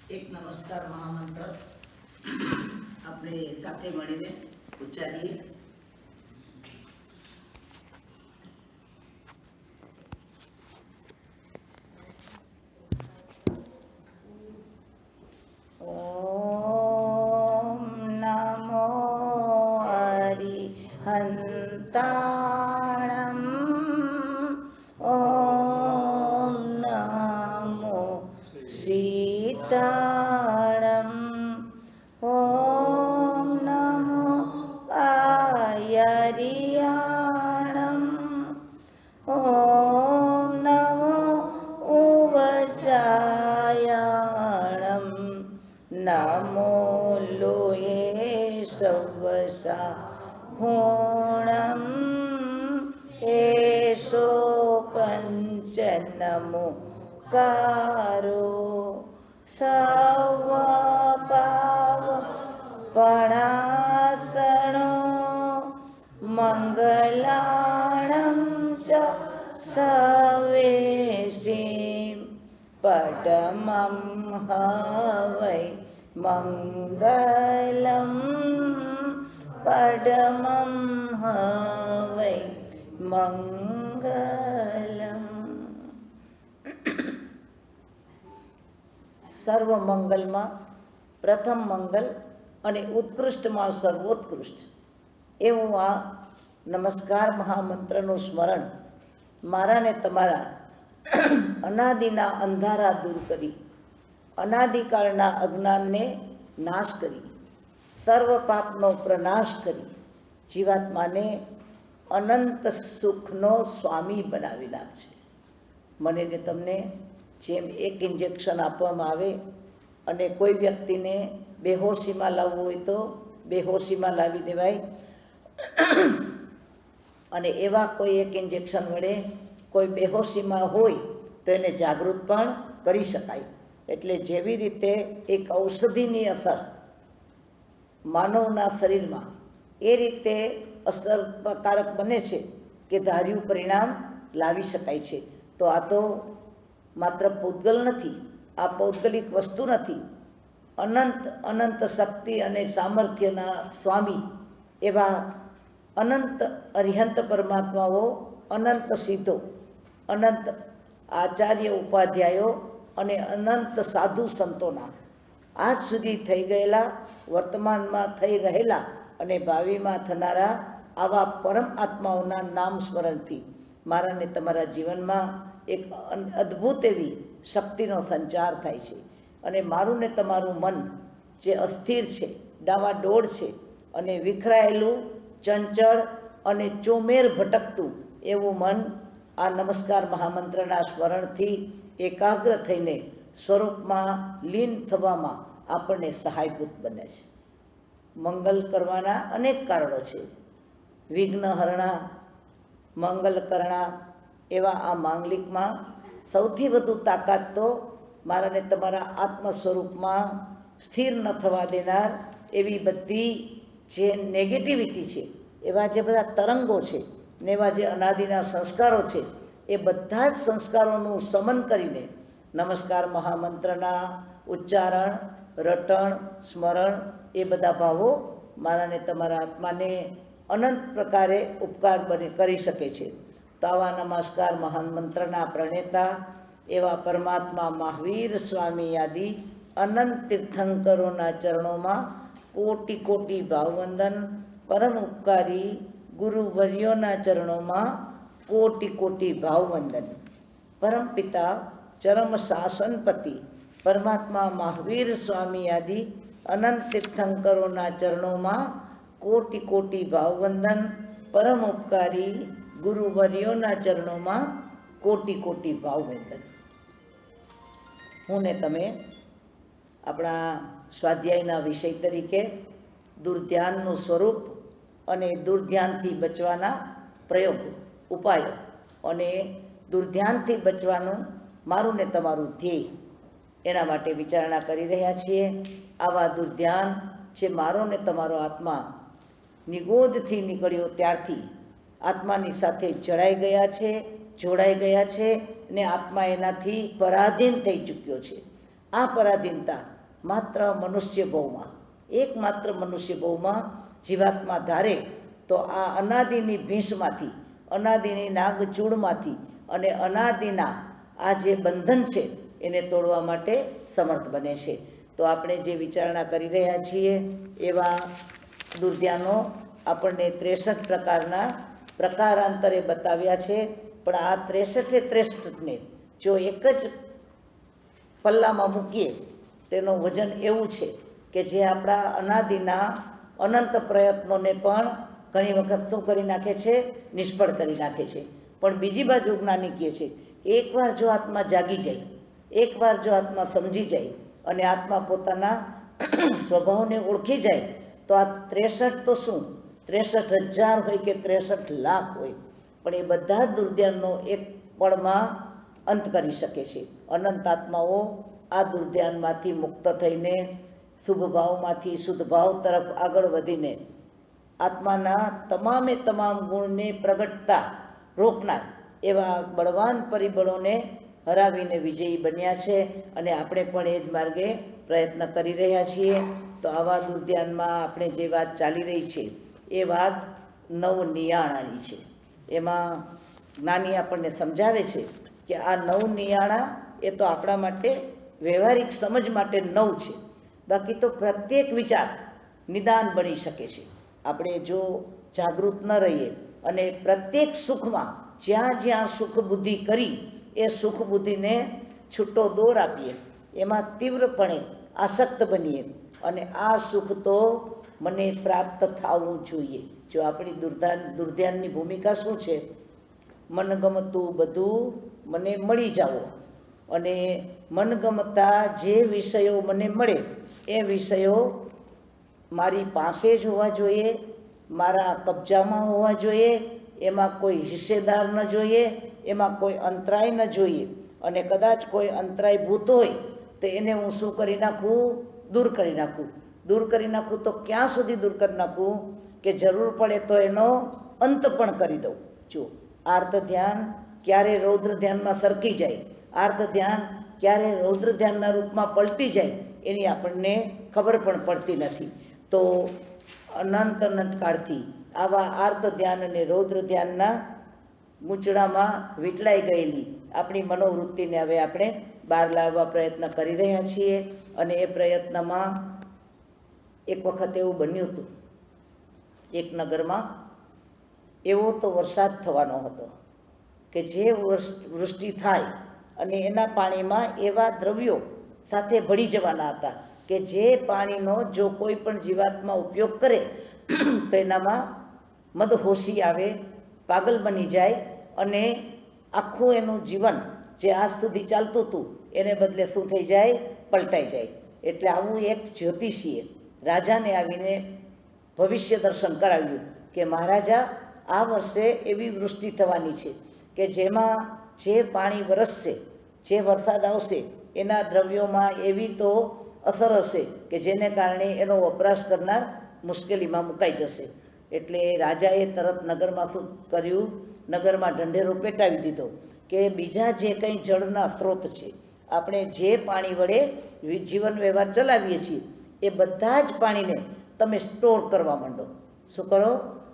એક નમસ્કાર મહામંત્ર આપણે સાથે મળીને ઉચ્ચારીએ. ઓમ નમો હરિહંતાણમ. ઓમ નમો સીતાણમ. ઓમ નમો આયરિયાણમ. ઓમ નમો ઉવસાયાણમ. નમો લોહે સવસા હુણમ. એસો પંચ નમો કારો સવ પાવ પણાસણો મંગલાણમ ચ સવેશીમ પડમં હવૈ મંગલમ. પડમં હવૈ મંગલમ. સર્વ મંગલમાં પ્રથમ મંગલ અને ઉત્કૃષ્ટમાં સર્વોત્કૃષ્ટ એવું આ નમસ્કાર મહામંત્રનું સ્મરણ મારા ને તમારા અનાદિના અંધારા દૂર કરી, અનાદિકાળના અજ્ઞાનને નાશ કરી, સર્વ પાપનો પ્રનાશ કરી જીવાત્માને અનંત સુખનો સ્વામી બનાવી નાખશે. મને ને તમને જેમ એક ઇન્જેક્શન આપવામાં આવે અને કોઈ વ્યક્તિને બેહોશીમાં લાવવું હોય તો બેહોશીમાં લાવી દેવાય, અને એવા કોઈ એક ઇન્જેક્શન વડે કોઈ બેહોશીમાં હોય તો એને જાગૃત પણ કરી શકાય. એટલે જેવી રીતે એક ઔષધિની અસર માનવના શરીરમાં એ રીતે અસરકારક બને છે કે ધાર્યું પરિણામ લાવી શકાય છે. તો આ તો માત્ર પૂતગલ નથી, આ પૌદ્ગલિક વસ્તુ નથી. અનંત અનંત શક્તિ અને સામર્થ્યના સ્વામી એવા અનંત અરિહંત પરમાત્માઓ, અનંત સિદ્ધો, અનંત આચાર્ય ઉપાધ્યાયો અને અનંત સાધુ સંતોના આજ સુધી થઈ ગયેલા, વર્તમાનમાં થઈ રહેલા અને ભાવિમાં થનારા આવા પરમ આત્માઓના નામ સ્મરણથી મારા ને તમારા જીવનમાં એક અદ્ભુત એવી શક્તિનો સંચાર થાય છે. અને મારું ને તમારું મન જે અસ્થિર છે, ડાવાડોળ છે અને વિખરાયેલું, ચંચળ અને ચોમેર ભટકતું એવું મન આ નમસ્કાર મહામંત્રના સ્મરણથી એકાગ્ર થઈને સ્વરૂપમાં લીન થવામાં આપણને સહાયભૂત બને છે. મંગલ કરવાના અનેક કારણો છે. વિઘ્નહરણા, મંગલકરણા એવા આ માંગલિકમાં સૌથી વધુ તાકાત તો મારા ને તમારા આત્મ સ્વરૂપમાં સ્થિર ન થવા દેનાર એવી બધી જે નેગેટિવિટી છે, એવા જે બધા તરંગો છે ને એવા જે અનાદિના સંસ્કારો છે, એ બધા જ સંસ્કારોનું સમન કરીને નમસ્કાર મહામંત્રના ઉચ્ચારણ, રટણ, સ્મરણ એ બધા ભાવો મારા ને તમારા આત્માને અનંત પ્રકારે ઉપકાર કરી શકે છે. તો આવા નમસ્કાર મહામંત્રના પ્રણેતા એવા પરમાત્મા મહાવીર સ્વામી આદિ અનંત તીર્થંકરોના ચરણોમાં કોટી કોટી ભાવવંદન. પરમ ઉપકારી ગુરુવર્યોના ચરણોમાં કોટી કોટી ભાવવંદન. પરમપિતા ચરમ શાસનપતિ પરમાત્મા મહાવીર સ્વામી આદિ અનંત તીર્થંકરોના ચરણોમાં કોટી કોટી ભાવવંદન. પરમ ઉપકારી ગુરુવર્યોના ચરણોમાં કોટી કોટી ભાવવંદન. હું ને તમે આપણા સ્વાધ્યાયના વિષય તરીકે દુર્ધ્યાનનું સ્વરૂપ અને દુર્ધ્યાનથી બચવાના પ્રયોગો, ઉપાયો અને દુર્ધ્યાનથી બચવાનું મારું ને તમારું ધ્યેય, એના માટે વિચારણા કરી રહ્યા છીએ. આવા દુર્ધ્યાન જે મારો ને તમારો આત્મા નિગોદથી નીકળ્યો ત્યારથી આત્માની સાથે જોડાઈ ગયા છે ને આત્મા એનાથી પરાધીન થઈ ચૂક્યો છે. આ પરાધીનતા માત્ર મનુષ્ય ભવમાં, એકમાત્ર મનુષ્ય ભવમાં જીવાત્મા ધારે તો આ અનાદિની ભીંસમાંથી, અનાદિની નાગચૂડમાંથી અને અનાદિના આ જે બંધન છે એને તોડવા માટે સમર્થ બને છે. તો આપણે જે વિચારણા કરી રહ્યા છીએ એવા દુર્ધ્યાનો આપણને 63 પ્રકારના પ્રકારાંતરે બતાવ્યા છે. પણ આ 63ને જો એક જ પલ્લામાં મૂકીએ તેનું વજન એવું છે કે જે આપણા અનાદિના અનંત પ્રયત્નોને પણ ઘણી વખત શું કરી નાખે છે? નિષ્ફળ કરી નાખે છે. પણ બીજી બાજુ જ્ઞાની કહે છે એકવાર જો આત્મા જાગી જાય, એકવાર જો આત્મા સમજી જાય અને આત્મા પોતાના સ્વભાવને ઓળખી જાય તો આ 63 તો શું 63,000 હોય કે 63 લાખ હોય, પણ એ બધા દુર્ધ્યાનનો એક પળમાં અંત કરી શકે છે. અનંત આત્માઓ આ દુર્ધ્યાનમાંથી મુક્ત થઈને શુભ ભાવમાંથી શુદ્ધ ભાવ તરફ આગળ વધીને આત્માના તમામે તમામ ગુણને પ્રગટતા રોકનાર એવા બળવાન પરિબળોને હરાવીને વિજયી બન્યા છે. અને આપણે પણ એ જ માર્ગે પ્રયત્ન કરી રહ્યા છીએ. તો આવા દુર્ધ્યાનમાં આપણે જે વાત ચાલી રહી છે એ વાત નવનિયાણાની છે. એમાં જ્ઞાની આપણને સમજાવે છે કે આ નવનિયાણા એ તો આપણા માટે વ્યવહારિક સમજ માટે નવ છે, બાકી તો પ્રત્યેક વિચાર નિદાન બની શકે છે. આપણે જો જાગૃત ન રહીએ અને પ્રત્યેક સુખમાં જ્યાં જ્યાં સુખ બુદ્ધિ કરી એ સુખ બુદ્ધિને છૂટો દોર આપીએ, એમાં તીવ્રપણે આસક્ત બનીએ અને આ સુખ તો મને પ્રાપ્ત થવું જોઈએ. જો આપણી દુર્ધ્યાનની ભૂમિકા શું છે? મનગમતું બધું મને મળી જાવો અને મનગમતા જે વિષયો મને મળે એ વિષયો મારી પાસે જ હોવા જોઈએ, મારા કબજામાં હોવા જોઈએ, એમાં કોઈ હિસ્સેદાર ન જોઈએ, એમાં કોઈ અંતરાય ન જોઈએ. અને કદાચ કોઈ અંતરાય ભૂત હોય તો એને હું શું કરી નાખું? દૂર કરી નાખું. દૂર કરી નાખું તો ક્યાં સુધી દૂર કરી નાખું કે જરૂર પડે તો એનો અંત પણ કરી દઉં. જો આર્ત ધ્યાન ક્યારે રૌદ્ર ધ્યાનમાં સરકી જાય, આર્ત ધ્યાન ક્યારે રૌદ્ર ધ્યાનના રૂપમાં પલટી જાય એની આપણને ખબર પણ પડતી નથી. તો અનંત કાળથી આવા આર્ત ધ્યાન અને રૌદ્ર ધ્યાનના ગૂંચળામાં વીંટળાઈ ગયેલી આપણી મનોવૃત્તિને હવે આપણે બહાર લાવવા પ્રયત્ન કરી રહ્યા છીએ. અને એ પ્રયત્નમાં એક વખત એવું બન્યું હતું, એક નગરમાં એવો તો વરસાદ થવાનો હતો કે જે વૃષ્ટિ થાય અને એના પાણીમાં એવા દ્રવ્યો સાથે ભળી જવાના હતા કે જે પાણીનો જો કોઈ પણ જીવાત્મા ઉપયોગ કરે તો એનામાં મદહોશી આવે, પાગલ બની જાય અને આખું એનું જીવન જે આજ સુધી ચાલતું હતું એને બદલે શું થઈ જાય? પલટાઈ જાય. એટલે આવું એક જ્યોતિષીએ રાજાને આવીને ભવિષ્ય દર્શન કરાવ્યું કે મહારાજા, આ વર્ષે એવી વૃષ્ટિ થવાની છે કે જેમાં જે પાણી વરસશે, જે વરસાદ આવશે એના દ્રવ્યોમાં એવી તો અસર હશે કે જેને કારણે એનો વપરાશ કરનાર મુશ્કેલીમાં મુકાઈ જશે. એટલે રાજાએ તરત નગરમાં શું કર્યું? નગરમાં ઢંઢેરો પેટાવી દીધો કે બીજા જે કંઈ જળના સ્ત્રોત છે, આપણે જે પાણી વડે જીવન વ્યવહાર ચલાવીએ છીએ એ બધા જ પાણીને તમે સ્ટોર કરવા માંડો. શું કરો?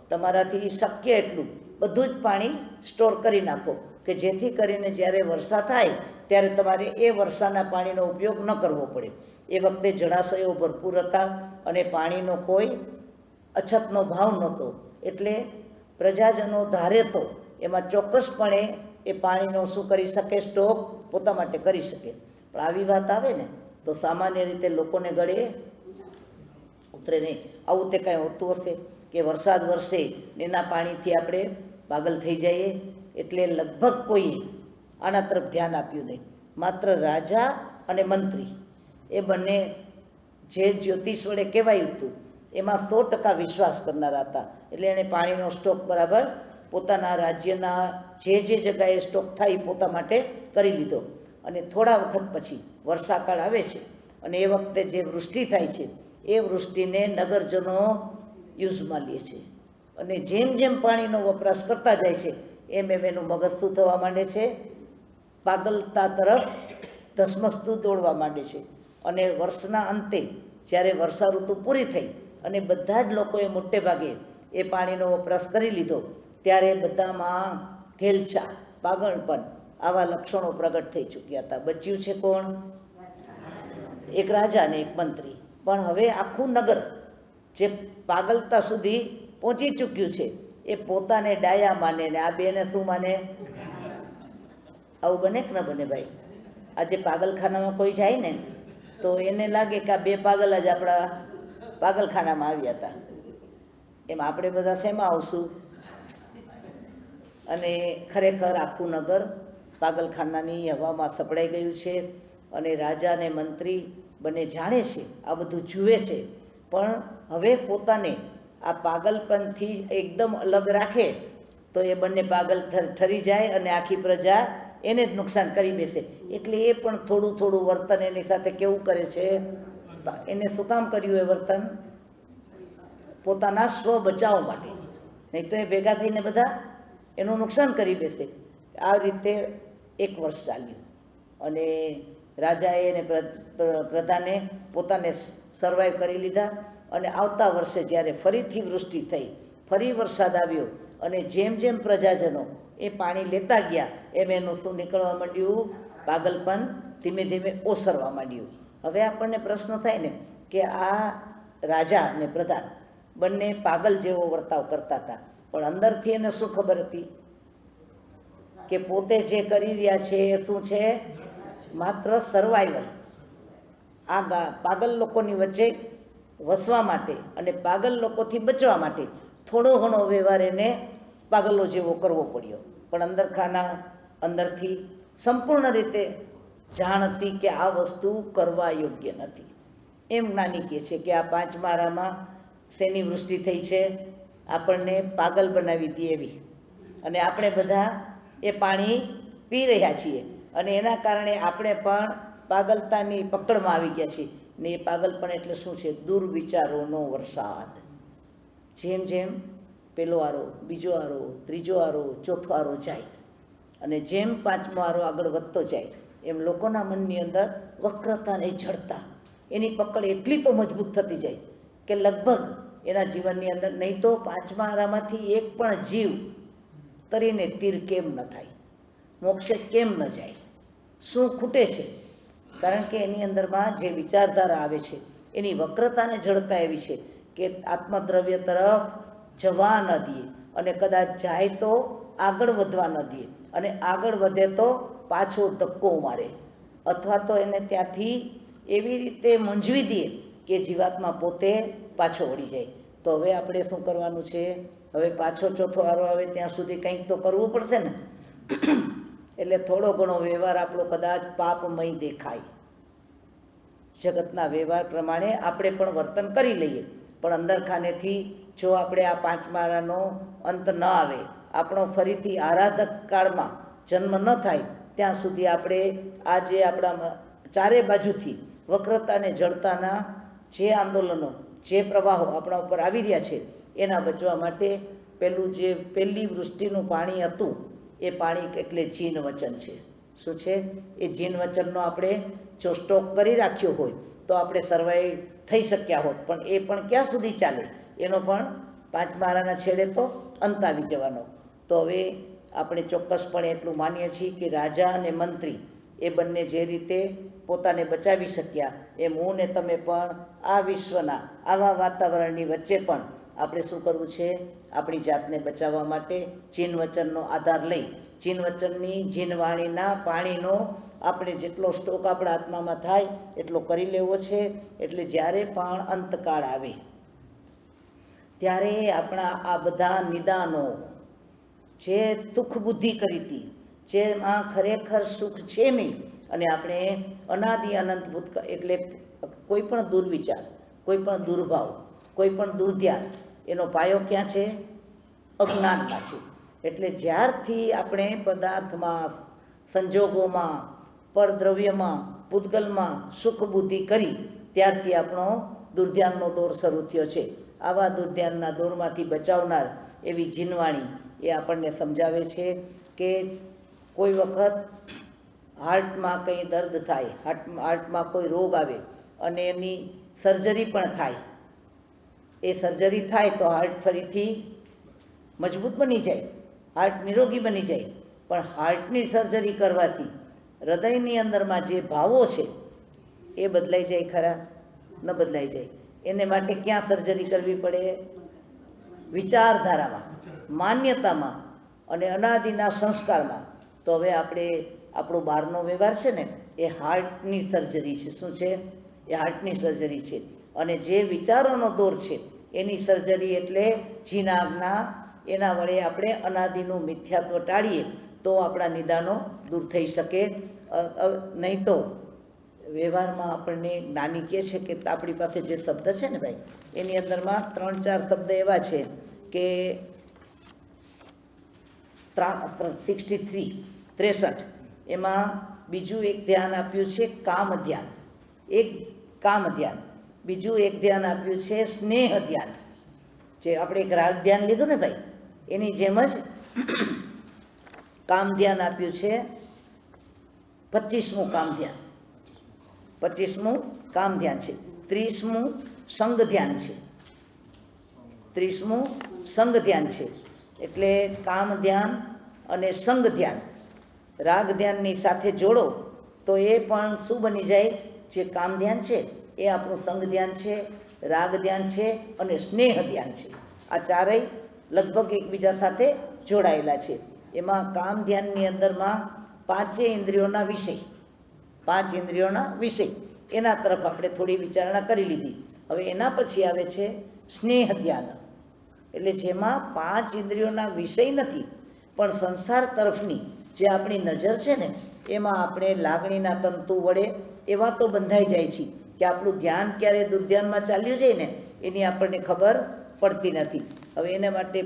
તમારાથી શક્ય એટલું બધું જ પાણી સ્ટોર કરી નાખો કે જેથી કરીને જ્યારે વર્ષા થાય ત્યારે તમારે એ વર્ષાના પાણીનો ઉપયોગ ન કરવો પડે. એ વખતે જળાશયો ભરપૂર હતા અને પાણીનો કોઈ અછતનો ભાવ નહોતો. એટલે પ્રજાજનો ધારે તો એમાં ચોક્કસપણે એ પાણીનો શું કરી શકે? સ્ટોક પોતા માટે કરી શકે. પણ આવી વાત આવે ને તો સામાન્ય રીતે લોકોને ગળે ઉતરે નહીં. આવું તે કાંઈ હોતું હશે કે વરસાદ વરસે એના પાણીથી આપણે પાગલ થઈ જઈએ? એટલે લગભગ કોઈએ આના તરફ ધ્યાન આપ્યું નહીં. માત્ર રાજા અને મંત્રી એ બંને જે જ્યોતિષ વડે કહેવાયું હતું એમાં 100% વિશ્વાસ કરનારા હતા. એટલે એણે પાણીનો સ્ટોક બરાબર પોતાના રાજ્યના જે જગ્યાએ સ્ટોક થાય પોતા માટે કરી લીધો. અને થોડા વખત પછી વર્ષાકાળ આવે છે અને એ વખતે જે વૃષ્ટિ થાય છે એ વૃષ્ટિને નગરજનો યુઝમાં લે છે. અને જેમ જેમ પાણીનો વપરાશ કરતા જાય છે એમ એનું મગજ શું થવા માંડે છે? પાગલતા તરફ ધસમસતું દોડવા માંડે છે. અને વર્ષના અંતે જ્યારે વર્ષા ઋતુ પૂરી થઈ અને બધા જ લોકોએ મોટે ભાગે એ પાણીનો વપરાશ કરી લીધો ત્યારે બધામાં ઘેલછા, પાગલપન આવા લક્ષણો પ્રગટ થઈ ચૂક્યા હતા. બચ્યું છે કોણ? એક રાજા અને એક મંત્રી. પણ હવે આખું નગર જે પાગલતા સુધી પહોંચી ચૂક્યું છે એ પોતાને ડાયા માને ને આ બેને શું માને? આવું બને કે ન બને ભાઈ? આજે પાગલખાનામાં કોઈ જાય ને તો એને લાગે કે આ બે પાગલ જ આપણા પાગલખાનામાં આવ્યા હતા. એમ આપણે બધા શેમાં આવશું? અને ખરેખર આખું નગર પાગલખાનાની હવામાં સપડાઈ ગયું છે. અને રાજા અને મંત્રી બંને જાણે છે, આ બધું જુએ છે, પણ હવે પોતાને આ પાગલપનથી એકદમ અલગ રાખે તો એ બંને પાગલ ઠરી જાય અને આખી પ્રજા એને જ નુકસાન કરી બેસે. એટલે એ પણ થોડું થોડું વર્તન એની સાથે કેવું કરે છે? એને શું કામ કર્યું એ વર્તન? પોતાના સ્વ બચાવ માટે. નહીં તો એ ભેગા થઈને બધા એનું નુકસાન કરી બેસે. આ રીતે એક વર્ષ ચાલ્યું અને રાજાએ અને પ્રધાને પોતાને સર્વાઈવ કરી લીધા. અને આવતા વર્ષે જ્યારે ફરીથી વૃષ્ટિ થઈ, ફરી વરસાદ આવ્યો અને જેમ જેમ પ્રજાજનો એ પાણી લેતા ગયા એમ એનું શું નીકળવા માંડ્યું? પાગલપન ધીમે ધીમે ઓસરવા માંડ્યું. હવે આપણને પ્રશ્ન થાય ને કે આ રાજા અને પ્રધાન બંને પાગલ જેવો વર્તાવ કરતા હતા, પણ અંદરથી એને શું ખબર હતી? કે પોતે જે કરી રહ્યા છે એ શું છે? માત્ર સર્વાઈવલ. આ પાગલ લોકોની વચ્ચે વસવા માટે અને પાગલ લોકોથી બચવા માટે થોડો ઘણો વ્યવહાર એને પાગલો જેવો કરવો પડ્યો. પણ અંદરથી સંપૂર્ણ રીતે જાણ હતી કે આ વસ્તુ કરવા યોગ્ય નથી. એમ જ્ઞાની કહે છે કે આ 5 મારામાં શેની વૃષ્ટિ થઈ છે? આપણને પાગલ બનાવી હતી એવી. અને આપણે બધા એ પાણી પી રહ્યા છીએ અને એના કારણે આપણે પણ પાગલતાની પકડમાં આવી ગયા છીએ. ને એ પાગલપણ એટલે શું છે? દુર્વિચારોનો વરસાદ. જેમ જેમ પેલો આરો, બીજો આરો, ત્રીજો આરો, ચોથો આરો જાય અને જેમ 5મો આરો આગળ વધતો જાય એમ લોકોના મનની અંદર વક્રતા અને જડતા એની પકડ એટલી તો મજબૂત થતી જાય કે લગભગ એના જીવનની અંદર નહીં તો 5મા આરામાંથી એક પણ જીવ તરીને તીર કેમ ન થાય? મોક્ષે કેમ ન જાય? શું ખૂટે છે? કારણ કે એની અંદરમાં જે વિચારધારા આવે છે એની વક્રતાને જડતા એવી છે કે આત્મદ્રવ્ય તરફ જવા ન દે અને કદાચ જાય તો આગળ વધવા ન દે અને આગળ વધે તો પાછો ધક્કો મારે અથવા તો એને ત્યાંથી એવી રીતે મૂંઝવી દે કે જીવાત્મા પોતે પાછો વળી જાય. તો હવે આપણે શું કરવાનું છે? હવે પાછો ચોથો આરો આવે ત્યાં સુધી કંઈક તો કરવું પડશે ને. એટલે થોડો ઘણો વ્યવહાર આપણો કદાચ પાપમય દેખાય. જગતના વ્યવહાર પ્રમાણે આપણે પણ વર્તન કરી લઈએ, પણ અંદર ખાનેથી જો આપણે આ 5મા આરાનો અંત ન આવે, આપણો ફરીથી આરાધક કાળમાં જન્મ ન થાય ત્યાં સુધી આપણે આ જે આપણા ચારે બાજુથી વક્રતા અને જડતાના જે આંદોલનો, જે પ્રવાહો આપણા ઉપર આવી રહ્યા છે એના બચવા માટે પહેલી વૃષ્ટિનું પાણી હતું એ પાણી એટલે જીન વચન છે. શું છે? એ જીન વચનનો આપણે જો સ્ટોક કરી રાખ્યો હોય તો આપણે સર્વાઈવ થઈ શક્યા હોત. પણ એ પણ ક્યાં સુધી ચાલે? એનો પણ 5મા આરાના છેડે તો અંત આવી જવાનો. તો હવે આપણે ચોક્કસપણે એટલું માનીએ છીએ કે રાજા અને મંત્રી એ બંને જે રીતે પોતાને બચાવી શક્યા એમ હું ને તમે પણ આ વિશ્વના આવા વાતાવરણની વચ્ચે પણ આપણે શું કરવું છે? આપણી જાતને બચાવવા માટે જીન વચનનો આધાર લઈ જીન વચનની જીનવાણીના પાણીનો આપણે જેટલો સ્ટોક આપણા આત્મામાં થાય એટલો કરી લેવો છે. એટલે જ્યારે પણ અંતકાળ આવે ત્યારે આપણા આ બધા નિદાનો જે દુઃખ બુદ્ધિ કરી હતી, જેમાં ખરેખર સુખ છે નહીં, અને આપણે અનાદિ અનંત ભૂત એટલે કોઈ પણ દુર્વિચાર, કોઈ પણ દુર્ભાવ, કોઈ પણ દુર્ધ્યાન એનો પાયો ક્યાં છે? અજ્ઞાનમાં છે. એટલે જ્યારથી આપણે પદાર્થમાં, સંજોગોમાં, પરદ્રવ્યમાં, પૂતગલમાં સુખ બુદ્ધિ કરી ત્યારથી આપણો દુર્ધ્યાનનો દોર શરૂ થયો છે. આવા દુર્ધ્યાનના દોરમાંથી બચાવનાર એવી જીનવાણી એ આપણને સમજાવે છે કે કોઈ વખત હાર્ટમાં કંઈ દર્દ થાય, હાર્ટમાં કોઈ રોગ આવે અને એની સર્જરી પણ થાય, એ સર્જરી થાય તો હાર્ટ ફરીથી મજબૂત બની જાય, હાર્ટ નિરોગી બની જાય. પણ હાર્ટની સર્જરી કરવાથી હૃદયની અંદરમાં જે ભાવો છે એ બદલાઈ જાય ખરા? ન બદલાઈ જાય. એને માટે ક્યાં સર્જરી કરવી પડે? વિચારધારામાં, માન્યતામાં અને અનાદિના સંસ્કારમાં. તો હવે આપણે આપણો બહારનો વ્યવહાર છે ને એ હાર્ટની સર્જરી છે. શું છે? એ હાર્ટની સર્જરી છે. અને જે વિચારોનો દોર છે એની સર્જરી એટલે જીનાજ્ઞા, એના વડે આપણે અનાદિનું મિથ્યાત્વ ટાળીએ તો આપણા નિદાનો દૂર થઈ શકે. નહીં તો વ્યવહારમાં આપણને જ્ઞાની કહે છે કે આપણી પાસે જે શબ્દ છે ને ભાઈ, એની અંદરમાં 3-4 શબ્દ એવા છે કે 63 એમાં બીજું એક ધ્યાન આપ્યું છે કામ ધ્યાન, એક કામ ધ્યાન. બીજું એક ધ્યાન આપ્યું છે સ્નેહ ધ્યાન. જે આપણે એક રાગ ધ્યાન લીધું ને ભાઈ, એની જેમ જ કામ ધ્યાન આપ્યું છે 25મું કામ ધ્યાન. 25મું કામ ધ્યાન છે. 30મું સંગ ધ્યાન છે. 30મું સંગ ધ્યાન છે. એટલે કામ ધ્યાન અને સંગ ધ્યાન રાગ ધ્યાનની સાથે જોડો તો એ પણ શું બની જાય? જે કામ ધ્યાન છે એ આપણું સંગ ધ્યાન છે, રાગ ધ્યાન છે અને સ્નેહ ધ્યાન છે. આ ચારેય લગભગ એકબીજા સાથે જોડાયેલા છે. એમાં કામ ધ્યાનની અંદરમાં 5 ઇન્દ્રિયોના વિષય, 5 ઇન્દ્રિયોના વિષય એના તરફ આપણે થોડી વિચારણા કરી લીધી. હવે એના પછી આવે છે સ્નેહ ધ્યાન, એટલે જેમાં 5 ઇન્દ્રિયોના વિષય નથી પણ સંસાર તરફની જે આપણી નજર છે ને એમાં આપણે લાગણીના તંતુ વડે એવા તો બંધાઈ જાય છે કે આપણું ધ્યાન ક્યારે દુર્ધ્યાનમાં ચાલ્યું જાય ને એની આપણને ખબર પડતી નથી. હવે એના માટે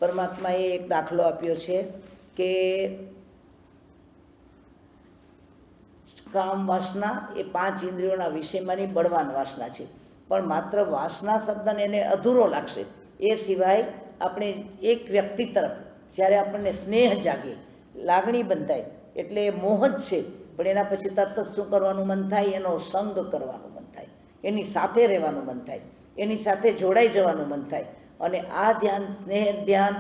પરમાત્માએ એક દાખલો આપ્યો છે કે કામ વાસના એ 5 ઇન્દ્રિયોના વિષયમાંની બળવાન વાસના છે. પણ માત્ર વાસના શબ્દને એને અધૂરો લાગશે. એ સિવાય આપણે એક વ્યક્તિ તરફ જ્યારે આપણને સ્નેહ જાગે, લાગણી બંધાય એટલે એ મોહ જ છે. પણ એના પછી તરત જ શું કરવાનું મન થાય? એનો સંગ કરવાનું મન થાય, એની સાથે રહેવાનું મન થાય, એની સાથે જોડાઈ જવાનું મન થાય. અને આ ધ્યાન સ્નેહ ધ્યાન,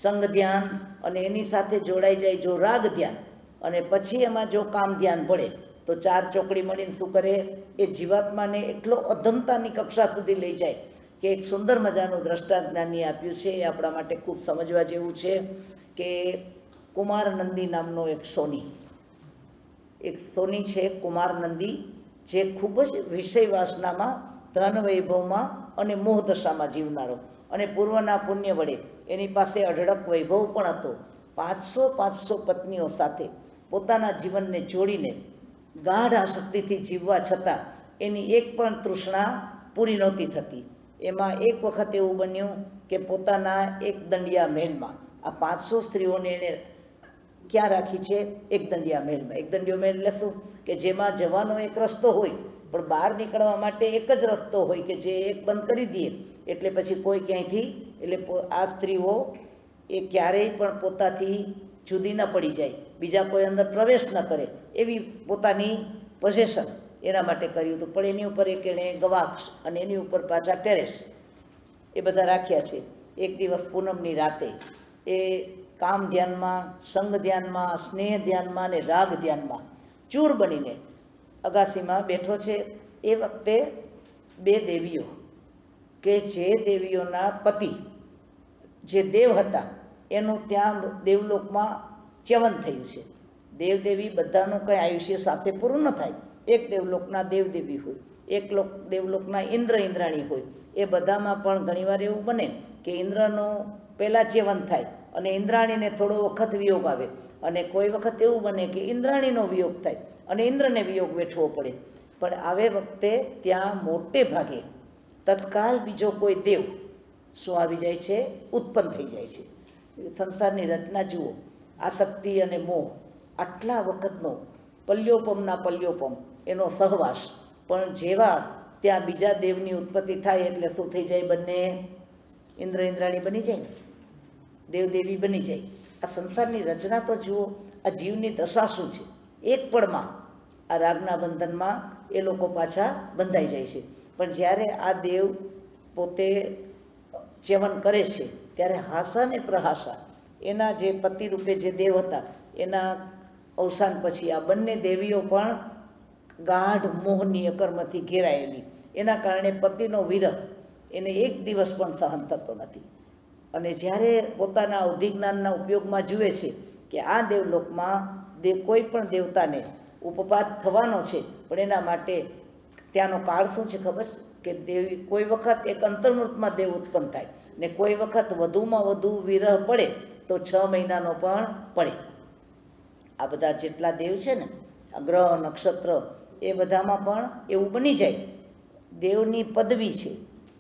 સંગ ધ્યાન અને એની સાથે જોડાઈ જાય જો રાગ ધ્યાન, અને પછી એમાં જો કામ ધ્યાન પડે તો 4 ચોકડી મળીને શું કરે? એ જીવાત્માને એટલો અધમતાની કક્ષા સુધી લઈ જાય કે એક સુંદર મજાનું દ્રષ્ટાંતની આપ્યું છે. એ આપણા માટે ખૂબ સમજવા જેવું છે કે કુમાર નંદી નામનો એક સોની છે, કુમાર નંદી, જે ખૂબ જ વિષય વાસનામાં, ધન વૈભવમાં અને મોહ દશામાં જીવનારો, અને પૂર્વના પુણ્ય વડે એની પાસે અઢળક વૈભવ પણ હતો. 500 પત્નીઓ સાથે પોતાના જીવનને જોડીને ગાઢ આસક્તિથી જીવવા છતાં એની એક પણ તૃષ્ણા પૂરી નહોતી થતી. એમાં એક વખત એવું બન્યું કે પોતાના એક દંડિયા મહેલમાં આ 500 સ્ત્રીઓને એને ક્યાં રાખી છે? એક દંડિયા મહેલમાં. એક દંડિયો મહેલ એટલે શું? કે જેમાં જવાનો એક રસ્તો હોય પણ બહાર નીકળવા માટે એક જ રસ્તો હોય કે જે એક બંધ કરી દઈએ એટલે પછી કોઈ ક્યાંયથી, એટલે આ સ્ત્રીઓ એ ક્યારેય પણ પોતાથી જુદી ન પડી જાય, બીજા કોઈ અંદર પ્રવેશ ન કરે એવી પોતાની પોઝેશન એના માટે કર્યું હતું. પણ એની ઉપર એક એણે ગવાક્ષ અને એની ઉપર પાછા ટેરેસ એ બધા રાખ્યા છે. એક દિવસ પૂનમની રાતે એ કામ ધ્યાનમાં, સંગ ધ્યાનમાં, સ્નેહ ધ્યાનમાં અને રાગ ધ્યાનમાં ચૂર બનીને અગાસીમાં બેઠો છે. એ વખતે 2 દેવીઓ કે જે દેવીઓના પતિ જે દેવ હતા એનું ત્યાં દેવલોકમાં ચ્યવન થયું છે. દેવદેવી બધાનું કંઈ આયુષ્ય સાથે પૂરું ન થાય. એક દેવલોકના દેવદેવી હોય, એક દેવલોકના ઇન્દ્ર ઇન્દ્રાણી હોય. એ બધામાં પણ ઘણીવાર એવું બને કે ઇન્દ્રનું પહેલાં ચ્યવન થાય અને ઇન્દ્રાણીને થોડો વખત વિયોગ આવે, અને કોઈ વખત એવું બને કે ઇન્દ્રાણીનો વિયોગ થાય અને ઇન્દ્રને વિયોગ વેઠવો પડે. પણ આવે વખતે ત્યાં મોટે ભાગે તત્કાલ બીજો કોઈ દેવ શું આવી જાય છે? ઉત્પન્ન થઈ જાય છે. સંસારની રચના જુઓ, આસક્તિ અને મોહ આટલા વખતનો પલ્યોપમના પલ્યોપમ એનો સહવાસ, પણ જેવા ત્યાં બીજા દેવની ઉત્પત્તિ થાય એટલે શું થઈ જાય? બંને ઇન્દ્ર ઇન્દ્રાણી બની જાય, દેવદેવી બની જાય. આ સંસારની રચના તો જુઓ, આ જીવની દશા શું છે? એક પળમાં આ રાગના બંધનમાં એ લોકો પાછા બંધાઈ જાય છે. પણ જ્યારે આ દેવ પોતે ચ્યવન કરે છે ત્યારે હાસા ને પ્રહાસા એના જે પતિ રૂપે જે દેવ હતા એના અવસાન પછી આ બંને દેવીઓ પણ ગાઢ મોહની અકર્મથી ઘેરાયેલી, એના કારણે પતિનો વિરહ એને એક દિવસ પણ સહન થતો નથી. અને જ્યારે પોતાના અવધિજ્ઞાનના ઉપયોગમાં જુએ છે કે આ દેવલોકમાં કોઈ પણ દેવતાને ઉપપાત થવાનો છે, પણ એના માટે ત્યાંનો કાળ શું છે ખબર છે કે દેવી કોઈ વખત એક અંતર્મુહૂર્તમાં દેવ ઉત્પન્ન થાય ને કોઈ વખત વધુમાં વધુ વિરહ પડે તો 6 મહિનાનો પણ પડે. આ બધા જેટલા દેવ છે ને, આ ગ્રહ નક્ષત્ર એ બધામાં પણ એવું બની જાય. દેવની પદવી છે.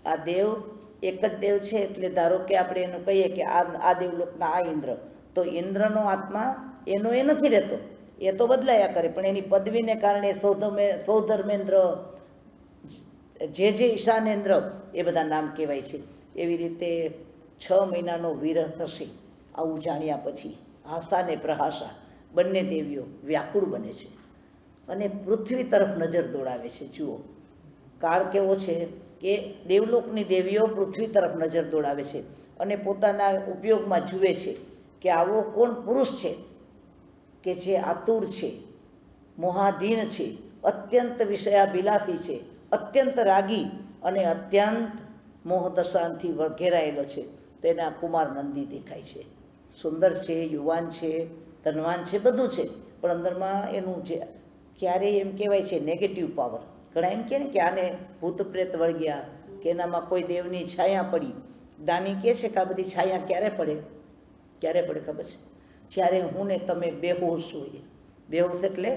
આ દેવ એક જ દેવ છે એટલે ધારો કે આપણે એનું કહીએ કે આ દેવલોકના આ ઇન્દ્ર, તો ઇન્દ્રનો આત્મા એનો એ નથી રહેતો, એ તો બદલાયા કરે, પણ એની પદવીને કારણે સૌધર્મેન્દ્ર, જે ઈશાનેન્દ્ર એ બધા નામ કહેવાય છે. એવી રીતે 6 મહિનાનો વિરહ થશે. આવું જાણ્યા પછી હાસા ને પ્રહાસા બંને દેવીઓ વ્યાકુળ બને છે અને પૃથ્વી તરફ નજર દોડાવે છે. જુઓ કાળ કેવો છે કે દેવલોકની દેવીઓ પૃથ્વી તરફ નજર દોડાવે છે અને પોતાના ઉપયોગમાં જુએ છે કે આવો કોણ પુરુષ છે કે જે આતુર છે, મોહાધીન છે, અત્યંત વિષયાભિલાષી છે, અત્યંત રાગી અને અત્યંત મોહદશાથી ઘેરાયેલો છે. તેના કુમાર નંદી દેખાય છે. સુંદર છે, યુવાન છે, ધનવાન છે, બધું છે, પણ અંદરમાં એનું જે ક્યારેય એમ કહેવાય છે નેગેટિવ પાવર. ઘણા એમ કહે ને કે આને ભૂત પ્રેત વળગ્યા કે એનામાં કોઈ દેવની છાયા પડી. દાની કહે છે કે આ બધી છાયા ક્યારે પડે ખબર છે? જ્યારે હું ને તમે બેહોશ હોઈએ. બેહોશ એટલે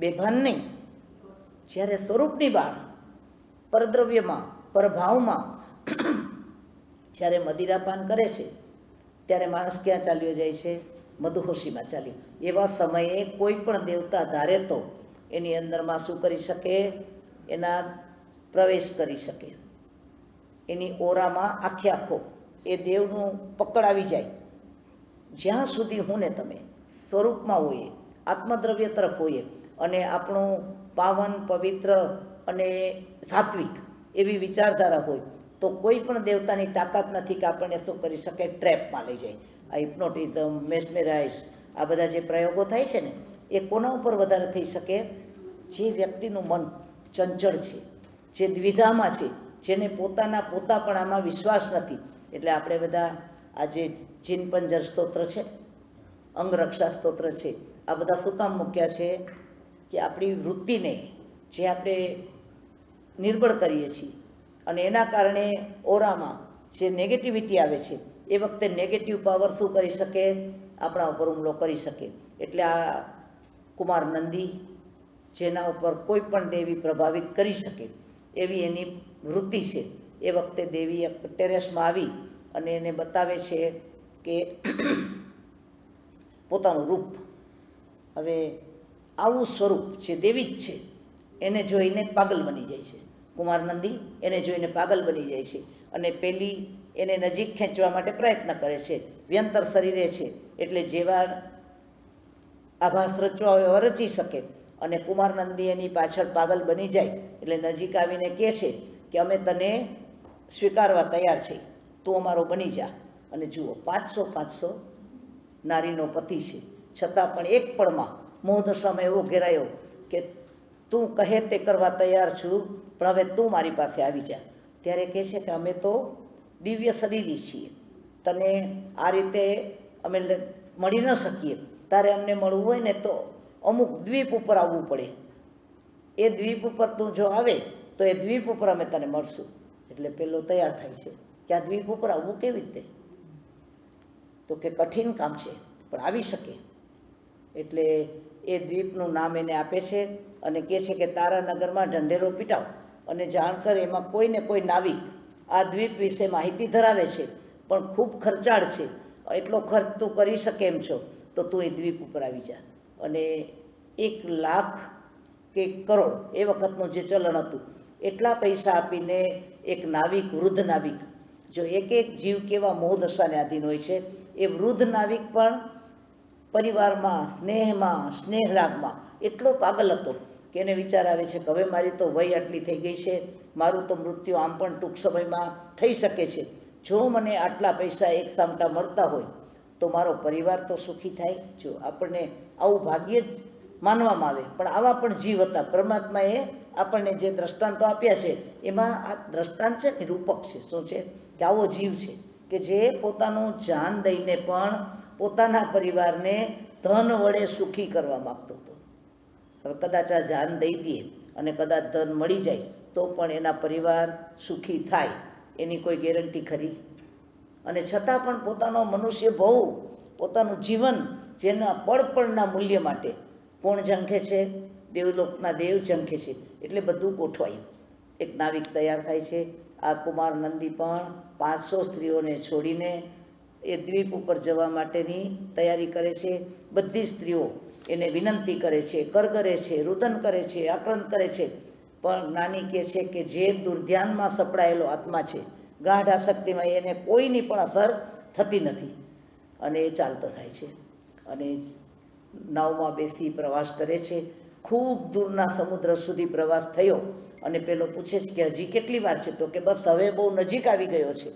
બેભાન નહીં, જ્યારે સ્વરૂપની બહાર પરદ્રવ્યમાં પરભાવમાં જ્યારે મદિરાપાન કરે છે ત્યારે માણસ ક્યાં ચાલ્યો જાય છે? મદહોશીમાં ચાલ્યો. એવા સમયે કોઈ પણ દેવતા ધારે તો એની અંદરમાં શું કરી શકે? એના પ્રવેશ કરી શકે. એની ઓરામાં આખે આખો એ દેવનું પકડ આવી જાય. જ્યાં સુધી હું ને તમે સ્વરૂપમાં હોઈએ, આત્મદ્રવ્ય તરફ હોઈએ અને આપણું પાવન પવિત્ર અને સાત્વિક એવી વિચારધારા હોય તો કોઈ પણ દેવતાની તાકાત નથી કે આપણને શું કરી શકે? ટ્રેપમાં લઈ જાય. આ હિપ્નોટિઝમ, મેસ્મેરાઇઝ, આ બધા જે પ્રયોગો થાય છે ને એ કોના ઉપર વધારે થઈ શકે? જે વ્યક્તિનું મન ચંચળ છે, જે દ્વિધામાં છે, જેને પોતાપણામાં વિશ્વાસ નથી. એટલે આપણે બધા આ જે ચિનપંજર સ્તોત્ર છે, અંગરક્ષા સ્તોત્ર છે, આ બધા શું કામ મૂક્યા છે? કે આપણી વૃત્તિને જે આપણે નિર્બળ કરીએ છીએ અને એના કારણે ઓરામાં જે નેગેટિવિટી આવે છે એ વખતે નેગેટિવ પાવર શું કરી શકે? આપણા ઉપર હુમલો કરી શકે. એટલે આ કુમાર નંદી જેના ઉપર કોઈ પણ દેવી પ્રભાવિત કરી શકે એવી એની વૃત્તિ છે. એ વખતે દેવી ટેરેસમાં આવી અને એને બતાવે છે કે પોતાનું રૂપ. હવે આવું સ્વરૂપ જે દેવી જ છે એને જોઈને પાગલ બની જાય છે. કુમાર નંદી એને જોઈને પાગલ બની જાય છે અને પેલી એને નજીક ખેંચવા માટે પ્રયત્ન કરે છે. વ્યંતર શરીરે છે એટલે જેવા આભાસ રચવા હોય એવા રચી શકે. અને કુમાર નંદી એની પાછળ પાગલ બની જાય એટલે નજીક આવીને કહે છે કે અમે તને સ્વીકારવા તૈયાર છે, તું અમારો બની જા. અને જુઓ 500 નારીનો પતિ છે છતાં પણ એક પળમાં મોહદશામાં એવો ઘેરાયો કે તું કહે તે કરવા તૈયાર છું, પણ હવે તું મારી પાસે આવી જા. ત્યારે કહે છે કે અમે તો દિવ્ય શરીરી છીએ, તને આ રીતે અમે મળી ન શકીએ. તારે અમને મળવું હોય ને તો અમુક દ્વીપ ઉપર આવવું પડે. એ દ્વીપ ઉપર તું જો આવે તો એ દ્વીપ ઉપર અમે તને મળશું. એટલે પેલો તૈયાર થાય છે કે આ દ્વીપ ઉપર આવવું કેવી રીતે? તો કે કઠિન કામ છે પણ આવી શકે. એટલે એ દ્વીપનું નામ એને આપે છે અને કહે છે કે તારા નગરમાં ઢંઢેરો પીટાવ અને જાણ કર એમાં કોઈને કોઈ નાવિક આ દ્વીપ વિશે માહિતી ધરાવે છે પણ ખૂબ ખર્ચાળ છે, એટલો ખર્ચ તું કરી શકે એમ છો તો તું એ દ્વીપ ઉપર આવી જા. અને 1 લાખ કે 1 કરોડ એ વખતનું જે ચલણ હતું એટલા પૈસા આપીને એક નાવિક, વૃદ્ધ નાવિક, જો એક જીવ કેવા મોહદશાને આધીન હોય છે, એ વૃદ્ધ નાવિક પણ પરિવારમાં, સ્નેહમાં, સ્નેહરાગમાં એટલો પાગલ હતો કે એને વિચાર આવે છે કે હવે મારી તો વય આટલી થઈ ગઈ છે, મારું તો મૃત્યુ આમ પણ ટૂંક સમયમાં થઈ શકે છે, જો મને આટલા પૈસા એક સામટા મળતા હોય તો મારો પરિવાર તો સુખી થાય. જો આપણને આવું ભાગ્ય જ માનવામાં આવે, પણ આવા પણ જીવ હતા. પરમાત્માએ આપણને જે દ્રષ્ટાંતો આપ્યા છે એમાં આ દ્રષ્ટાંત છે ને રૂપક છે. શું છે કે આવો જીવ છે કે જે પોતાનું જાન દઈને પણ પોતાના પરિવારને ધન વડે સુખી કરવા માગતો હતો. હવે કદાચ આ જાન દઈ દઈએ અને કદાચ ધન મળી જાય તો પણ એના પરિવાર સુખી થાય એની કોઈ ગેરંટી ખરી? અને છતાં પણ પોતાનો મનુષ્ય બહુ પોતાનું જીવન જેના પળપળના મૂલ્ય માટે કોણ ઝંખે છે? દેવલોકના દેવ ઝંખે છે. એટલે બધું ગોઠવાયું. એક નાવિક તૈયાર થાય છે. આ કુમાર નંદી પણ 500 સ્ત્રીઓને છોડીને એ દ્વીપ ઉપર જવા માટેની તૈયારી કરે છે. બધી સ્ત્રીઓ એને વિનંતી કરે છે, કરગરે છે, રુદન કરે છે, આક્રંદ કરે છે, પણ નાની કહે છે કે જે દુર્ધ્યાનમાં સપડાયેલો આત્મા છે, ગાઢ આસક્તિમાં, એને કોઈની પણ અસર થતી નથી. અને એ ચાલતો થાય છે અને નાવમાં બેસી પ્રવાસ કરે છે. ખૂબ દૂરના સમુદ્ર સુધી પ્રવાસ થયો અને પેલો પૂછે છે કે હજી કેટલી વાર છે? તો કે બસ હવે બહુ નજીક આવી ગયો છે.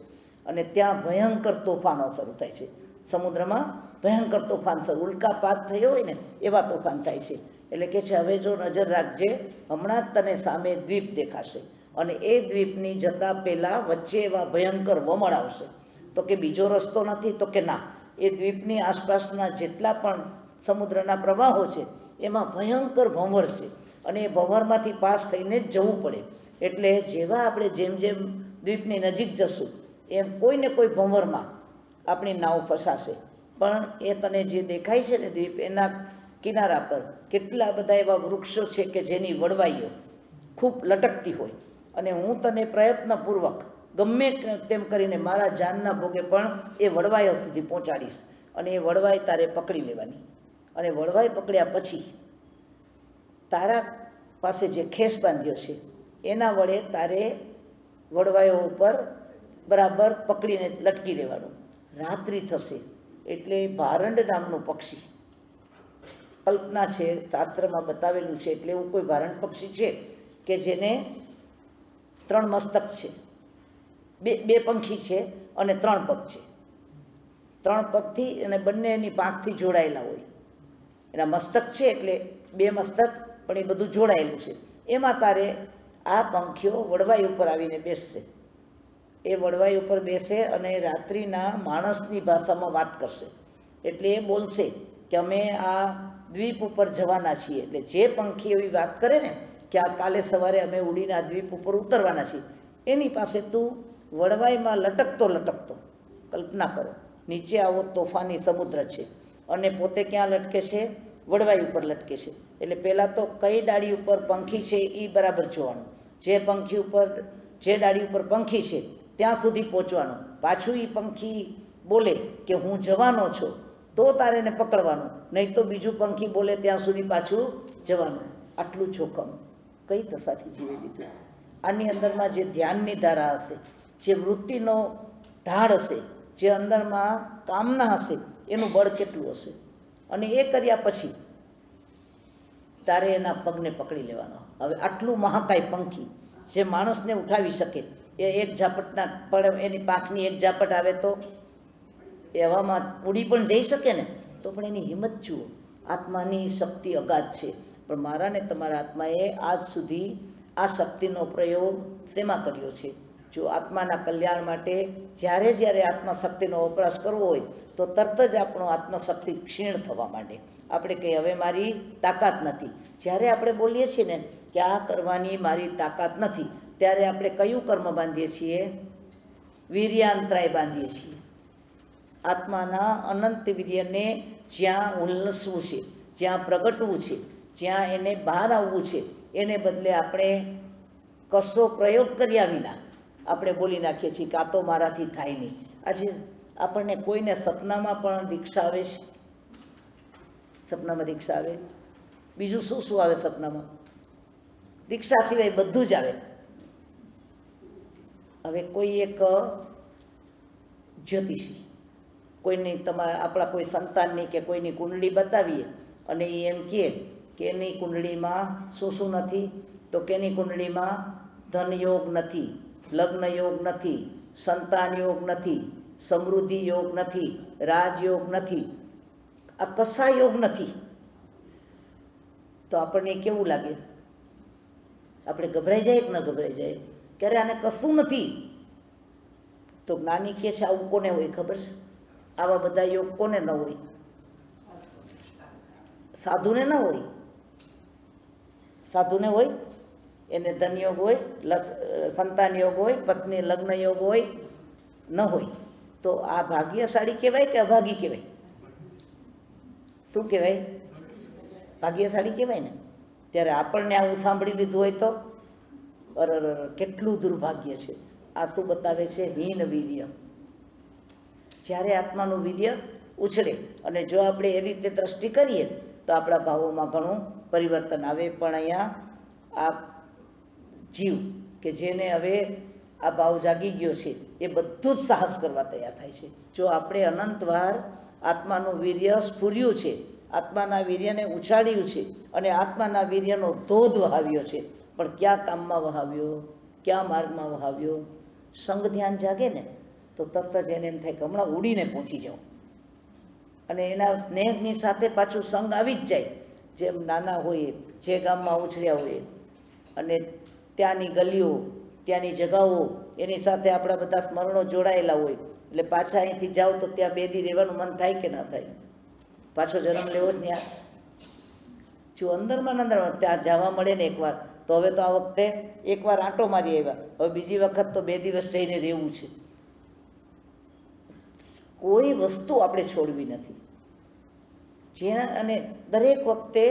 અને ત્યાં ભયંકર તોફાનો શરૂ થાય છે. સમુદ્રમાં ભયંકર તોફાન શરૂ, ઉલ્કાપાત થયો હોય ને એવા તોફાન થાય છે. એટલે કે છે હવે જો નજર રાખજે, હમણાં જ તને સામે દ્વીપ દેખાશે અને એ દ્વીપની જતા પહેલાં વચ્ચે એવા ભયંકર વમળ આવશે. તો કે બીજો રસ્તો નથી? તો કે ના, એ દ્વીપની આસપાસના જેટલા પણ સમુદ્રના પ્રવાહો છે એમાં ભયંકર ભંવર છે અને એ ભંવરમાંથી પાસ થઈને જ જવું પડે. એટલે જેવા આપણે જેમ જેમ દ્વીપની નજીક જશું એમ કોઈને કોઈ ભંવરમાં આપણી નાવ ફસાશે. પણ એ તને જે દેખાય છે ને દ્વીપ, એના કિનારા પર કેટલા બધા એવા વૃક્ષો છે કે જેની વડવાઈઓ ખૂબ લટકતી હોય અને હું તને પ્રયત્નપૂર્વક ગમે તેમ કરીને મારા જાનના ભોગે પણ એ વડવાઈઓ સુધી પહોંચાડીશ અને એ વડવાઈ તારે પકડી લેવાની. અને વડવાઈ પકડ્યા પછી તારા પાસે જે ખેસ બાંધ્યો છે એના વડે તારે વડવાઈઓ ઉપર બરાબર પકડીને લટકી રહેવાનું. રાત્રિ થશે એટલે ભારંડ નામનું પક્ષી, કલ્પના છે, શાસ્ત્રમાં બતાવેલું છે, એટલે એવું કોઈ ભારંડ પક્ષી છે કે જેને 3 મસ્તક છે, બે પંખી છે અને 3 પગ છે. 3 પગથી અને બંને એની પાંખથી જોડાયેલા હોય. એના મસ્તક છે એટલે 2 મસ્તક, પણ એ બધું જોડાયેલું છે. એમાં તારે આ પંખીઓ વડવાઈ ઉપર આવીને બેસશે. એ વડવાઈ ઉપર બેસે અને રાત્રિના માણસની ભાષામાં વાત કરશે. એટલે એ બોલશે કે અમે આ દ્વીપ ઉપર જવાના છીએ. એટલે જે પંખી એવી વાત કરે ને કે આ કાલે સવારે અમે ઉડીને આ દ્વીપ ઉપર ઉતરવાના છીએ, એની પાસે તું વડવાઈમાં લટકતો લટકતો, કલ્પના કરો નીચે આવો તોફાની સમુદ્ર છે અને પોતે ક્યાં લટકે છે? વડવાઈ ઉપર લટકે છે. એટલે પહેલાં તો કઈ ડાળી ઉપર પંખી છે એ બરાબર જોવાનું. જે પંખી ઉપર, જે ડાળી ઉપર પંખી છે ત્યાં સુધી પહોંચવાનું. પાછું એ પંખી બોલે કે હું જવાનો છું તો તારે એને પકડવાનું, નહીં તો બીજું પંખી બોલે ત્યાં સુધી પાછું જવાનું. આટલું જોખમ કઈ દશાથી જીવી લીધું. આની અંદરમાં જે ધ્યાનની ધારા હશે, જે વૃત્તિનો ઢાળ હશે, જે અંદરમાં કામના હશે, એનું બળ કેટલું હશે. અને એ કર્યા પછી તારે એના પગને પકડી લેવાનો. હવે આટલું મહાકાય પંખી જે માણસને ઉઠાવી શકે, એ એક ઝાપટના પણ એની પાંખની એક ઝાપટ આવે તો એવામાં ઉડી પણ જઈ શકે ને, તો પણ એની હિંમત જુઓ. આત્માની શક્તિ અગાધ છે. પણ મારા ને તમારા આત્માએ આજ સુધી આ શક્તિનો પ્રયોગ શેમાં કર્યો છે? જો આત્માના કલ્યાણ માટે જ્યારે જ્યારે આત્મશક્તિનો વપરાશ કરવો હોય તો તરત જ આપણો આત્મશક્તિ ક્ષીણ થવા માંડે. આપણે કહીએ હવે મારી તાકાત નથી. જ્યારે આપણે બોલીએ છીએ ને કે આ કરવાની મારી તાકાત નથી, ત્યારે આપણે કયું કર્મ બાંધીએ છીએ? વીર્યાંતરાય બાંધીએ છીએ. આત્માના અનંત વીર્યને જ્યાં ઉલ્લસવું છે, જ્યાં પ્રગટવું છે, જ્યાં એને બહાર આવવું છે, એને બદલે આપણે કશો પ્રયોગ કર્યા વિના આપણે બોલી નાખીએ છીએ કે આ તો મારાથી થાય નહીં. આજે આપણને કોઈને સપનામાં પણ દીક્ષા આવે છે. સપનામાં દીક્ષા આવે. બીજું શું શું આવે સપનામાં? દીક્ષા સિવાય બધું જ આવે. હવે કોઈ એક જ્યોતિષી કોઈની, તમારા આપણા કોઈ સંતાનની કે કોઈની કુંડળી બતાવીએ અને એ એમ કહે કેની કુંડળીમાં શું શું નથી? તો કેની કુંડળીમાં ધન યોગ નથી, લગ્ન યોગ નથી, સંતાન યોગ નથી, સમૃદ્ધિ યોગ નથી, રાજયોગ નથી, આ કશા યોગ નથી. તો આપણને કેવું લાગે? આપણે ગભરાઈ જાય કે ન ગભરાઈ જાય? ક્યારે આને કશું નથી. તો જ્ઞાની કહે છે આવું કોને હોય ખબર છે? આવા બધા યોગ કોને ન હોય? સાધુને ન હોય. સાધુને હોય, એને ધન યોગ હોય, સંતાન યોગ હોય, પત્ની લગ્ન યોગ હોય, ન હોય. તો આ ભાગ્યશાળી કહેવાય કે અભાગી કહેવાય? શું કહેવાય? ભાગ્યશાળી કહેવાય ને. ત્યારે આપણને આવું સાંભળી લીધું હોય તો અરે કેટલું દુર્ભાગ્ય છે. આ શું બતાવે છે? હીન વીર્ય. જ્યારે આત્માનું વીર્ય ઉછળે અને જો આપણે એ રીતે દ્રષ્ટિ કરીએ તો આપણા ભાવોમાં ઘણું પરિવર્તન આવે. પણ અહીંયા આ જીવ કે જેને હવે આ ભાવ જાગી ગયો છે એ બધું જ સાહસ કરવા તૈયાર થાય છે. જો આપણે અનંતવાર આત્માનું વીર્ય સ્ફુર્યું છે, આત્માના વીર્યને ઉછાળ્યું છે અને આત્માના વીર્યનો ધોધ વહાવ્યો છે, પણ ક્યાં કામમાં વહાવ્યો? ક્યાં માર્ગમાં વહાવ્યો? સંગ ધ્યાન જાગે ને તો તરત જ એને એમ થાય કે હમણાં ઉડીને પહોંચી જાઉં. અને એના સ્નેહની સાથે પાછું સંગ આવી જ જાય. જેમ નાના હોઈએ, જે ગામમાં ઉછળ્યા હોઈએ અને ત્યાંની ગલીઓ, ત્યાંની જગાઓ, એની સાથે આપણા બધા સ્મરણો જોડાયેલા હોય એટલે પાછા અહીંથી જાઓ તો ત્યાં બે દી રહેવાનું મન થાય કે ના થાય? પાછો જન્મ લેવો જ ત્યાં. જો અંદરમાં ત્યાં જવા મળે ને એકવાર તો હવે તો આ વખતે એકવાર આંટો મારી આવ્યા, હવે બીજી વખત તો 2 દિવસ જઈને રહેવું છે. કોઈ વસ્તુ આપણે છોડવી નથી. અને દરેક વખતે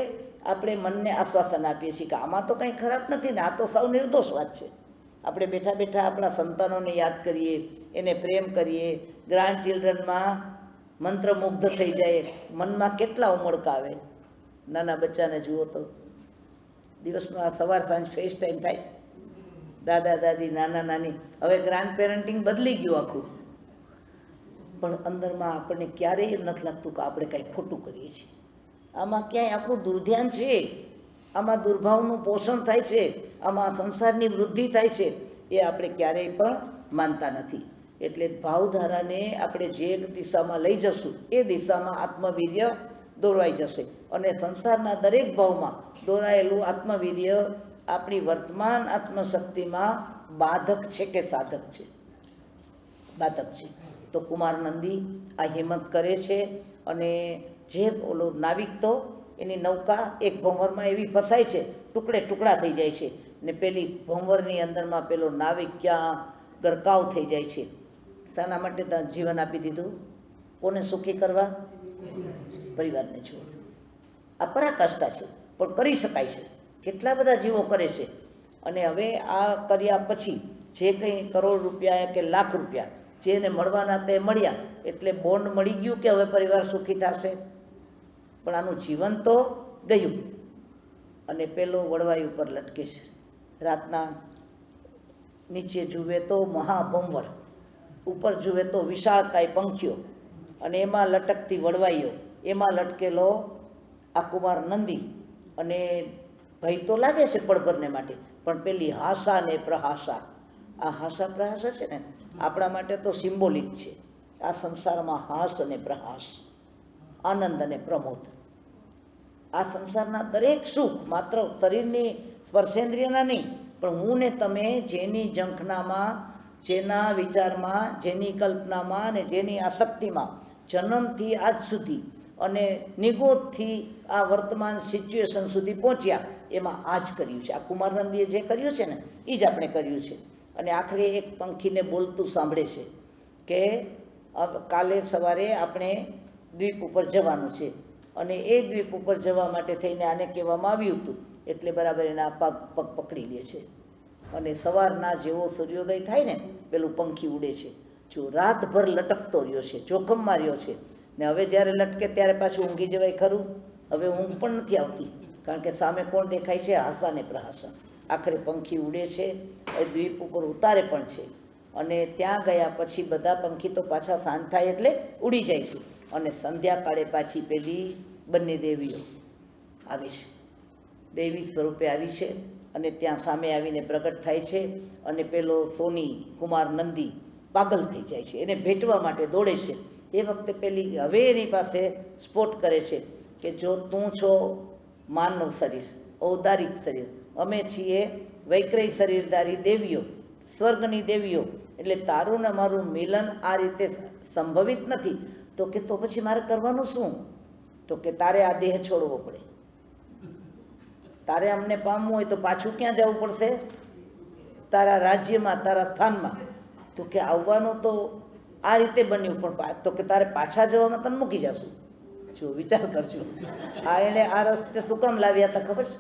આપણે મનને આશ્વાસન આપીએ છીએ કે આમાં તો કંઈ ખરાબ નથી ને, આ તો સાવ નિર્દોષ વાત છે. આપણે બેઠા બેઠા આપણા સંતાનોને યાદ કરીએ, એને પ્રેમ કરીએ, ગ્રાન્ડ ચિલ્ડ્રનમાં મંત્રમુગ્ધ થઈ જાય. મનમાં કેટલા ઉમળકા આવે. નાના બચ્ચાને જુઓ તો દિવસમાં સવાર સાંજ ફેસ ટાઈમ થાય. દાદા દાદી, નાના નાની. હવે ગ્રાન્ડ પેરેન્ટિંગ બદલી ગયું આખું. પણ અંદરમાં આપણને ક્યારેય નથી લાગતું કે આપણે કંઈ ખોટું કરીએ છીએ. આમાં ક્યાંય આપણું દુર્ધ્યાન છે, આમાં દુર્ભાવનું પોષણ થાય છે, આમાં સંસારની વૃદ્ધિ થાય છે, એ આપણે ક્યારેય પણ માનતા નથી. એટલે ભાવધારાને આપણે જે દિશામાં લઈ જશું એ દિશામાં આત્મવીર્ય દોરવાઈ જશે. અને સંસારના દરેક ભાવમાં દોરાયેલું આત્મવીર્ય આપણી વર્તમાન આત્મશક્તિમાં બાધક છે કે સાધક છે? બાધક છે. તો કુમાર નંદી આ હિંમત કરે છે અને જે ઓલો નાવિક તો એની નૌકા એક ભંવરમાં એવી ફસાય છે, ટુકડે ટુકડા થઈ જાય છે ને પેલી ભંવરની અંદરમાં પેલો નાવિક ક્યાં ગરકાવ થઈ જાય છે. શાના માટે જીવન આપી દીધું? કોને સુખી કરવા? પરિવારને છોડ. આ પરાકાષ્ઠા છે પણ કરી શકાય છે. કેટલા બધા જીવો કરે છે. અને હવે આ કર્યા પછી જે કંઈ કરોડ રૂપિયા કે લાખ રૂપિયા જેને મળવાના તે મળ્યા એટલે બોન્ડ મળી ગયું કે હવે પરિવાર સુખી થશે? પણ આનું જીવન તો ગયું. અને પેલો વડવાઈ ઉપર લટકે છે. રાતના નીચે જુએ તો મહાભંવર, ઉપર જુએ તો વિશાળકાય પંખીઓ અને એમાં લટકતી વડવાઈઓ, એમાં લટકેલો આ કુમાર નંદી. અને ભય તો લાગે છે પળભરને માટે, પણ પેલી હાસા ને પ્રહાસા, આ હાસા પ્રહાસા છે ને આપણા માટે તો સિમ્બોલિક છે. આ સંસારમાં હાસ અને પ્રહાસ, આનંદ અને પ્રમોદ, આ સંસારના દરેક સુખ માત્ર શરીરની સ્પર્શેન્દ્રિયના નહીં, પણ હું ને તમે જેની ઝંખનામાં, જેના વિચારમાં, જેની કલ્પનામાં અને જેની આસક્તિમાં જન્મથી આજ સુધી અને નિગોદથી આ વર્તમાન સિચ્યુએશન સુધી પહોંચ્યા, એમાં આ જ કર્યું છે. આ કુમાર નંદીએ જે કર્યું છે ને એ જ આપણે કર્યું છે. અને આખરે એક પંખીને બોલતું સાંભળે છે કે કાલે સવારે આપણે દ્વીપ ઉપર જવાનું છે અને એ દ્વીપ ઉપર જવા માટે થઈને આને કહેવામાં આવ્યું હતું. એટલે બરાબર એના પગ પકડી લે છે અને સવારના જેવો સૂર્યોદય થાય ને પેલું પંખી ઉડે છે. જો રાતભર લટકતો રહ્યો છે, જોખમમાં રહ્યો છે ને હવે જ્યારે લટકે ત્યારે પાછું ઊંઘી જવાય ખરું? હવે ઊંઘ પણ નથી આવતી, કારણ કે સામે કોણ દેખાય છે? હાસા ને પ્રહાસા. આખરે પંખી ઉડે છે, દ્વીપ ઉપર ઉતારે પણ છે અને ત્યાં ગયા પછી બધા પંખી તો પાછા સાંજ થાય એટલે ઉડી જાય છે. અને સંધ્યાકાળે પાછી પેલી બંને દેવીઓ આવે છે દૈવી સ્વરૂપે આવી છે અને ત્યાં સામે આવીને પ્રગટ થાય છે અને પેલો સોની કુમાર નંદી પાગલ થઈ જાય છે, એને ભેટવા માટે દોડે છે. એ વખતે પેલી હવે એની પાસે સ્પોટ કરે છે કે જો તું છો માનવ શરીર, ઔદારિક શરીર, અમે છીએ વૈક્રય શરીરધારી દેવીઓ, સ્વર્ગની દેવીઓ, એટલે તારું ને મારું મિલન આ રીતે સંભવિત નથી. તો કે તો પછી મારે કરવાનું શું? તો કે તારે આ દેહ છોડવો પડે, તારે અમને પામવું હોય તો પાછું ક્યાં જવું પડશે? તારા રાજ્યમાં, તારા સ્થાનમાં. તો કે આવવાનું તો આ રીતે બન્યું, પણ તો કે તારે પાછા જવામાં તને મૂકી જશું. જો વિચાર કરજો, આ એને આ રસ્તે શું કામ લાવ્યા હતા ખબર છે?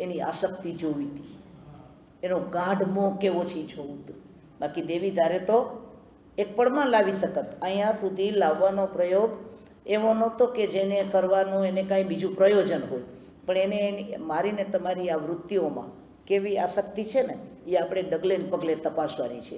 એની આસક્તિ જોવી હતી, એનો ગાઢ મોહ કેવો છે જોવું હતું. બાકી દેવી ધારે તો એક પળમાં લાવી શકત. અહીંયા સુધી લાવવાનો પ્રયોગ એવો નહોતો કે જેને કરવાનું એને કાંઈ બીજું પ્રયોજન હોય, પણ એને મારીને તમારી આ વૃત્તિઓમાં કેવી આસક્તિ છે ને એ આપણે ડગલે ને પગલે તપાસવાની છે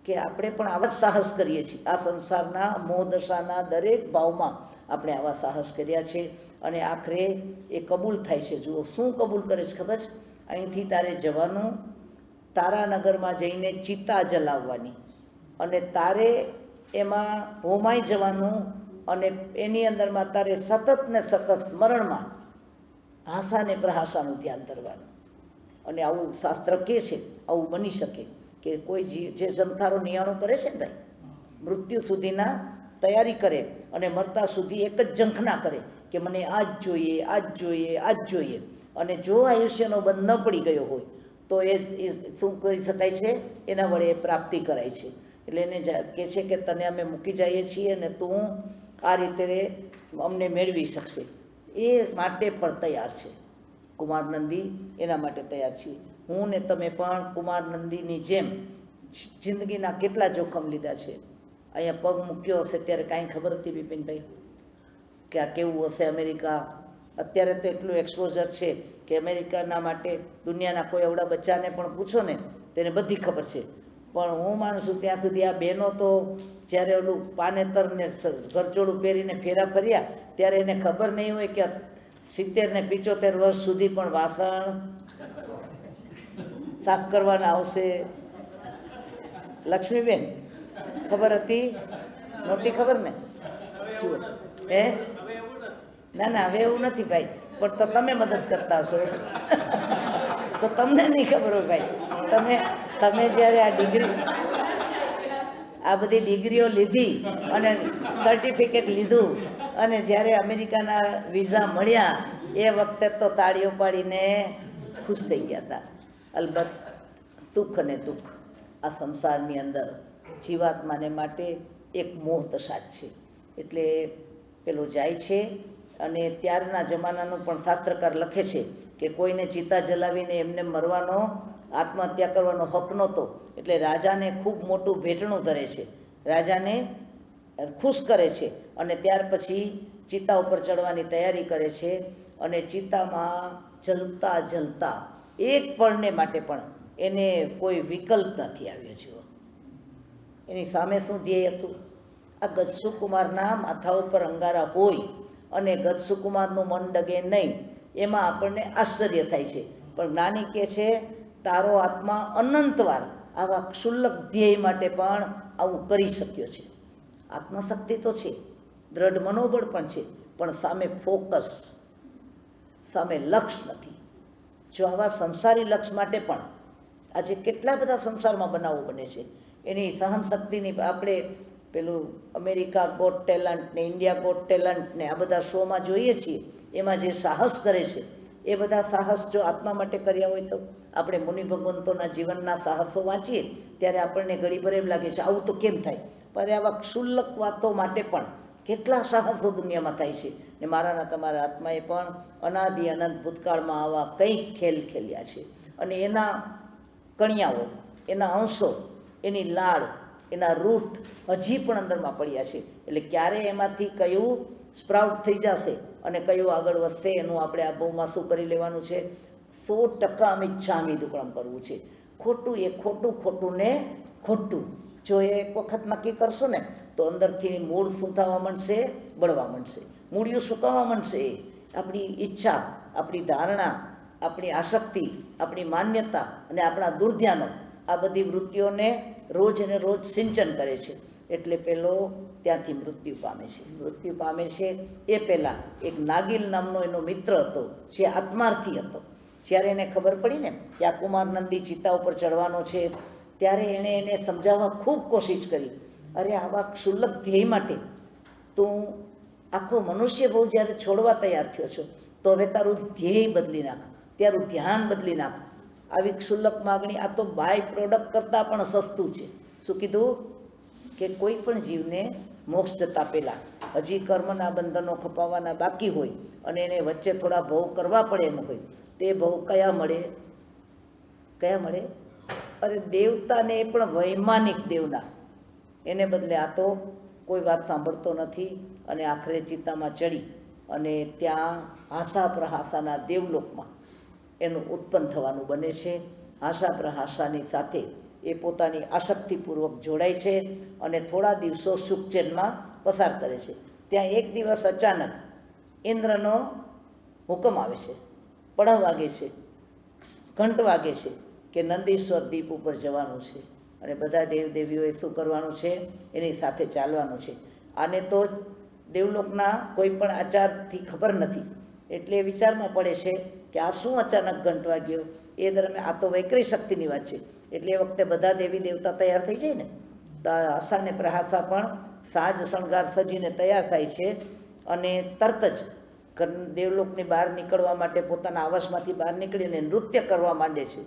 કે આપણે પણ આવા જ સાહસ કરીએ છીએ. આ સંસારના મોહદશાના દરેક ભાવમાં આપણે આવા સાહસ કર્યા છે અને આખરે એ કબૂલ થાય છે. જુઓ શું કબૂલ કરે છે ખબર છે? અહીંથી તારે જવાનું, તારાનગરમાં જઈને ચિતા જલાવવાની અને તારે એમાં હોમાઈ જવાનું અને એની અંદરમાં તારે સતત ને સતત સ્મરણમાં હાસા ને પ્રહાસાનું ધ્યાન ધરવાનું. અને આવું શાસ્ત્ર કહે છે, આવું બની શકે કે કોઈ જે સંસારો નિયાણું કરે છે ને ભાઈ, મૃત્યુ સુધીના તૈયારી કરે અને મરતા સુધી એક જ ઝંખના કરે કે મને આ જ જોઈએ, આ જ જોઈએ, આ જ જોઈએ. અને જો આયુષ્યનો બંધ ન પડી ગયો હોય તો એ શું કરી શકાય છે? એના વડે પ્રાપ્તિ કરાય છે. એટલે એને કહે છે કે તને અમે મૂકી જઈએ છીએ અને તું આ રીતે અમને મેળવી શકશે. એ માટે પણ તૈયાર છે કુમાર નંદી, એના માટે તૈયાર છીએ. હું ને તમે પણ કુમાર નંદીની જેમ જિંદગીના કેટલા જોખમ લીધા છે. અહીંયા પગ મૂક્યો હશે ત્યારે કાંઈ ખબર હતી બિપિનભાઈ કે આ કેવું હશે અમેરિકા? અત્યારે તો એટલું એક્સપોઝર છે કે અમેરિકાના માટે દુનિયાના કોઈ એવડા બચ્ચાને પણ પૂછો ને તેને બધી ખબર છે. પણ હું માનું છું ત્યાં સુધી આ બહેનો તો જ્યારે ઓલું પાનેતર ને ઘરચોળું પહેરીને ફેરા ફર્યા ત્યારે એને ખબર નહીં હોય કે 70 ને 75 વર્ષ સુધી પણ વાસણ સાફ કરવાના આવશે. લક્ષ્મીબેન ખબર હતી? નહોતી ખબર ને? જુઓ હે ના ના, હવે એવું નથી ભાઈ, પણ તો તમે મદદ કરતા હશો તો તમને નહીં ખબર હોય ભાઈ. તમે જ્યારે આ ડિગ્રી, આ બધી ડિગ્રીઓ લીધી અને સર્ટિફિકેટ લીધું અને જ્યારે અમેરિકાના વિઝા મળ્યા એ વખતે તો તાળીઓ પાડીને ખુશ થઈ ગયા હતા. અલબત્ત સુખ અને દુઃખ આ સંસારની અંદર જીવાત્માને માટે એક મોહ દશા છે. એટલે પેલો જાય છે અને ત્યારના જમાનાનું પણ શાસ્ત્રકાર લખે છે કે કોઈને ચિતા જલાવીને એમને મરવાનો, આત્મહત્યા કરવાનો હક નહોતો. એટલે રાજાને ખૂબ મોટું ભેટણું ધરે છે, રાજાને ખુશ કરે છે અને ત્યાર પછી ચિતા ઉપર ચડવાની તૈયારી કરે છે. અને ચિતામાં જલતા જલતા એક પળને માટે પણ એને કોઈ વિકલ્પ નથી આવ્યો છે. એની સામે શું ધ્યેય હતું? આ ગજસુકુમારના માથા ઉપર અંગારા હોય અને ગજસુકુમારનું મન ડગે નહીં, એમાં આપણને આશ્ચર્ય થાય છે. પણ જ્ઞાની કહે છે તારો આત્મા અનંતવાર આવા ક્ષુલ્લક ધ્યેય માટે પણ આવું કરી શક્યો છે. આત્મશક્તિ તો છે, દ્રઢ મનોબળ પણ છે, પણ સામે ફોકસ, સામે લક્ષ્ય નથી. જો આવા સંસારી લક્ષ્ય માટે પણ આજે કેટલા બધા સંસારમાં બનાવો બને છે. એની સહનશક્તિની આપણે પેલું અમેરિકા ગોટ ટેલેન્ટ ને ઇન્ડિયા ગોટ ટેલેન્ટ ને આ બધા શોમાં જોઈએ છીએ, એમાં જે સાહસ કરે છે એ બધા સાહસ જો આત્મા માટે કર્યા હોય તો આપણે મુનિ ભગવંતોના જીવનના સાહસો વાંચીએ ત્યારે આપણને ઘડીભર એમ લાગે છે આવું તો કેમ થાય, પણ આવા ક્ષુલ્લક વાતો માટે પણ કેટલા સાહસો દુનિયામાં થાય છે. ને મારાના તમારા આત્માએ પણ અનાદિ અનંત ભૂતકાળમાં આવા કંઈક ખેલ ખેલ્યા છે અને એના કણિયાઓ, એના અંશો, એની લાળ, એના રૂટ હજી પણ અંદરમાં પડ્યા છે. એટલે ક્યારે એમાંથી કયું સ્પ્રાઉટ થઈ જશે અને કયું આગળ વધશે એનું આપણે આ બહુમાં શું કરી લેવાનું છે? 100% અમિચ્છામી દુક્કડમ કરવું છે. ખોટું એ ખોટું, ખોટું ને ખોટું જો એ એક વખત નક્કી કરશો ને તો અંદરથી મૂળ શું થવા માંડશે? બળવા માંડશે. મૂળિયું સુકાવા માંડશે. આપણી ઈચ્છા, આપણી ધારણા આપણી આસક્તિ, આપણી માન્યતા અને આપણા દુર્ધ્યાનો આ બધી વૃત્તિઓને રોજ અને રોજ સિંચન કરે છે. એટલે પેલો ત્યાંથી મૃત્યુ પામે છે. મૃત્યુ પામે છે એ પહેલાં એક નાગિલ નામનો એનો મિત્ર હતો, જે આત્માર્થી હતો. જ્યારે એને ખબર પડી ને કે આ કુમાર નંદી ચિત્તા ઉપર ચડવાનો છે, ત્યારે એણે એને સમજાવવા ખૂબ કોશિશ કરી. અરે આવા ક્ષુલ્લક ધ્યેય માટે તું આખો મનુષ્ય બહુ જ્યારે છોડવા તૈયાર થયો છો, તો હવે તારું ધ્યેય બદલી નાખ, તારું ધ્યાન બદલી નાખ. આવી ક્ષુલ્લક માગણી આ તો બાય પ્રોડક્ટ કરતાં પણ સસ્તું છે. શું કીધું કે કોઈ પણ જીવને મોક્ષ જતા પહેલાં હજી કર્મના બંધનો ખપાવવાના બાકી હોય અને એને વચ્ચે થોડા ભોગ કરવા પડે એમ હોય, તે ભોગ કયા મળે? કયા મળે? અરે દેવતાને એ પણ વૈમાનિક દેવના. એને બદલે આ તો કોઈ વાત સાંભળતો નથી અને આખરે ચિત્તામાં ચડી અને ત્યાં હાસા પ્રહાસાના દેવલોકમાં એનું ઉત્પન્ન થવાનું બને છે. હાસા પ્રહાસાની સાથે એ પોતાની આસક્તિપૂર્વક જોડાય છે અને થોડા દિવસો સુખચેનમાં પસાર કરે છે. ત્યાં એક દિવસ અચાનક ઇન્દ્રનો હુકમ આવે છે, પડાવ વાગે છે, ઘંટ વાગે છે કે નંદીશ્વર દીપ ઉપર જવાનું છે અને બધા દેવદેવીઓએ શું કરવાનું છે? એની સાથે ચાલવાનું છે. આને તો દેવલોકના કોઈ પણ આચારથી ખબર નથી, એટલે વિચારમાં પડે છે કે આ શું અચાનક ઘંટ વાગ્યો. એ દરમિયાન આ તો વૈકરી શક્તિની વાત છે, એટલે એ વખતે બધા દેવી દેવતા તૈયાર થઈ જાય ને, તો આશા ને પ્રહાસા પણ સાજ શણગાર સજીને તૈયાર થાય છે અને તરત જ દેવલોકની બહાર નીકળવા માટે પોતાના આવાસમાંથી બહાર નીકળીને નૃત્ય કરવા માંડે છે.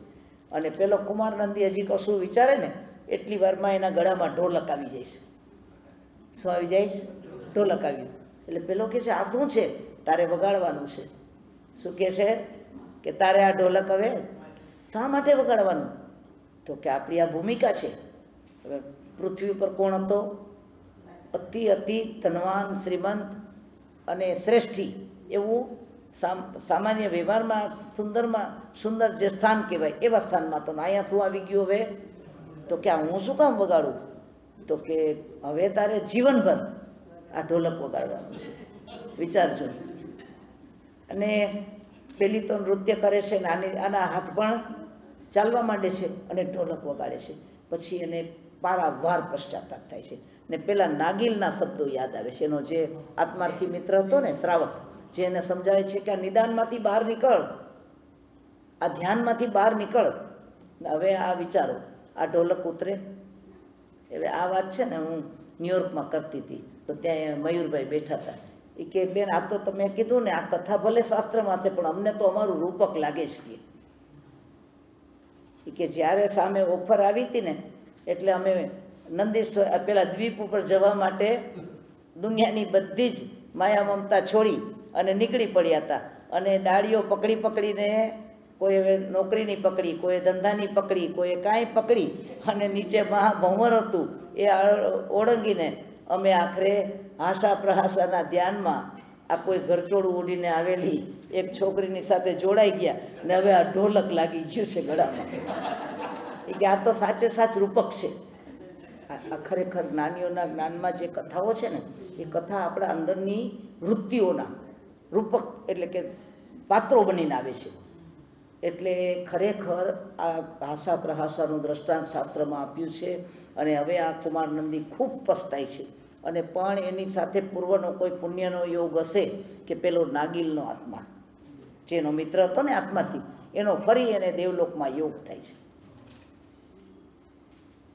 અને પેલો કુમાર નંદી હજી કશું વિચારે ને એટલી વારમાં એના ગળામાં ઢોલક આવી જાય છે. શું આવી જાય છે? ઢોલક આવ્યું. એટલે પેલો કહે છે આ શું છે? તારે વગાડવાનું છે. શું કહે છે કે તારે આ ઢોલક હવે શા માટે વગાડવાનું? તો કે આપણી આ ભૂમિકા છે. હવે પૃથ્વી ઉપર કોણ હતો? અતિ અતિ ધનવાન, શ્રીમંત અને શ્રેષ્ઠી એવું સામાન્ય વ્યવહારમાં સુંદર જે સ્થાન કહેવાય એવા સ્થાનમાં તો અહીંયા શું આવી ગયું હવે? તો કે હું શું કામ વગાડું? તો કે હવે તારે જીવનભર આ ઢોલક વગાડવાનું છે. વિચારજો. અને પેલી તો નૃત્ય કરે છે ને આના હાથ પણ ચાલવા માંડે છે અને ઢોલક વગાડે છે. પછી એને પારાવાર પશ્ચાતાપ થાય છે ને પેલા નાગિલના શબ્દો યાદ આવે છે. એનો જે આત્માર્થી મિત્ર હતો ને, શ્રાવક, જે એને સમજાવે છે કે આ નિદાનમાંથી બહાર નીકળ, આ ધ્યાનમાંથી બહાર નીકળ. હવે આ વિચારો, આ ઢોલક ઉતરે. એટલે આ વાત છે ને હું ન્યુયોર્કમાં કરતી હતી, તો ત્યાં મયુરભાઈ બેઠા હતા. એ કે બેન આ તો તમે કીધું ને આ કથા ભલે શાસ્ત્રમાં છે પણ અમને તો અમારું રૂપક લાગે છે. કે જ્યારે સામે ઓફર આવી હતી ને એટલે અમે નંદીશ્વર પેલા દ્વીપ ઉપર જવા માટે દુનિયાની બધી જ માયા મમતા છોડી અને નીકળી પડ્યા હતા. અને ડાળીઓ પકડીને કોઈ નોકરીની પકડી, કોઈ ધંધાની પકડી, કોઈ કાંઈ પકડી અને નીચે મહાભંવર હતું એ ઓળંગીને અમે આખરે હાસા પ્રહાસાના ધ્યાનમાં આ કોઈ ઘરચોળું ઉડીને આવેલી એક છોકરીની સાથે જોડાઈ ગયા ને હવે આ ઢોલક લાગી ગયું છે ગળામાં. એ કે આ તો સાચે સાચ રૂપક છે. આ ખરેખર જ્ઞાનીઓના જ્ઞાનમાં જે કથાઓ છે ને એ કથા આપણા અંદરની વૃત્તિઓના રૂપક એટલે કે પાત્રો બનીને આવે છે. એટલે ખરેખર આ હાસા પ્રહાસાનું દ્રષ્ટાંત શાસ્ત્રમાં આપ્યું છે. અને હવે આ કુમાર નંદી ખૂબ પસ્તાય છે. અને પણ એની સાથે પૂર્વનો કોઈ પુણ્યનો યોગ હશે કે પેલો નાગિલનો આત્મા જેનો મિત્ર હતો ને આત્માથી, એનો ફરી એને દેવલોકમાં યોગ થાય છે.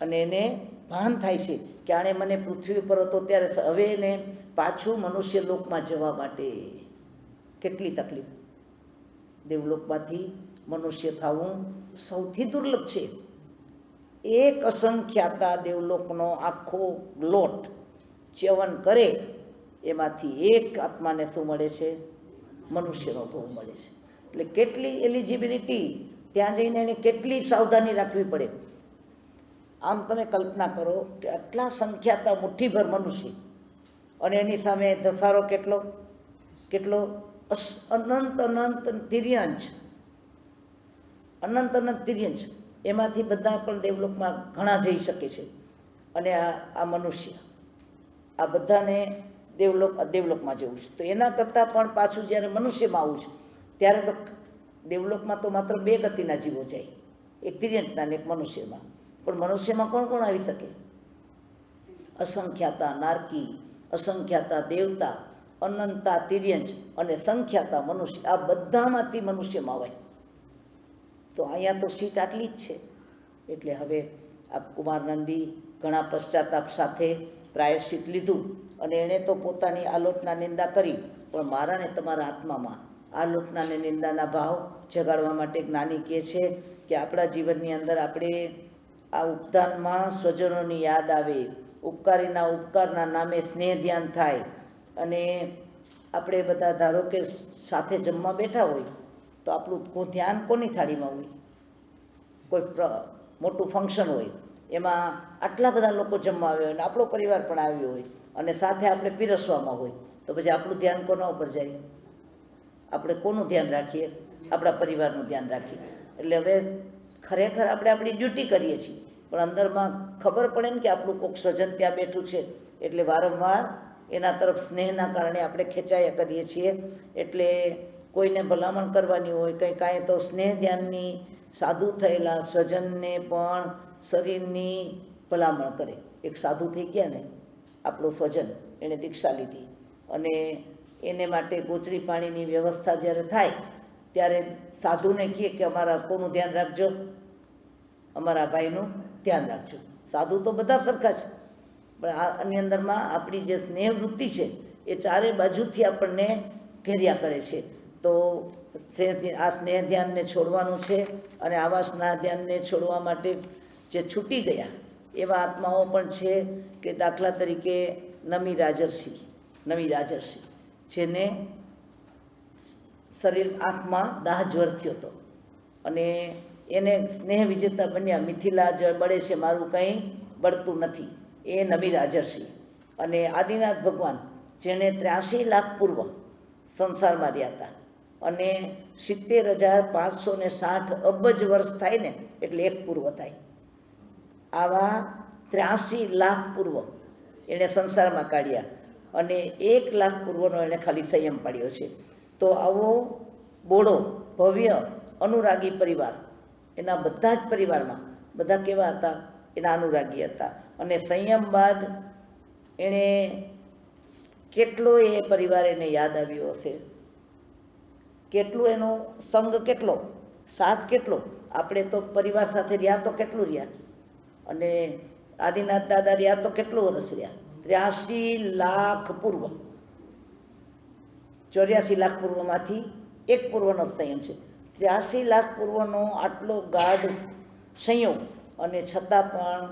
અને એને ભાન થાય છે કે આણે મને પૃથ્વી ઉપર હતો ત્યારે, હવે એને પાછું મનુષ્ય લોકમાં જવા માટે કેટલી તકલીફ. દેવલોકમાંથી મનુષ્ય થવું સૌથી દુર્લભ છે. એક અસંખ્યાતા દેવલોકનો આખો લોટ ચ્યવન કરે એમાંથી એક આત્માને શું મળે છે? મનુષ્યનો ભોગ મળે છે. એટલે કેટલી એલિજિબિલિટી, ત્યાં જઈને એને કેટલી સાવધાની રાખવી પડે. આમ તમે કલ્પના કરો કે આટલા સંખ્યાતા મુઠ્ઠીભર મનુષ્ય અને એની સામે ધસારો કેટલો અનંત તિર્યંશ, એમાંથી બધા પણ દેવલોકમાં ઘણા જઈ શકે છે. અને આ મનુષ્ય આ બધાને દેવલોકમાં જવું છે. તો એના કરતાં પણ પાછું જ્યારે મનુષ્યમાં આવું છે ત્યારે તો દેવલોકમાં તો માત્ર 2 ગતિના જીવો જાય, એક તિર્યંતના અને એક મનુષ્યમાં. પણ મનુષ્યમાં કોણ કોણ આવી શકે? અસંખ્યાતા નારકી, અસંખ્યાતા દેવતા, અનંતા તિર્યંચ અને સંખ્યાતા મનુષ્ય. આ બધામાંથી મનુષ્યમાં આવે. તો અહીંયા તો સીટ આટલી જ છે. એટલે હવે આ કુમાર નંદી ઘણા પશ્ચાતાપ સાથે પ્રાયશ્ચિત લીધું અને એણે તો પોતાની આલોચના નિંદા કરી, પણ મારા ને તમારા આત્મામાં આલોચના અને નિંદાના ભાવ જગાડવા માટે જ્ઞાની કહે છે કે આપણા જીવનની અંદર આપણે આ ઉપદાનમાં સ્વજનોની યાદ આવે, ઉપકારીના ઉપકારના નામે સ્નેહ ધ્યાન થાય. અને આપણે બધા ધારો કે સાથે જમવા બેઠા હોય તો આપણું ધ્યાન કોની થાળીમાં હોય? કોઈ મોટું ફંક્શન હોય, એમાં આટલા બધા લોકો જમવા આવ્યા હોય અને આપણો પરિવાર પણ આવ્યો હોય અને સાથે આપણે પીરસવામાં હોય, તો પછી આપણું ધ્યાન કોના ઉપર જાય? આપણે કોનું ધ્યાન રાખીએ? આપણા પરિવારનું ધ્યાન રાખીએ. એટલે હવે ખરેખર આપણે આપણી ડ્યુટી કરીએ છીએ, પણ અંદરમાં ખબર પડે ને કે આપણું કોઈક સ્વજન ત્યાં બેઠું છે, એટલે વારંવાર એના તરફ સ્નેહના કારણે આપણે ખેંચાયા કરીએ છીએ. એટલે કોઈને ભલામણ કરવાની હોય કંઈ કાંઈ તો સ્નેહ ધ્યાનની સાધુ થયેલા સ્વજનને પણ શરીરની ભલામણ કરે. એક સાધુ થઈ ગયા ને આપણું સ્વજન, એણે દીક્ષા લીધી અને એને માટે ગોચરી પાણીની વ્યવસ્થા જ્યારે થાય ત્યારે સાધુને કહે કે અમારા કોનું ધ્યાન રાખજો? અમારા ભાઈનું ધ્યાન રાખજો. સાધુ તો બધા સરખા છે, પણ આની અંદરમાં આપણી જે સ્નેહ વૃત્તિ છે એ ચારે બાજુથી આપણને ઘેર્યા કરે છે. તો આ સ્નેહ ધ્યાનને છોડવાનું છે અને આવા સ્નેહ ધ્યાનને છોડવા માટે જે છૂટી ગયા એવા આત્માઓ પણ છે કે દાખલા તરીકે નમી રાજર્ષિ જેને શરીર આંખમાં દાહ જ્વર થયો હતો અને એને સ્નેહ વિજેતા બન્યા. મિથિલા જ બળે છે, મારું કંઈ બળતું નથી. એ નમી રાજર્ષિ. અને આદિનાથ ભગવાન જેણે 83 લાખ પૂર્વ સંસારમાં રહ્યા હતા અને 70,560 અબજ વર્ષ થાય ને એટલે એક પૂર્વ થાય. આવા 83 લાખ પૂર્વ એણે સંસારમાં કાઢ્યા અને 1 લાખ પૂર્વનો એણે ખાલી સંયમ પાડ્યો છે. તો આવો બોળો ભવ્ય અનુરાગી પરિવાર, એના બધા જ પરિવારમાં બધા કેવા હતા? એના અનુરાગી હતા. અને સંયમ બાદ એણે કેટલો એ પરિવાર એને યાદ આવ્યો હશે, કેટલું એનો સંગ, કેટલો સાથ, કેટલો. આપણે તો પરિવાર સાથે રહ્યા તો કેટલું રહ્યા, અને આદિનાથ દાદા રહ્યા તો કેટલું વર્ષ રહ્યા? 83 લાખ પૂર્વ. 84 લાખ પૂર્વમાંથી એક પૂર્વનો સંયમ છે. 83 લાખ પૂર્વનો આટલો ગાઢ સંયમ, અને છતાં પણ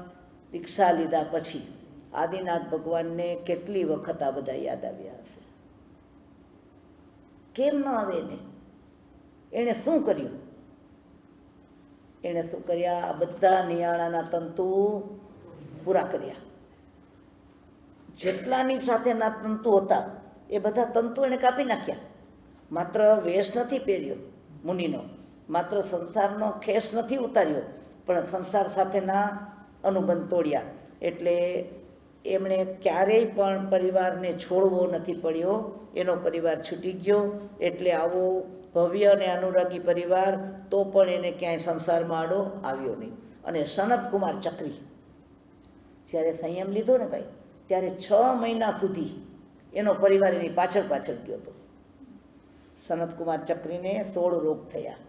દીક્ષા લીધા પછી આદિનાથ ભગવાનને કેટલી વખત આ બધા યાદ આવ્યા હશે? કેમ ન આવે એને? એણે શું કર્યું? એણે શું કર્યા? આ બધા નિયાણાના તંતુ પૂરા કર્યા. જેટલાની સાથેના તંતુ હતા એ બધા તંતુ એને કાપી નાખ્યા. માત્ર વેશ નથી પહેર્યો મુનિનો, માત્ર સંસારનો ખેસ નથી ઉતાર્યો, પણ સંસાર સાથેના અનુબંધ તોડ્યા. એટલે એમણે ક્યારેય પણ પરિવારને છોડવો નથી પડ્યો, એનો પરિવાર છૂટી ગયો. એટલે આવો ભવ્ય અને અનુરાગી પરિવાર તો પણ એને ક્યાંય સંસારમાં આડો આવ્યો નહીં. અને સનતકુમાર ચક્રી જ્યારે સંયમ લીધો ને ભાઈ, ત્યારે 6 મહિના સુધી એનો પરિવાર એની પાછળ ગયો હતો. સનતકુમાર ચક્રીને 16 રોગ થયા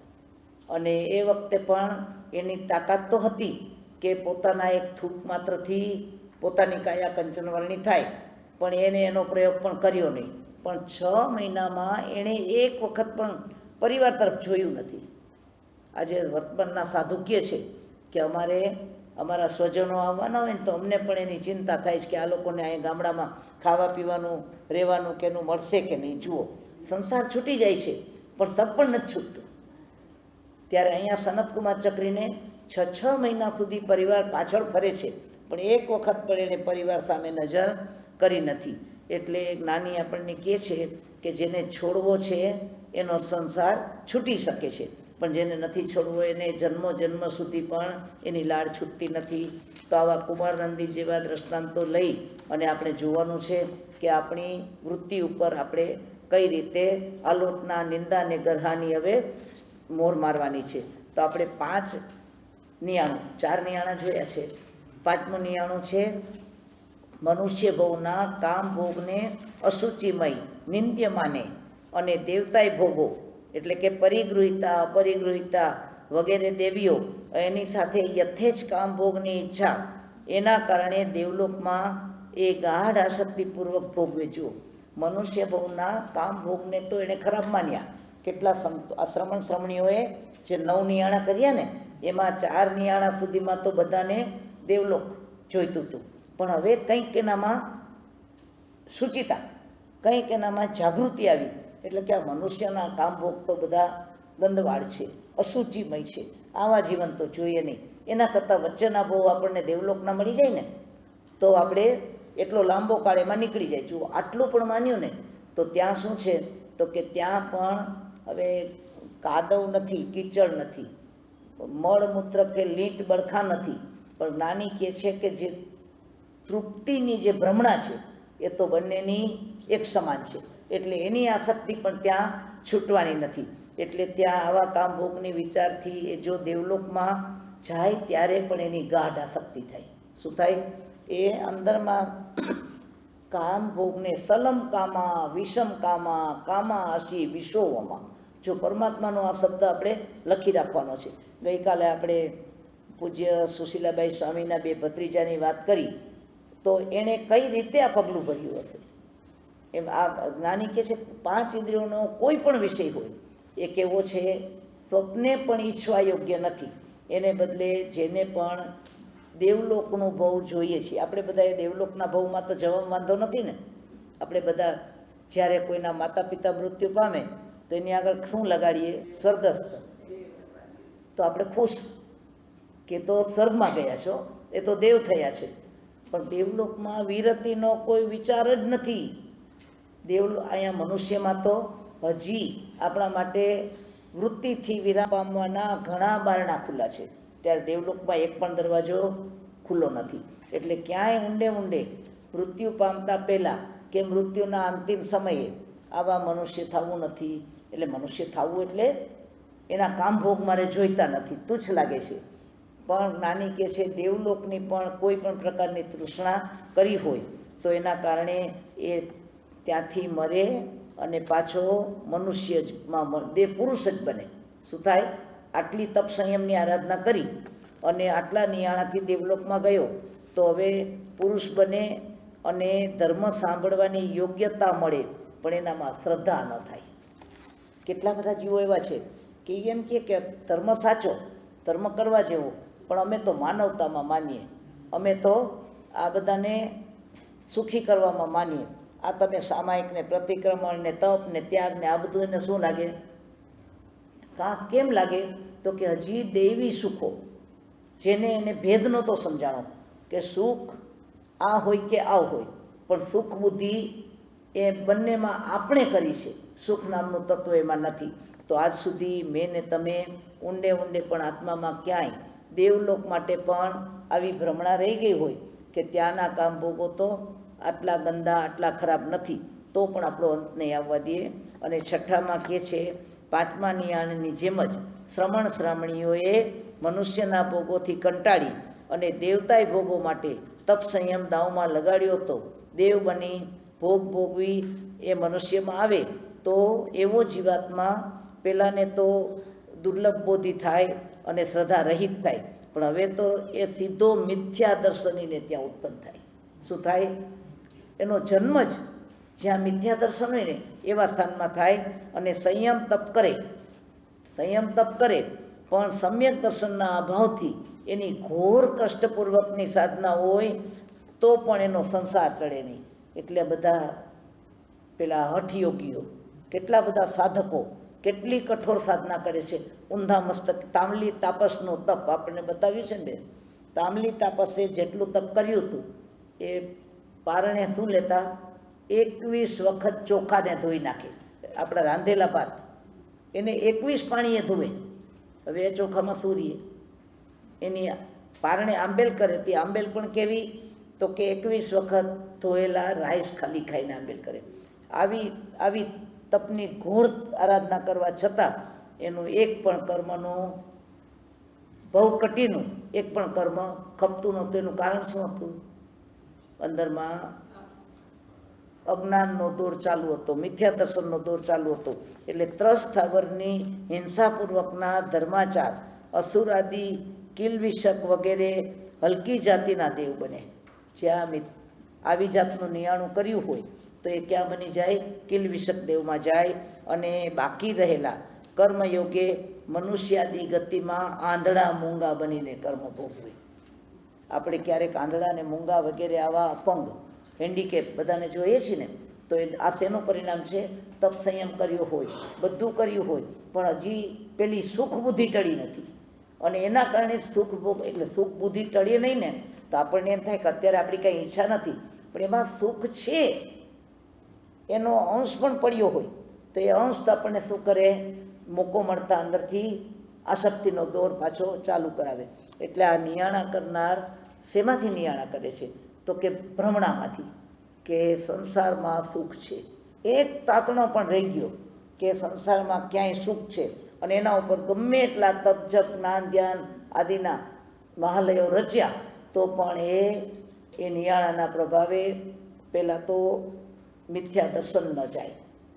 અને એ વખતે પણ એની તાકાત તો હતી કે પોતાના એક થૂક માત્રથી પોતાની કાયા કંચનવર્ણી થાય, પણ એને એનો પ્રયોગ પણ કર્યો નહીં. પણ 6 મહિનામાં એણે એક વખત પણ પરિવાર તરફ જોયું નથી. આજે વર્તમાનના સાધુ કહે છે કે અમારા સ્વજનો આવવાના હોય ને તો અમને પણ એની ચિંતા થાય છે કે આ લોકોને અહીં ગામડામાં ખાવા પીવાનું, રહેવાનું કેનું મળશે કે નહીં. જુઓ, સંસાર છૂટી જાય છે પણ તબ પણ નથી છૂટતું. ત્યારે અહીંયા સનતકુમાર ચક્રીને 6 મહિના સુધી પરિવાર પાછળ ફરે છે, પણ એક વખત પણ એને પરિવાર સામે નજર કરી નથી. એટલે જ્ઞાની આપણને કહે છે કે જેને છોડવો છે એનો સંસાર છૂટી શકે છે, પણ જેને નથી છોડવો એને જન્મો જન્મ સુધી પણ એની લાડ છૂટતી નથી. તો આવા કુમારનંદી જેવા દ્રષ્ટાંતો લઈ અને આપણે જોવાનું છે કે આપણી વૃત્તિ ઉપર આપણે કઈ રીતે આલોચના, નિંદા અને ગરહાની હવે મોર મારવાની છે. તો આપણે 5 નિયાણું, 4 નિયાણા જોયા છે. 5મું નિયાણું છે મનુષ્ય ભવના કામ ભોગને અશુચિમય નિંદ્ય માને અને દેવતાય ભોગો એટલે કે પરિગૃહિતા અપરિગૃહિતા વગેરે દેવીઓ એની સાથે યથેચ્છ કામ ભોગની ઈચ્છા એના કારણે દેવલોકમાં એ ગાઢ આસક્તિપૂર્વક ભોગવે. જુઓ, મનુષ્ય ભવના કામ ભોગને તો એણે ખરાબ માન્યા. કેટલા આ શ્રમણીઓએ જે 9 નિયાણા કર્યા ને એમાં 4 નિયાણા સુધીમાં તો બધાને દેવલોક જોઈતું હતું, પણ હવે કંઈક એનામાં શુચિતા, કંઈક એનામાં જાગૃતિ આવી એટલે કે આ મનુષ્યના કામ ભોગ તો બધા ગંદવાડ છે, અશુચિમય છે, આવા જીવન તો જોઈએ નહીં. એના કરતાં વચ્ચેના ભોગ આપણને દેવલોકના મળી જાય ને તો આપણે એટલો લાંબો કાળ એમાં નીકળી જાય. જુઓ, આટલું પણ માન્યું ને તો ત્યાં શું છે તો કે ત્યાં પણ હવે કાદવ નથી, કીચડ નથી, મળમૂત્ર કે લીંટ બળખા નથી, પણ જ્ઞાની કહે છે કે જે તૃપ્તિની જે ભ્રમણા છે એ તો બંનેની એક સમાન છે. એટલે એની આસક્તિ પણ ત્યાં છૂટવાની નથી. એટલે ત્યાં આવા કામ ભોગની વિચારથી એ જો દેવલોકમાં જાય ત્યારે પણ એની ગાઢ આસક્તિ થાય. શું થાય? એ અંદરમાં કામ ભોગને સલમ કામા વિષમ કામા કામા હસી વિશોવમાં. જો પરમાત્માનો આ શબ્દ આપણે લખી રાખવાનો છે. ગઈકાલે આપણે પૂજ્ય સુશીલાબાઈ સ્વામીના 2 ભત્રીજાની વાત કરી તો એણે કઈ રીતે આ પગલું ભર્યું હશે. એમ આ જ્ઞાની કહે છે 5 ઇન્દ્રિયોનો કોઈ પણ વિષય હોય એ કેવો છે, સ્વપ્ને પણ ઈચ્છવા યોગ્ય નથી. એને બદલે જેને પણ દેવલોકનો ભવ જોઈએ છીએ, આપણે બધાએ દેવલોકના ભવમાં તો જવામાં વાંધો નથી ને. આપણે બધા જ્યારે કોઈના માતા પિતા મૃત્યુ પામે તો એની આગળ શું લગાડીએ? સ્વર્ગસ્થ. તો આપણે ખુશ કે તો સ્વર્ગમાં ગયા છો, એ તો દેવ થયા છે. પણ દેવલોકમાં વિરતિનો કોઈ વિચાર જ નથી. અહીંયા મનુષ્યમાં તો હજી આપણા માટે વૃત્તિથી વિરામ પામવાના ઘણા બારણા ખુલ્લા છે, ત્યારે દેવલોકમાં એક પણ દરવાજો ખુલ્લો નથી. એટલે ક્યાંય ઊંડે ઊંડે મૃત્યુ પામતા પહેલાં કે મૃત્યુના અંતિમ સમયે આવા મનુષ્ય થવું નથી. એટલે મનુષ્ય થવું એટલે એના કામ ભોગ મારે જોઈતા નથી, તુચ્છ લાગે છે. પણ જ્ઞાની કહે છે દેવલોકની પણ કોઈ પણ પ્રકારની તૃષ્ણા કરી હોય તો એના કારણે એ ત્યાંથી મરે અને પાછો મનુષ્ય જ પુરુષ જ બને. શું થાય? આટલી તપ સંયમની આરાધના કરી અને આટલા નિયાણાથી દેવલોકમાં ગયો તો હવે પુરુષ બને અને ધર્મ સાંભળવાની યોગ્યતા મળે, પણ એનામાં શ્રદ્ધા ન થાય. કેટલા બધા જીવો એવા છે કે એમ કે ધર્મ સાચો, ધર્મ કરવા જેવો, પણ અમે તો માનવતામાં માનીએ, અમે તો આ બધાને સુખી કરવામાં માનીએ. આ તમે સામાયિક ને પ્રતિક્રમણ ને તપ ને ત્યાગ ને આ બધું એને શું લાગે? કેમ લાગે? તો કે હજી દૈવી સુખો જેને એને ભેદ નહોતો સમજાણો કે સુખ આ હોય કે આ હોય, પણ સુખ બુદ્ધિ એ બંનેમાં આપણે કરી છે, સુખ નામનું તત્વ એમાં નથી. તો આજ સુધી મેં ને તમે ઊંડે ઊંડે પણ આત્મામાં ક્યાંય દેવલોક માટે પણ આવી ભ્રમણા રહી ગઈ હોય કે ત્યાંના કામ ભોગો તો આટલા ગંદા આટલા ખરાબ નથી, તો પણ આપણો અંત નહીં આવવા દઈએ. અને છઠ્ઠામાં કહે છે 5મા નિયાણની જેમ જ શ્રમણ શ્રામણીઓએ મનુષ્યના ભોગોથી કંટાળી અને દેવતાય ભોગો માટે તપ સંયમ દાવમાં લગાડ્યો હતો. દેવ બની ભોગ ભોગવી એ મનુષ્યમાં આવે તો એવો જીવાત્મા પેલાને તો દુર્લભ બોધિ થાય અને શ્રદ્ધા રહિત થાય, પણ હવે તો એ સીધો મિથ્યા દર્શનીને ત્યાં ઉત્પન્ન થાય. શું થાય? એનો જન્મ જ જ્યાં મિથ્યા દર્શન હોય ને એવા સ્થાનમાં થાય અને સંયમ તપ કરે પણ સમ્યક દર્શનના અભાવથી એની ઘોર કષ્ટપૂર્વકની સાધના હોય તો પણ એનો સંસાર ટળે નહીં. એટલે બધા પેલા હઠયોગીઓ, કેટલા બધા સાધકો કેટલી કઠોર સાધના કરે છે. ઊંધા મસ્તક તાંબલી તાપસનું તપ આપણને બતાવ્યું છે ને. તાંબલી તાપસે જેટલું તપ કર્યું હતું એ પારણે શું લેતા? 21 વખત ચોખાને ધોઈ નાખે. આપણા રાંધેલા ભાત એને 21 પાણીએ ધોવે. હવે એ ચોખામાં શું રહીએ? એની પારણે આંબેલ કરે. તે આંબેલ પણ કેવી? તો કે 21 વખત ધોયેલા રાઈસ ખાલી ખાઈને આંબેલ કરે. આવી તપની ઘોર આરાધના કરવા છતાં એનું એક પણ કર્મનું ભવકટીનું એક પણ કર્મ ખપતું નહોતું. એનું કારણ શું હતું? અંદરમાં અજ્ઞાનનો દોર ચાલુ હતો, મિથ્યા દર્શનનો દોર ચાલુ હતો. એટલે ત્રસ સ્થાવરની હિંસાપૂર્વકના ધર્માચાર, અસુરાદી, કિલવિષક વગેરે હલકી જાતિના દેવ બને. જ્યાં આવી જાતનું નિયાણું કર્યું હોય તો એ ક્યાં બની જાય? કિલવિષક દેવમાં જાય. અને બાકી રહેલા કર્મયોગે મનુષ્યાદી ગતિમાં આંધળા મૂંગા બનીને કર્મ ભોગવે. આપણે ક્યારેક આંધળા ને મૂંગા વગેરે આવા અપંગ હેન્ડીકેપ બધાને જોઈએ છીએ ને, તો આ શેનું પરિણામ છે? તપ સંયમ કર્યો હોય, બધું કર્યું હોય, પણ હજી પેલી સુખ બુદ્ધિ ટળી નથી. અને એના કારણે સુખ ભોગ, એટલે સુખ બુદ્ધિ ટળીએ નહીં ને તો આપણને એમ થાય કે અત્યારે આપણી કંઈ ઈચ્છા નથી, પણ એમાં સુખ છે, એનો અંશ પણ પડ્યો હોય તો એ અંશ તો આપણને શું કરે? મોકો મળતા અંદરથી આસક્તિનો દોર પાછો ચાલુ કરાવે. એટલે આ નિયાણા કરનાર શેમાંથી નિયાણા કરે છે? તો કે ભ્રમણામાંથી, કે સંસારમાં સુખ છે. એક તાતણો પણ રહી ગયો કે સંસારમાં ક્યાંય સુખ છે, અને એના ઉપર ગમે એટલા તપ જપ જ્ઞાન ધ્યાન આદિના મહાલયો રચ્યા તો પણ એ નિયાણાના પ્રભાવે પહેલાં તો મિથ્યા દર્શન ન જાય.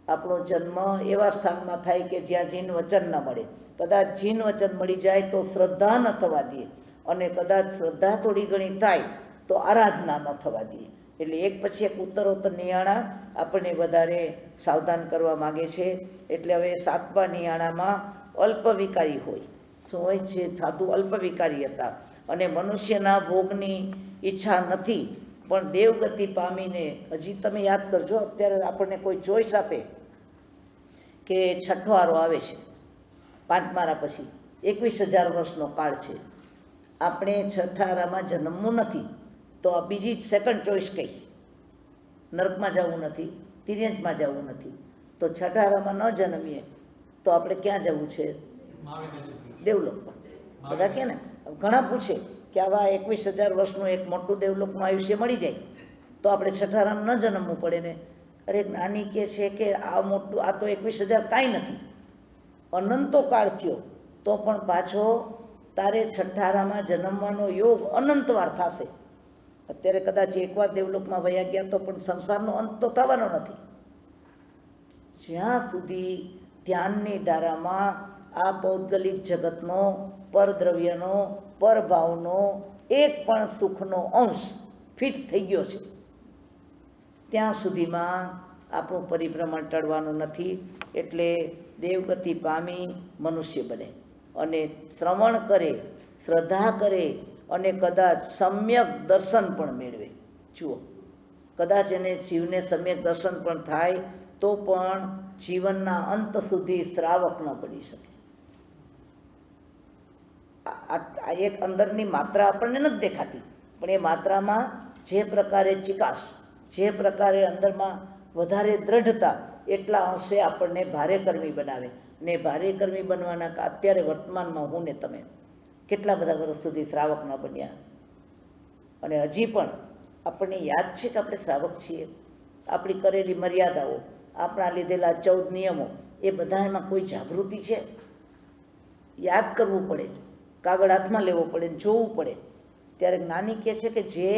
આપણો જન્મ એવા સ્થાનમાં થાય કે જ્યાં જીન વચન ન મળે. કદાચ જીન વચન મળી જાય તો શ્રદ્ધા ન થવા દે, અને કદાચ શ્રદ્ધા થોડી ઘણી થાય તો આરાધના ન થવા દે. એટલે એક પછી એક ઉત્તરોત્તર નિયાણા આપણને વધારે સાવધાન કરવા માગે છે. એટલે હવે 7મા નિયાણામાં અલ્પ વિકારી હોય. શું હોય છે? સાધુ અલ્પ વિકારી હતા અને મનુષ્યના ભોગની ઈચ્છા નથી, પણ દેવગતિ પામીને, હજી તમે યાદ કરજો, અત્યારે આપણને કોઈ ચોઈસ આપે કે છઠવારો આવે છે, 5મારા પછી 21,000 વર્ષનો કાળ છે, આપણે છઠ્ઠારામાં જન્મવું નથી, તો આ બીજી સેકન્ડ ચોઈસ કઈ? નરકમાં જવું નથી, તિર્યંજમાં જવું નથી, તો છઠ્ઠારામાં ન જન્મીએ તો આપણે ક્યાં જવું છે? દેવલોકમાં. બધા કે ને, ઘણા પૂછે કે આવા 21,000 વર્ષનું એક મોટું દેવલોકનું આયુષ્ય મળી જાય તો આપણે છઠ્ઠારામાં ન જન્મવું પડે ને? અરે જ્ઞાની કહે છે કે આ મોટું, આ તો 21,000 કાંઈ નથી, અનંતો કાળ થયો તો પણ પાછો તારે છઠ્ઠારામાં જન્મવાનો યોગ અનંતવાર થશે. અત્યારે કદાચ એકવાર દેવલોકમાં વયા ગયા તો પણ સંસારનો અંત તો થવાનો નથી. જ્યાં સુધી ધ્યાનની ધારામાં આ પૌદ્ગલિક જગતનો, પરદ્રવ્યનો, પરભાવનો એક પણ સુખનો અંશ ફિટ થઈ ગયો છે, ત્યાં સુધીમાં આપણું પરિભ્રમણ ટળવાનું નથી. એટલે દેવગતિ પામી મનુષ્ય બને અને શ્રવણ કરે, શ્રદ્ધા કરે અને કદાચ સમ્યક દર્શન પણ મેળવે. જુઓ, કદાચ એને જીવને સમ્યક દર્શન પણ થાય તો પણ જીવનના અંત સુધી શ્રાવક ન બની શકે. આ એક અંદરની માત્રા આપણને નથી દેખાતી, પણ એ માત્રામાં જે પ્રકારે ચિકાસ, જે પ્રકારે અંદરમાં વધારે દ્રઢતા, એટલા અંશે આપણને ભારે કર્મી બનાવે. ને ભારે કર્મી બનવાના અત્યારે વર્તમાનમાં હું ને તમે કેટલા બધા વર્ષ સુધી શ્રાવક ન બન્યા, અને હજી પણ આપણને યાદ છે કે આપણે શ્રાવક છીએ. આપણી કરેલી મર્યાદાઓ, આપણા લીધેલા 14 નિયમો, એ બધા એમાં કોઈ જાગૃતિ છે? યાદ કરવું પડે, કાગળ હાથમાં લેવો પડે, જોવું પડે. ત્યારે જ્ઞાની કહે છે કે જે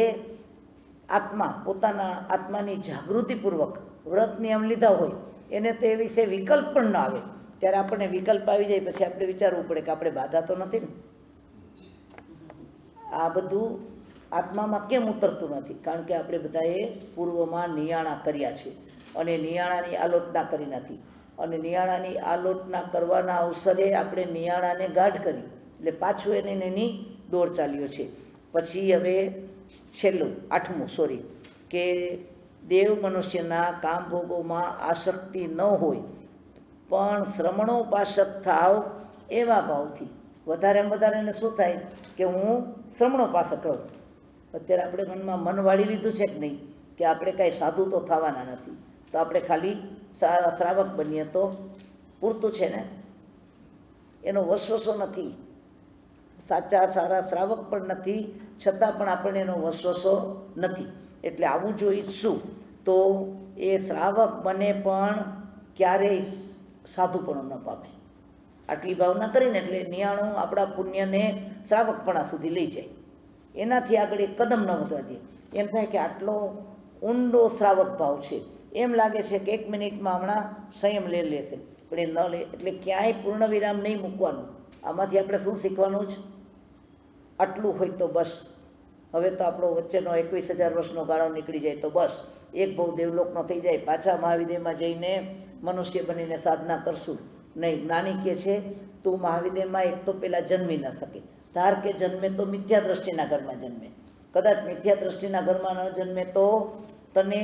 આત્મા પોતાના આત્માની જાગૃતિપૂર્વક વ્રત નિયમ લીધા હોય એને તો એ વિશે વિકલ્પ પણ ન આવે. ત્યારે આપણને વિકલ્પ આવી જાય પછી આપણે વિચારવું પડે કે આપણે બાધા તો નથી ને. આ બધું આત્મામાં કેમ ઉતરતું નથી? કારણ કે આપણે બધાએ પૂર્વમાં નિયાણા કર્યા છે અને નિયાણાની આલોચના કરી નથી. અને નિયાણાની આલોચના કરવાના અવસરે આપણે નિયાણાને ગાઢ કરી, એટલે પાછું એની દોર ચાલ્યો છે. પછી હવે છેલ્લું 8મું કે દેવ મનુષ્યના કામભોગોમાં આસક્તિ ન હોય પણ શ્રમણોપાસક થાવ એવા ભાવથી. વધારે એને શું થાય કે હું શ્રમણોપાસક રહું. અત્યારે આપણે મનમાં મન વાળી લીધું છે કે નહીં કે આપણે કાંઈ સાધુ તો થવાના નથી, તો આપણે ખાલી શ્રાવક બનીએ તો પૂરતું છે ને. એનો વસવસો નથી, સાચા સારા શ્રાવક પણ નથી, છતાં પણ આપણને એનો વસવસો નથી. એટલે આવું જો ઈચ્છું તો એ શ્રાવક બને પણ ક્યારેય સાધુપણું ન પામે. આટલી ભાવના કરીને એટલે નિયાણું આપણા પુણ્યને શ્રાવકપણા સુધી લઈ જાય, એનાથી આગળ એક કદમ ન વધવા દે. એમ થાય કે આટલો ઊંડો શ્રાવક ભાવ છે, એમ લાગે છે કે 1 મિનિટમાં હમણાં સંયમ લઈ લેશે, પણ એ ન લે. એટલે ક્યાંય પૂર્ણ વિરામ નહીં મૂકવાનું. આમાંથી આપણે શું શીખવાનું છે? આટલું હોય તો બસ, હવે તો આપણો વચ્ચેનો 21,000 વર્ષનો ગાળો નીકળી જાય તો બસ, એક બહુ દેવલોકનો થઈ જાય, પાછા મહાવિદ્યમાં જઈને મનુષ્ય બનીને સાધના કરશું નહીં. જ્ઞાની કહે છે તું મહાવિદ્યમાં એક તો પેલા જન્મી ન શકે, ધાર કે જન્મે તો મિથ્યા દ્રષ્ટિના ઘરમાં જન્મે, કદાચ મિથ્યા દ્રષ્ટિના ઘરમાં ન જન્મે તો તને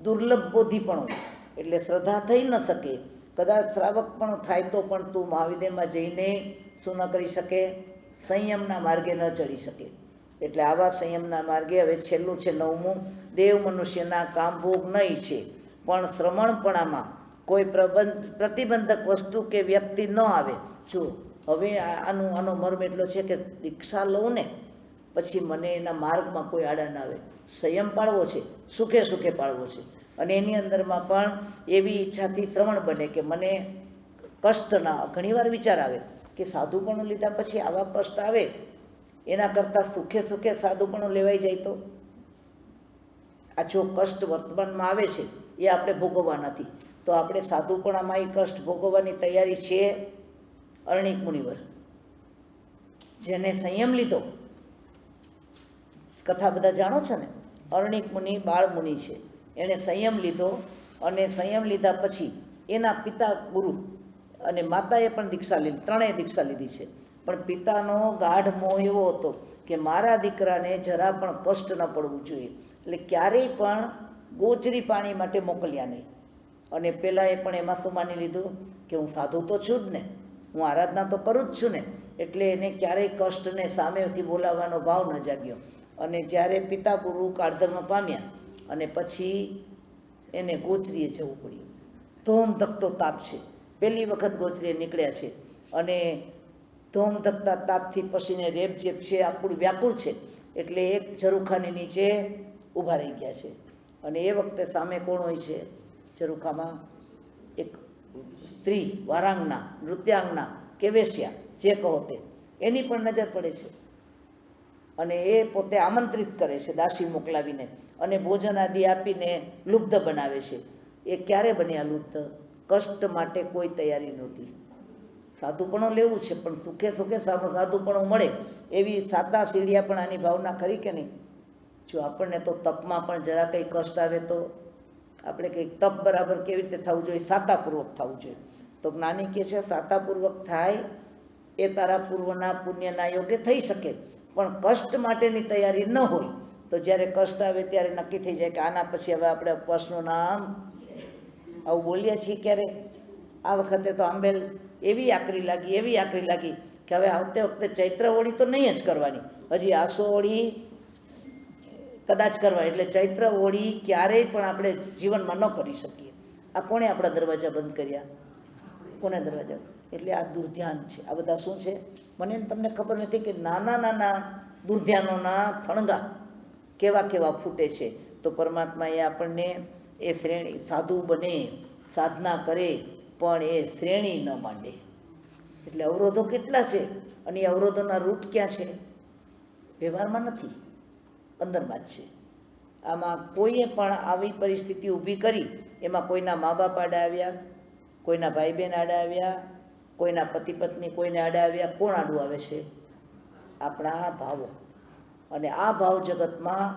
દુર્લભ બોધિ પણ હોય, એટલે શ્રદ્ધા થઈ ન શકે. કદાચ શ્રાવક પણ થાય તો પણ તું મહાવિદ્યમાં જઈને શું ન કરી શકે? સંયમના માર્ગે ન ચડી શકે. એટલે આવા સંયમના માર્ગે હવે છેલ્લું છે 9મું, દેવ મનુષ્યના કામભોગ નહીં છે, પણ શ્રમણપણામાં કોઈ પ્રતિબંધક વસ્તુ કે વ્યક્તિ ન આવે. જો હવે આનો મર્મ એટલો છે કે દીક્ષા લઉં ને પછી મને એના માર્ગમાં કોઈ આડા ના આવે. સંયમ પાળવો છે, સુખે સુખે પાળવો છે, અને એની અંદરમાં પણ એવી ઈચ્છાથી શ્રવણ બને કે મને કષ્ટ ના. ઘણીવાર વિચાર આવે કે સાધુપણું લીધા પછી આવા કષ્ટ આવે, એના કરતાં સુખે સુખે સાધુપણું લેવાઈ જાય તો. આ જો કષ્ટ વર્તમાનમાં આવે છે એ આપણે ભોગવવા નથી, તો આપણે સાધુપણામાં એ કષ્ટ ભોગવવાની તૈયારી છે. અરણિક મુનિવર જેને સંયમ લીધો, કથા બધા જાણો છો ને, અરણિક મુનિ બાળ મુનિ છે, એણે સંયમ લીધો, અને સંયમ લીધા પછી એના પિતા ગુરુ અને માતાએ પણ દીક્ષા લીધી, ત્રણેય દીક્ષા લીધી છે. પણ પિતાનો ગાઢ મોહ એવો હતો કે મારા દીકરાને જરા પણ કષ્ટ ન પડવું જોઈએ, એટલે ક્યારેય પણ ગોચરી પાણી માટે મોકલ્યા નહીં. અને પહેલાં એ પણ એમાં શું માની લીધું કે હું સાધુ તો છું જ ને, હું આરાધના તો કરું જ છું ને, એટલે એને ક્યારેય કષ્ટને સામેથી બોલાવવાનો ભાવ ન જાગ્યો. અને જ્યારે પિતા ગુરુ કાળધર્મ પામ્યા અને પછી એને ગોચરીએ જવું પડ્યું. ધોમ ધકતો તાપ છે, પહેલી વખત ગોચરીએ નીકળ્યા છે, અને ધોમ ધકતા તાપથી પસીને રેપઝેપ છે, આખું વ્યાકુળ છે, એટલે એક ઝરૂખાની નીચે ઊભા રહી ગયા છે. અને એ વખતે સામે કોણ હોય છે? ઝરૂખામાં એક સ્ત્રી, વારાંગના, નૃત્યાંગના કે વેશ્યા, જે કહો તે, એની પણ નજર પડે છે. અને એ પોતે આમંત્રિત કરે છે દાસી મોકલાવીને, અને ભોજન આદિ આપીને લુબ્ધ બનાવે છે. એ ક્યારે બન્યા લુબ્ધ? કષ્ટ માટે કોઈ તૈયારી નહોતી. સાધુપણું લેવું છે પણ સુખે સુખે સાધુપણું મળે એવી સાતા સીડિયા પણ આની ભાવના ખરી કે નહીં? જો આપણને તો તપમાં પણ જરા કંઈ કષ્ટ આવે તો આપણે કંઈક તપ બરાબર કેવી રીતે થવું જોઈએ? સાતાપૂર્વક થવું જોઈએ. તો જ્ઞાની કહે છે સાતાપૂર્વક થાય એ તારા પૂર્વના પુણ્યના યોગે થઈ શકે, પણ કષ્ટ માટેની તૈયારી ન હોય તો જ્યારે કષ્ટ આવે ત્યારે નક્કી થઈ જાય કે આના પછી હવે આપણે ઉપવાસનું નામ આવું બોલીએ છીએ. ક્યારે આ વખતે તો આંબેલ એવી આકરી લાગી કે હવે આવતે વખતે ચૈત્ર હોળી તો નહીં જ કરવાની, હજી આસો હોળી કદાચ કરવા, એટલે ચૈત્ર હોળી ક્યારેય પણ આપણે જીવનમાં ન કરી શકીએ. આ કોણે આપણા દરવાજા બંધ કર્યા? કોને દરવાજા? એટલે આ દુર્ધ્યાન છે. આ બધા શું છે? મને તમને ખબર નથી કે નાના નાના દુર્ધ્યાનોના ફણગા કેવા કેવા ફૂટે છે. તો પરમાત્માએ આપણને એ શ્રેણી, સાધુ બને, સાધના કરે, પણ એ શ્રેણી ન માંડે. એટલે અવરોધો કેટલા છે, અને એ અવરોધોના રૂટ ક્યાં છે? વ્યવહારમાં નથી, અંદરમાં જ છે. આમાં કોઈએ પણ આવી પરિસ્થિતિ ઊભી કરી, એમાં કોઈના મા બાપ આડા આવ્યા, કોઈના ભાઈ બહેન આડા આવ્યા, કોઈના પતિ પત્ની કોઈને આડા આવ્યા. કોણ આડું આવે છે? આપણા ભાવો. અને આ ભાવ જગતમાં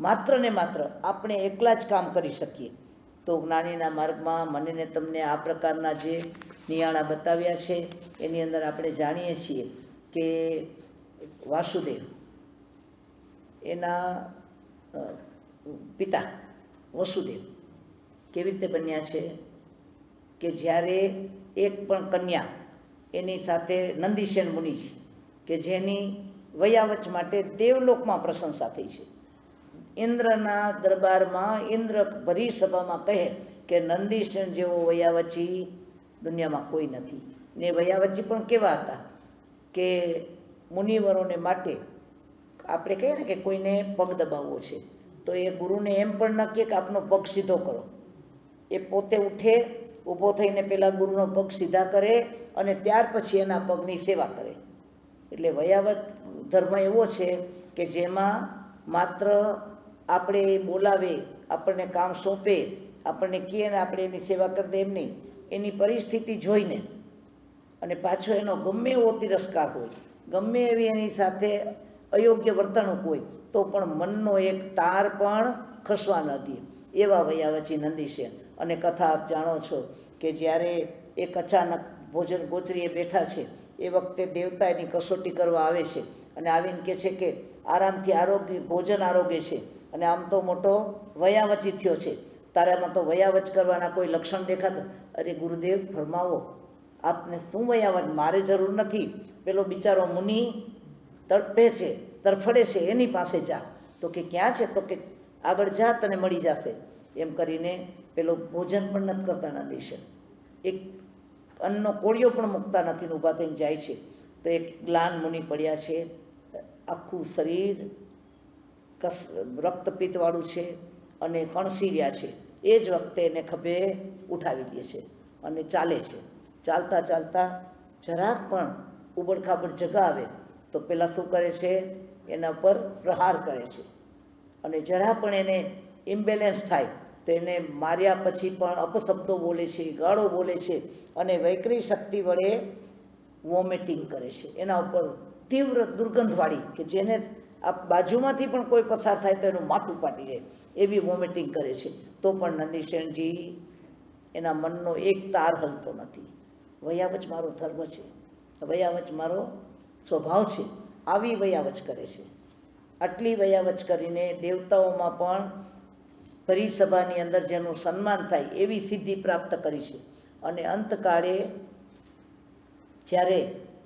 માત્ર ને માત્ર આપણે એકલા જ કામ કરી શકીએ. તો જ્ઞાનીના માર્ગમાં મને ને તમને આ પ્રકારના જે નિયાણા બતાવ્યા છે એની અંદર આપણે જાણીએ છીએ કે વાસુદેવ એના પિતા વસુદેવ કેવી રીતે બન્યા છે કે જ્યારે એક પણ કન્યા એની સાથે નંદીસેન મુનિજી કે જેની વયાવચ માટે દેવલોકમાં પ્રશંસા થઈ છે. ઇન્દ્રના દરબારમાં ઇન્દ્ર ભરી સભામાં કહે કે નંદીસેન જેવો વયાવચી દુનિયામાં કોઈ નથી. ને વયાવચી પણ કેવા હતા કે મુનિવરોને માટે આપણે કહીએ ને કે કોઈને પગ દબાવવો છે તો એ ગુરુને એમ પણ ન કહે કે આપનો પગ સીધો કરો. એ પોતે ઊભો થઈને પહેલાં ગુરુનો પગ સીધા કરે અને ત્યાર પછી એના પગની સેવા કરે. એટલે વયાવત ધર્મ એવો છે કે જેમાં માત્ર આપણે બોલાવે, આપણને કામ સોંપે, આપણને કહે ને આપણે એની સેવા કરી દે એમ નહીં, એની પરિસ્થિતિ જોઈને અને પાછો એનો ગમે એવો તિરસ્કાર હોય, ગમે એવી એની સાથે અયોગ્ય વર્તણૂક હોય તો પણ મનનો એક તાર પણ ખસવા ન દે એવા વયાવચી નંદી છે. અને કથા આપ જાણો છો કે જ્યારે એક અચાનક ભોજન ગોચરીએ બેઠા છે એ વખતે દેવતા એની કસોટી કરવા આવે છે અને આવીને કહે છે કે આરામથી આરોગ્ય ભોજન આરોગ્ય છે અને આમ તો મોટો વયાવચી થયો છે, તારામાં તો વયાવચ કરવાના કોઈ લક્ષણ દેખાતા. અરે ગુરુદેવ ફરમાવો, આપને શું વયાવચ? મારે જરૂર નથી, પેલો બિચારો મુનિ તડપે છે, તરફડે છે, એની પાસે જા. તો કે ક્યાં છે? તો કે આગળ જા, તને મળી જશે. એમ કરીને પેલો ભોજન પણ નથી કરતા નંદી છે, એક અન્નનો કોળિયો પણ મૂકતા નથી, ઊભા થઈને જાય છે. તો એક ગ્લાન મુનિ પડ્યા છે, આખું શરીર રક્તપિત્તવાળું છે અને કણસી રહ્યા છે. એ જ વખતે એને ખભે ઉઠાવી દે છે અને ચાલે છે. ચાલતા ચાલતા જરાક પણ ઉબડખાબડ જગા આવે તો પેલા શું કરે છે? એના પર પ્રહાર કરે છે અને જરા પણ એને ઇમ્બેલેન્સ થાય તો એને માર્યા પછી પણ અપશબ્દો બોલે છે, ગાળો બોલે છે અને વૈકરી શક્તિ વડે વોમિટિંગ કરે છે. એના ઉપર તીવ્ર દુર્ગંધવાળી કે જેને આ બાજુમાંથી પણ કોઈ પસાર થાય તો એનું માથું ફાટી જાય એવી વોમિટિંગ કરે છે. તો પણ નંદીશેણજી એના મનનો એક તાર હલતો નથી. વયાવચ મારો ધર્મ છે, વયાવચ મારો સ્વભાવ છે, આવી વયાવચ કરે છે. આટલી વયાવચ કરીને દેવતાઓમાં પણ પરિસભાની અંદર જેનું સન્માન થાય એવી સિદ્ધિ પ્રાપ્ત કરી છે. અને અંતકાળે જ્યારે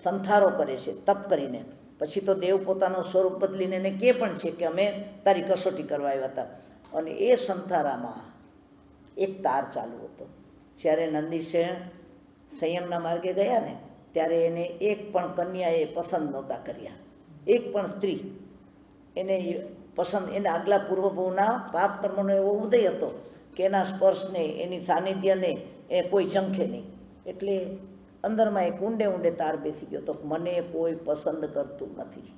સંથારો કરે છે તપ કરીને, પછી તો દેવ પોતાનું સ્વરૂપ બદલીને એને કહે પણ છે કે અમે તારી કસોટી કરવા આવ્યા હતા. અને એ સંથારામાં એક તાર ચાલુ હતો. જ્યારે નંદીશેણ સંયમના માર્ગે ગયા ને ત્યારે એને એક પણ કન્યાએ પસંદ નહોતા કર્યા, એક પણ સ્ત્રી એને પસંદ, એના આગલા પૂર્વભવના પાપ કર્મનો એવો ઉદય હતો કે એના સ્પર્શને, એની સાનિધ્યને એ કોઈ ઝંખે નહીં. એટલે અંદરમાં એક ઊંડે ઊંડે તાર બેસી ગયો તો મને કોઈ પસંદ કરતું નથી,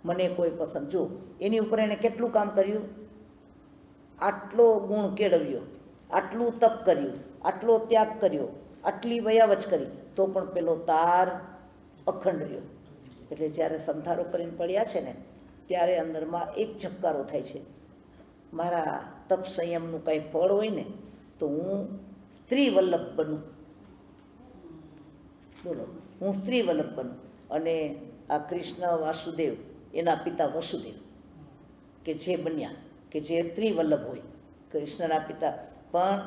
મને કોઈ પસંદ. જો એની ઉપર એને કેટલું કામ કર્યું, આટલો ગુણ કેળવ્યો, આટલું તપ કર્યું, આટલો ત્યાગ કર્યો, આટલી વયાવચ કરી તો પણ પેલો તાર અખંડ રહ્યો. એટલે જ્યારે સંથારો કરીને પડ્યા છે ને ત્યારે અંદરમાં એક ઝબકારો થાય છે, મારા તપ સંયમનું કંઈ ફળ હોય ને તો હું સ્ત્રી વલ્લભ બનું. બોલો, હું સ્ત્રી વલ્લભ બનું. અને આ કૃષ્ણ વાસુદેવ એના પિતા વસુદેવ કે જે બન્યા, કે જે સ્ત્રી વલ્લભ હોય, કૃષ્ણના પિતા. પણ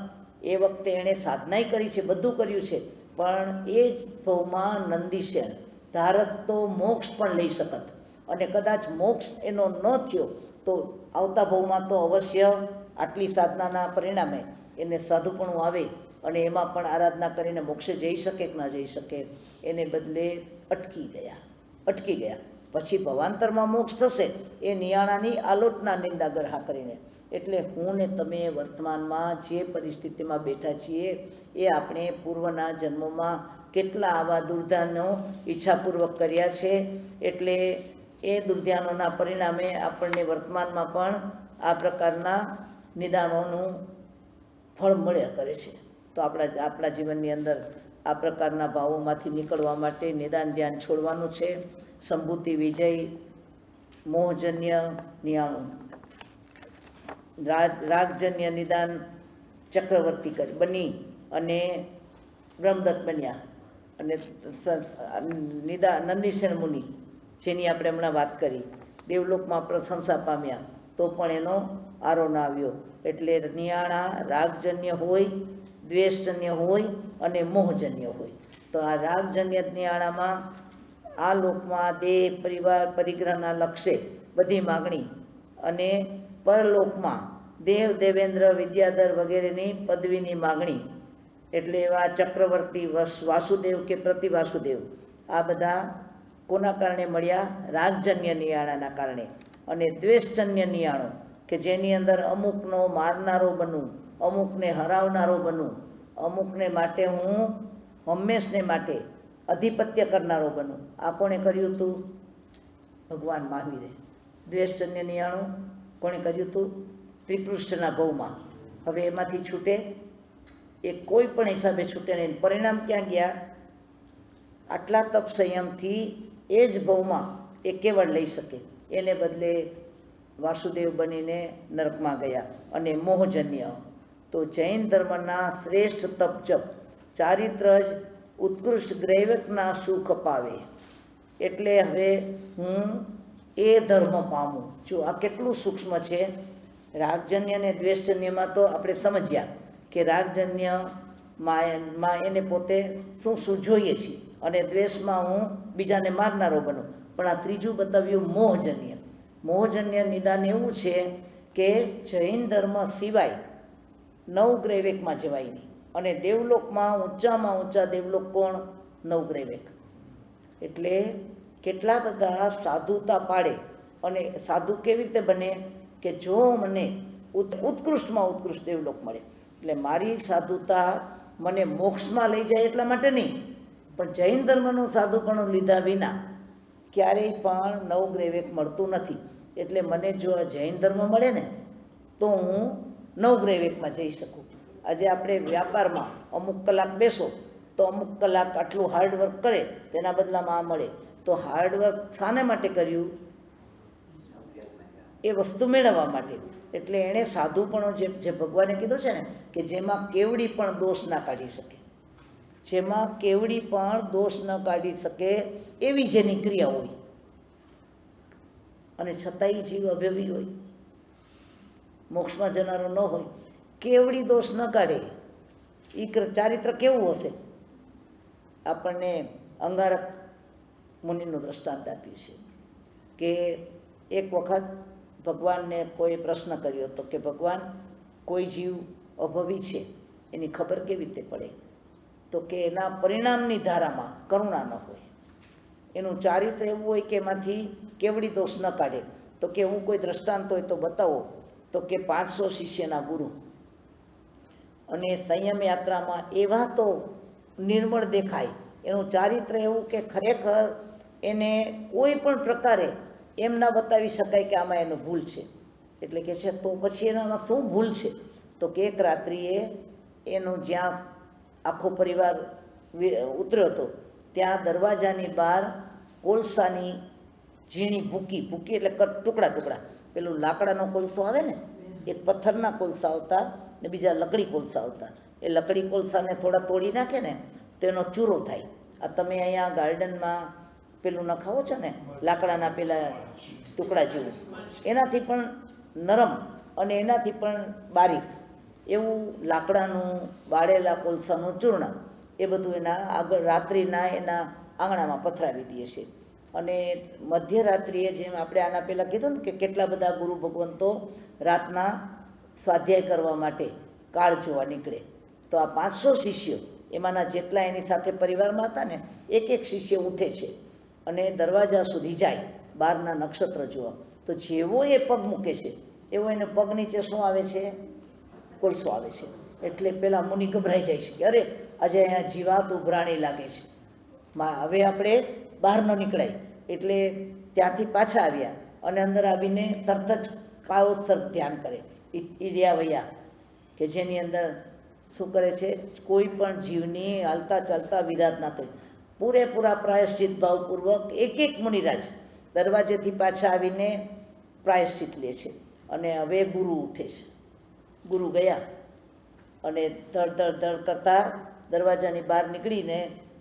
એ વખતે એણે સાધનાય કરી છે, બધું કર્યું છે, પણ એ જ ભવમાં નંદીશેન ધારત તો મોક્ષ પણ લઈ શકત. અને કદાચ મોક્ષ એનો ન થયો તો આવતા ભવમાં તો અવશ્ય આટલી સાધનાના પરિણામે એને સાધુપણું આવે અને એમાં પણ આરાધના કરીને મોક્ષે જઈ શકે કે ના જઈ શકે. એને બદલે અટકી ગયા. પછી ભવાંતરમાં મોક્ષ થશે એ નિયાણાની આલોચના નિંદા ગરહા કરીને. એટલે હું ને તમે વર્તમાનમાં જે પરિસ્થિતિમાં બેઠા છીએ એ આપણે પૂર્વના જન્મોમાં કેટલા આવા દુર્ધ્યાનો ઈચ્છાપૂર્વક કર્યા છે. એટલે એ દુર્ધ્યાનોના પરિણામે આપણને વર્તમાનમાં પણ આ પ્રકારના નિદાનોનું ફળ મળ્યા કરે છે. તો આપણા જીવનની અંદર આ પ્રકારના ભાવોમાંથી નીકળવા માટે નિદાન ધ્યાન છોડવાનું છે. સંભૂતિ વિજય, મોહજન્ય નિયાણું, રાગજન્ય નિદાન ચક્રવર્તી બની અને બ્રહ્મદત્ત બન્યા. અને નંદીશેણ મુનિ જેની આપણે હમણાં વાત કરી, દેવલોકમાં પ્રશંસા પામ્યા તો પણ એનો આરો ના આવ્યો. એટલે નિયાણા રાગજન્ય હોય, દ્વેષજન્ય હોય અને મોહજન્ય હોય. તો આ રાગજન્ય નિયાણામાં આ લોકમાં દેહ, પરિવાર, પરિગ્રહના લક્ષ્ય બધી માગણી અને પરલોકમાં દેવ, દેવેન્દ્ર, વિદ્યાધર વગેરેની પદવીની માગણી. એટલે એવા ચક્રવર્તી વાસુદેવ કે પ્રતિવાસુદેવ આ બધા કોના કારણે મળ્યા? રાગજન્ય નિયાણાના કારણે. અને દ્વેષજન્ય નિયાણો કે જેની અંદર અમુકનો મારનારો બનવું, અમુકને હરાવનારો બનવું, અમુકને માટે હું હંમેશને માટે અધિપત્ય કરનારો બનું. આ કોણે કર્યું હતું? ભગવાન મહાવીરે. દ્વેષજન્ય નિયાણું કોણે કર્યું હતું? શ્રીકૃષ્ણના ભવમાં. હવે એમાંથી છૂટે? એ કોઈ પણ હિસાબે છૂટે નહીં. પરિણામ ક્યાં ગયા? આટલા તપ સંયમથી એ જ ભવમાં એ કેવળ લઈ શકે, એને બદલે વાસુદેવ બનીને નરકમાં ગયા અને મોહજન્ય. તો જૈન ધર્મના શ્રેષ્ઠ તપ જપ ચારિત્ર જ ઉત્કૃષ્ટ ગ્રૈવકના સુખ પાવે. એટલે હવે હું એ ધર્મ પામું. જો આ કેટલું સૂક્ષ્મ છે. રાગજન્ય અને દ્વેષજન્યમાં તો આપણે સમજ્યા કે રાગજન્યમાં એને પોતે શું શું જોઈએ છીએ અને દ્વેષમાં હું બીજાને મારનારો બનું. પણ આ ત્રીજું બતાવ્યું મોહજન્ય. મોહજન્ય નિદાન એવું છે કે જૈન ધર્મ સિવાય નવગ્રૈવેકમાં જવાય નહીં. અને દેવલોકમાં ઊંચામાં ઊંચા દેવલોક કોણ? નવગ્રૈવેક. એટલે કેટલા બધા સાધુતા પાડે. અને સાધુ કેવી રીતે બને કે જો મને ઉત્કૃષ્ટમાં ઉત્કૃષ્ટ દેવલોક મળે. એટલે મારી સાધુતા મને મોક્ષમાં લઈ જાય એટલા માટે નહીં, પણ જૈન ધર્મનું સાધુપણું લીધા વિના ક્યારેય પણ નવગ્રૈવેક મળતું નથી. એટલે મને જો આ જૈન ધર્મ મળે ને તો હું નવગ્રૈવેકમાં જઈ શકું. આજે આપણે વ્યાપારમાં અમુક કલાક બેસો તો અમુક કલાક આટલું હાર્ડવર્ક કરે તેના બદલામાં આ મળે. તો હાર્ડવર્ક શાને માટે કર્યું? એ વસ્તુ મેળવવા માટે. એટલે એણે સાધુપણું જે ભગવાને કીધું છે ને કે જેમાં કેવડી પણ દોષ ના કાઢી શકે, જેમાં કેવડી પણ દોષ ન કાઢી શકે એવી જેની ક્રિયા હોય અને છતાંય જીવ અભયવી હોય, મોક્ષમાં જનારો ન હોય, કેવડી દોષ ન કાઢે એ ચારિત્ર કેવું હશે? આપણને અંગારક મુનિનું દ્રષ્ટાંત આપ્યું છે કે એક વખત ભગવાનને કોઈ પ્રશ્ન કર્યો હતો કે ભગવાન, કોઈ જીવ અભવી છે એની ખબર કેવી રીતે પડે? તો કે એના પરિણામની ધારામાં કરુણા ન હોય, એનું ચારિત્ર એવું હોય કે એમાંથી કેવડી દોષ ન કાઢે. તો કે હું કોઈ દ્રષ્ટાંત હોય તો બતાવો. તો કે 500 શિષ્યના ગુરુ અને સંયમ યાત્રામાં એવા તો નિર્મળ દેખાય, એનું ચારિત્ર એવું કે ખરેખર એને કોઈ પણ પ્રકારે એમ ના બતાવી શકાય કે આમાં એનું ભૂલ છે. એટલે કે છે તો પછી એનામાં શું ભૂલ છે? તો કે એક રાત્રિએ એનું જ્યાં આખો પરિવાર ઉતર્યો હતો ત્યાં દરવાજાની બહાર કોલસાની ઝીણી ભૂકી, ભૂકી એટલે ટુકડા ટુકડા, પેલું લાકડાનો કોલસો આવે ને, એક પથ્થરના કોલસા આવતા ને બીજા લકડી કોલસા આવતા. એ લકડી કોલસાને થોડા તોડી નાખે ને તો એનો ચૂરો થાય. આ તમે અહીંયા ગાર્ડનમાં પેલું નખાવો છો ને લાકડાના પેલા ટુકડા જેવું, એનાથી પણ નરમ અને એનાથી પણ બારીક એવું લાકડાનું બાળેલા કોલસાનું ચૂર્ણ એ બધું એના આગળ રાત્રિના એના આંગણામાં પથરાવી દે છે. અને મધ્યરાત્રિએ જેમ આપણે આના પહેલાં કીધું ને કે કેટલા બધા ગુરુ ભગવંતો રાતના સ્વાધ્યાય કરવા માટે કાળ જોવા નીકળે. તો આ 500 શિષ્યો એમાંના જેટલા એની સાથે પરિવારમાં હતા ને એક એક શિષ્ય ઉઠે છે અને દરવાજા સુધી જાય બહારના નક્ષત્ર જોવા. તો જેવો એ પગ મૂકે છે એવો એને પગ નીચે શું આવે છે? કોલસો આવે છે. એટલે પેલા મુનિ ગભરાઈ જાય છે કે અરે આજે અહીંયા જીવાત ઉભરાણી લાગે છે, હવે આપણે બહાર ન નીકળાય. એટલે ત્યાંથી પાછા આવ્યા અને અંદર આવીને તરત જ કાયોત્સર્ગ ધ્યાન કરે, ઈર્યા વૈયા, કે જેની અંદર શું કરે છે? કોઈ પણ જીવની હાલતા ચાલતા વિરાટ ના થાય. પૂરેપૂરા પ્રાયશ્ચિત ભાવપૂર્વક એક એક મુનિરાજ દરવાજેથી પાછા આવીને પ્રાયશ્ચિત લે છે. અને હવે ગુરુ ઉઠે છે. ગુરુ ગયા અને ધડ ધડ ધડ કરતા દરવાજાની બહાર નીકળીને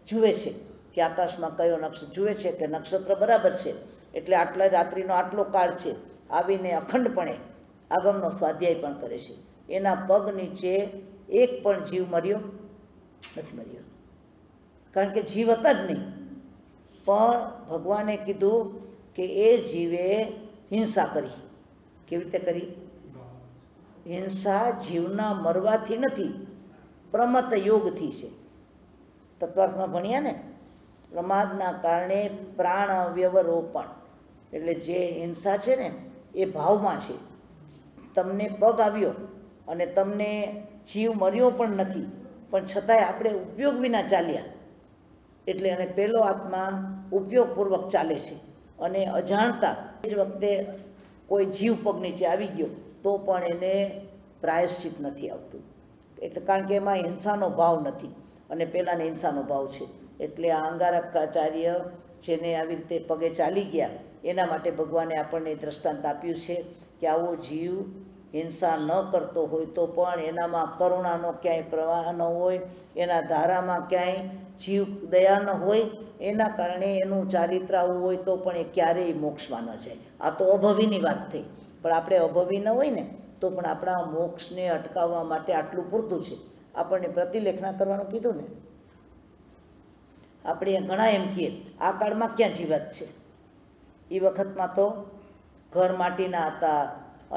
જુએ છે કે આકાશમાં કયો નક્ષત્ર, જુએ છે કે નક્ષત્ર બરાબર છે એટલે આટલા રાત્રિનો આટલો કાળ છે. આવીને અખંડપણે આગમનો સ્વાધ્યાય પણ કરે છે. એના પગ નીચે એક પણ જીવ મર્યો નથી મર્યો, કારણ કે જીવ હતા જ નહીં. પણ ભગવાને કીધું કે એ જીવે હિંસા કરી. કેવી રીતે કરી? હિંસા જીવના મરવાથી નથી, પ્રમત યોગથી છે. તત્વાર્થમાં ભણ્યા ને, પ્રમાદના કારણે પ્રાણ અવ્યવરોપણ. એટલે જે હિંસા છે ને એ ભાવમાં છે. તમને પગ આવ્યો અને તમને જીવ મર્યો પણ નથી, પણ છતાંય આપણે ઉપયોગ વિના ચાલ્યા એટલે અને પેલો આત્મા ઉપયોગપૂર્વક ચાલે છે અને અજાણતા જ વખતે કોઈ જીવ પગ નીચે આવી ગયો તો પણ એને પ્રાયશ્ચિત નથી આવતું, એટલે કારણ કે એમાં હિંસાનો ભાવ નથી અને પેલાને હિંસાનો ભાવ છે. એટલે આ અંગારકાચાર્ય જેને આવી રીતે પગે ચાલી ગયા એના માટે ભગવાને આપણને દ્રષ્ટાંત આપ્યું છે કે આવો જીવ હિંસા ન કરતો હોય તો પણ એનામાં કરુણાનો ક્યાંય પ્રવાહ ન હોય, એના ધારામાં ક્યાંય જીવ દયા ન હોય, એના કારણે એનું ચારિત્ર આવું હોય તો પણ એ ક્યારેય મોક્ષમાં ન જાય. આ તો અભવીની વાત થઈ, પણ આપણે અભવી ન હોય ને તો પણ આપણા મોક્ષને અટકાવવા માટે આટલું પૂરતું છે. આપણને પ્રતિલેખના કરવાનું કીધું ને, આપણે ઘણા એમ કહીએ આ કાળમાં ક્યાં જીવાત છે, એ વખતમાં તો ઘર માટીના હતા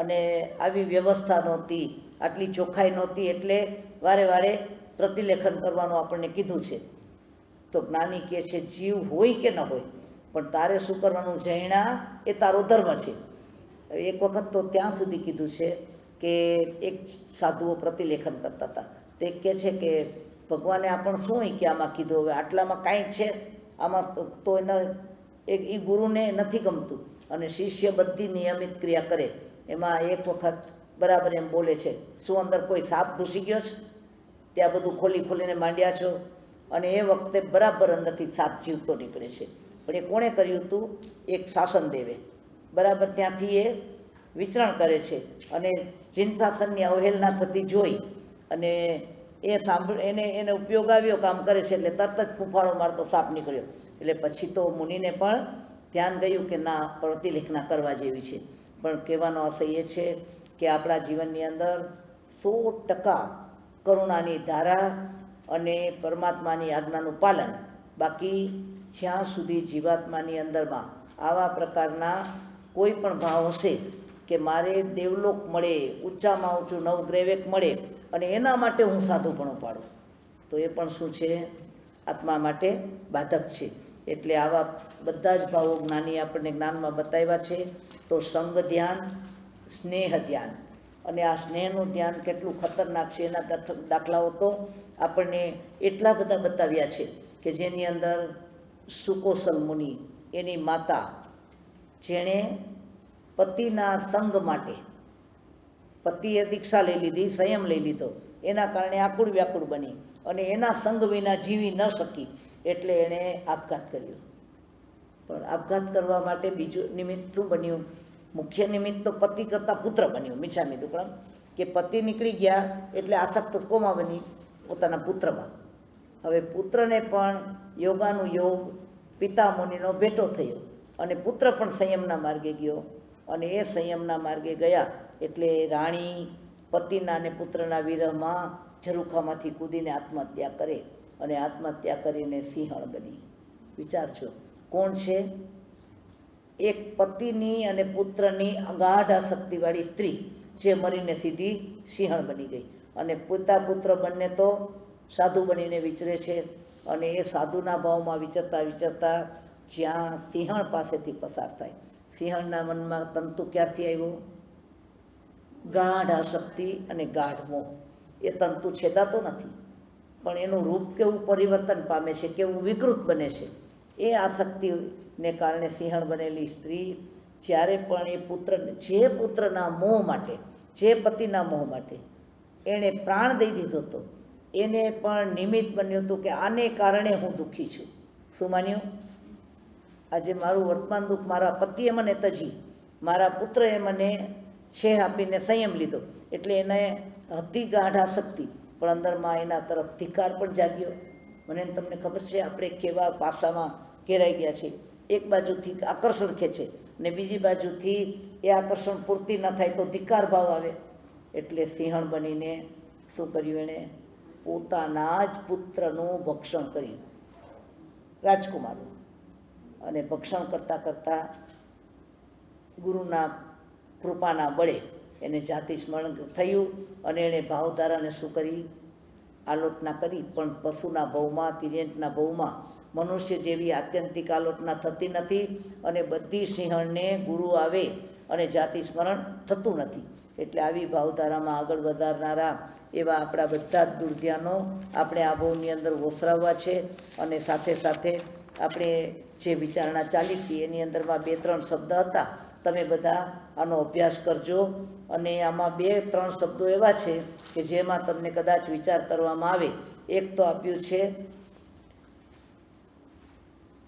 અને આવી વ્યવસ્થા નહોતી, આટલી ચોખ્ખાઈ નહોતી, એટલે વારે વારે પ્રતિલેખન કરવાનું આપણને કીધું છે. તો જ્ઞાની કહે છે જીવ હોય કે ન હોય પણ તારે શું કરવાનું, જૈણા એ તારો ધર્મ છે. એક વખત તો ત્યાં સુધી કીધું છે કે એક સાધુઓ પ્રતિલેખન કરતા હતા, તે કહે છે કે ભગવાને આપણને શું હોય કે આમાં કીધું, હવે આટલામાં કાંઈ છે આમાં તો એના એ ગુરુને નથી ગમતું અને શિષ્ય બધી નિયમિત ક્રિયા કરે. એમાં એક વખત બરાબર એમ બોલે છે, શું અંદર કોઈ સાપ ઘૂસી ગયો છે, ત્યાં બધું ખોલી ખોલીને માંડ્યા છો, અને એ વખતે બરાબર અંદરથી સાપ જીવતો નીકળે છે. પણ એ કોણે કર્યું હતું, એક શાસન દેવે બરાબર ત્યાંથી એ વિચરણ કરે છે અને જીનશાસનની અવહેલના થતી જોઈ અને એ એને ઉપયોગ આવ્યો, કામ કરે છે એટલે તરત જ ફૂંફાળો મારતો સાપ નીકળ્યો. એટલે પછી તો મુનિને પણ ધ્યાન ગયું કે ના, પ્રતિલેખના કરવા જેવી છે. પણ કહેવાનો આશય એ છે કે આપણા જીવનની અંદર 100% કરુણાની ધારા અને પરમાત્માની આજ્ઞાનું પાલન, બાકી જ્યાં સુધી જીવાત્માની અંદરમાં આવા પ્રકારના કોઈ પણ ભાવ હશે કે મારે દેવલોક મળે, ઊંચામાં ઊંચું નવગ્રહવેક મળે અને એના માટે હું સાધુપણું પાડું, તો એ પણ શું છે, આત્મા માટે બાધક છે. એટલે આવા બધા જ ભાવો જ્ઞાની આપણને જ્ઞાનમાં બતાવ્યા છે. તો સંગ ધ્યાન, સ્નેહ ધ્યાન, અને આ સ્નેહનું ધ્યાન કેટલું ખતરનાક છે એના દાખલાઓ તો આપણને એટલા બધા બતાવ્યા છે કે જેની અંદર સુકોસલ મુનિ, એની માતા, જેણે પતિના સંગ માટે, પતિએ દીક્ષા લઈ લીધી, સંયમ લઈ લીધો, એના કારણે આકુળ વ્યાકુળ બની અને એના સંગ વિના જીવી ન શકી એટલે એણે આપઘાત કર્યો. પણ આપઘાત કરવા માટે બીજું નિમિત્ત શું બન્યું, મુખ્ય નિમિત્ત તો પતિ કરતાં પુત્ર બન્યું. મિચ્છામી દુક્કડમ કે પતિ નીકળી ગયા એટલે આસક્ત કોમાં બની, પોતાના પુત્રમાં. હવે પુત્રને પણ યોગાનું યોગ પિતા મુનિનો ભેટો થયો અને પુત્ર પણ સંયમના માર્ગે ગયો અને એ સંયમના માર્ગે ગયા એટલે રાણી પતિના અને પુત્રના વિરહમાં ઝરૂખામાંથી કૂદીને આત્મહત્યા કરે અને આત્મહત્યા કરીને સિંહણ બની. વિચારજો કોણ છે, એક પતિની અને પુત્રની અગાઢ આસક્તિવાળી સ્ત્રી જે મરીને સીધી સિંહણ બની ગઈ અને પિતા પુત્ર બંને તો સાધુ બનીને વિચરે છે અને એ સાધુના ભાવમાં વિચરતા વિચરતા જ્યાં સિંહણ પાસેથી પસાર થાય, સિંહણના મનમાં તંતુ ક્યારથી આવ્યો, ગાઢ આસક્તિ અને ગાઢ મોહ. એ તંતુ છેદાતો નથી પણ એનું રૂપ કેવું પરિવર્તન પામે છે, કેવું વિકૃત બને છે. એ આસક્તિને કારણે સિંહણ બનેલી સ્ત્રી જ્યારે પણ એ પુત્ર, જે પુત્રના મોહ માટે, જે પતિના મોહ માટે એણે પ્રાણ દઈ દીધો હતો, એને પણ નિમિત્ત બન્યું હતું કે આને કારણે હું દુઃખી છું. શું માન્યું, આજે મારું વર્તમાન દુઃખ મારા પતિએ મને તજી, મારા પુત્રએ મને છેહ આપીને સંયમ લીધો, એટલે એને હતી ગાઢ આસક્તિ પણ અંદરમાં એના તરફ ધિકાર પણ જાગ્યો. મને તમને ખબર છે આપણે કેવા પાસામાં ઘેરાઈ ગયા છે, એક બાજુથી આકર્ષણ ખેંચે ને બીજી બાજુથી એ આકર્ષણ પૂર્તિ ન થાય તો ધિકાર ભાવ આવે. એટલે સિંહણ બનીને શું કર્યું, એણે પોતાના જ પુત્રનું ભક્ષણ કર્યું, રાજકુમારનું. અને ભક્ષણ કરતાં કરતાં ગુરુના કૃપાના બળે એને જાતિ સ્મરણ થયું અને એણે ભાવધારાને શું કરી, આલોચના કરી. પણ પશુના ભવમાં, તિર્યંતના ભવમાં મનુષ્ય જેવી આત્યંતિક આલોચના થતી નથી અને બધી સિંહણને ગુરુ આવે અને જાતિ સ્મરણ થતું નથી. એટલે આવી ભાવધારામાં આગળ વધારનારા એવા આપણા બધા જ દુર્ધ્યાનો આપણે આ ભાવની અંદર ઓસરાવવા છે. અને સાથે સાથે આપણે જે વિચારણા ચાલી હતી એની અંદરમાં 2-3 શબ્દ હતા. તમે બધા આનો અભ્યાસ કરજો. અને આમાં 2-3 શબ્દો એવા છે કે જેમાં તમને કદાચ વિચાર કરવામાં આવે. એક તો આપ્યું છે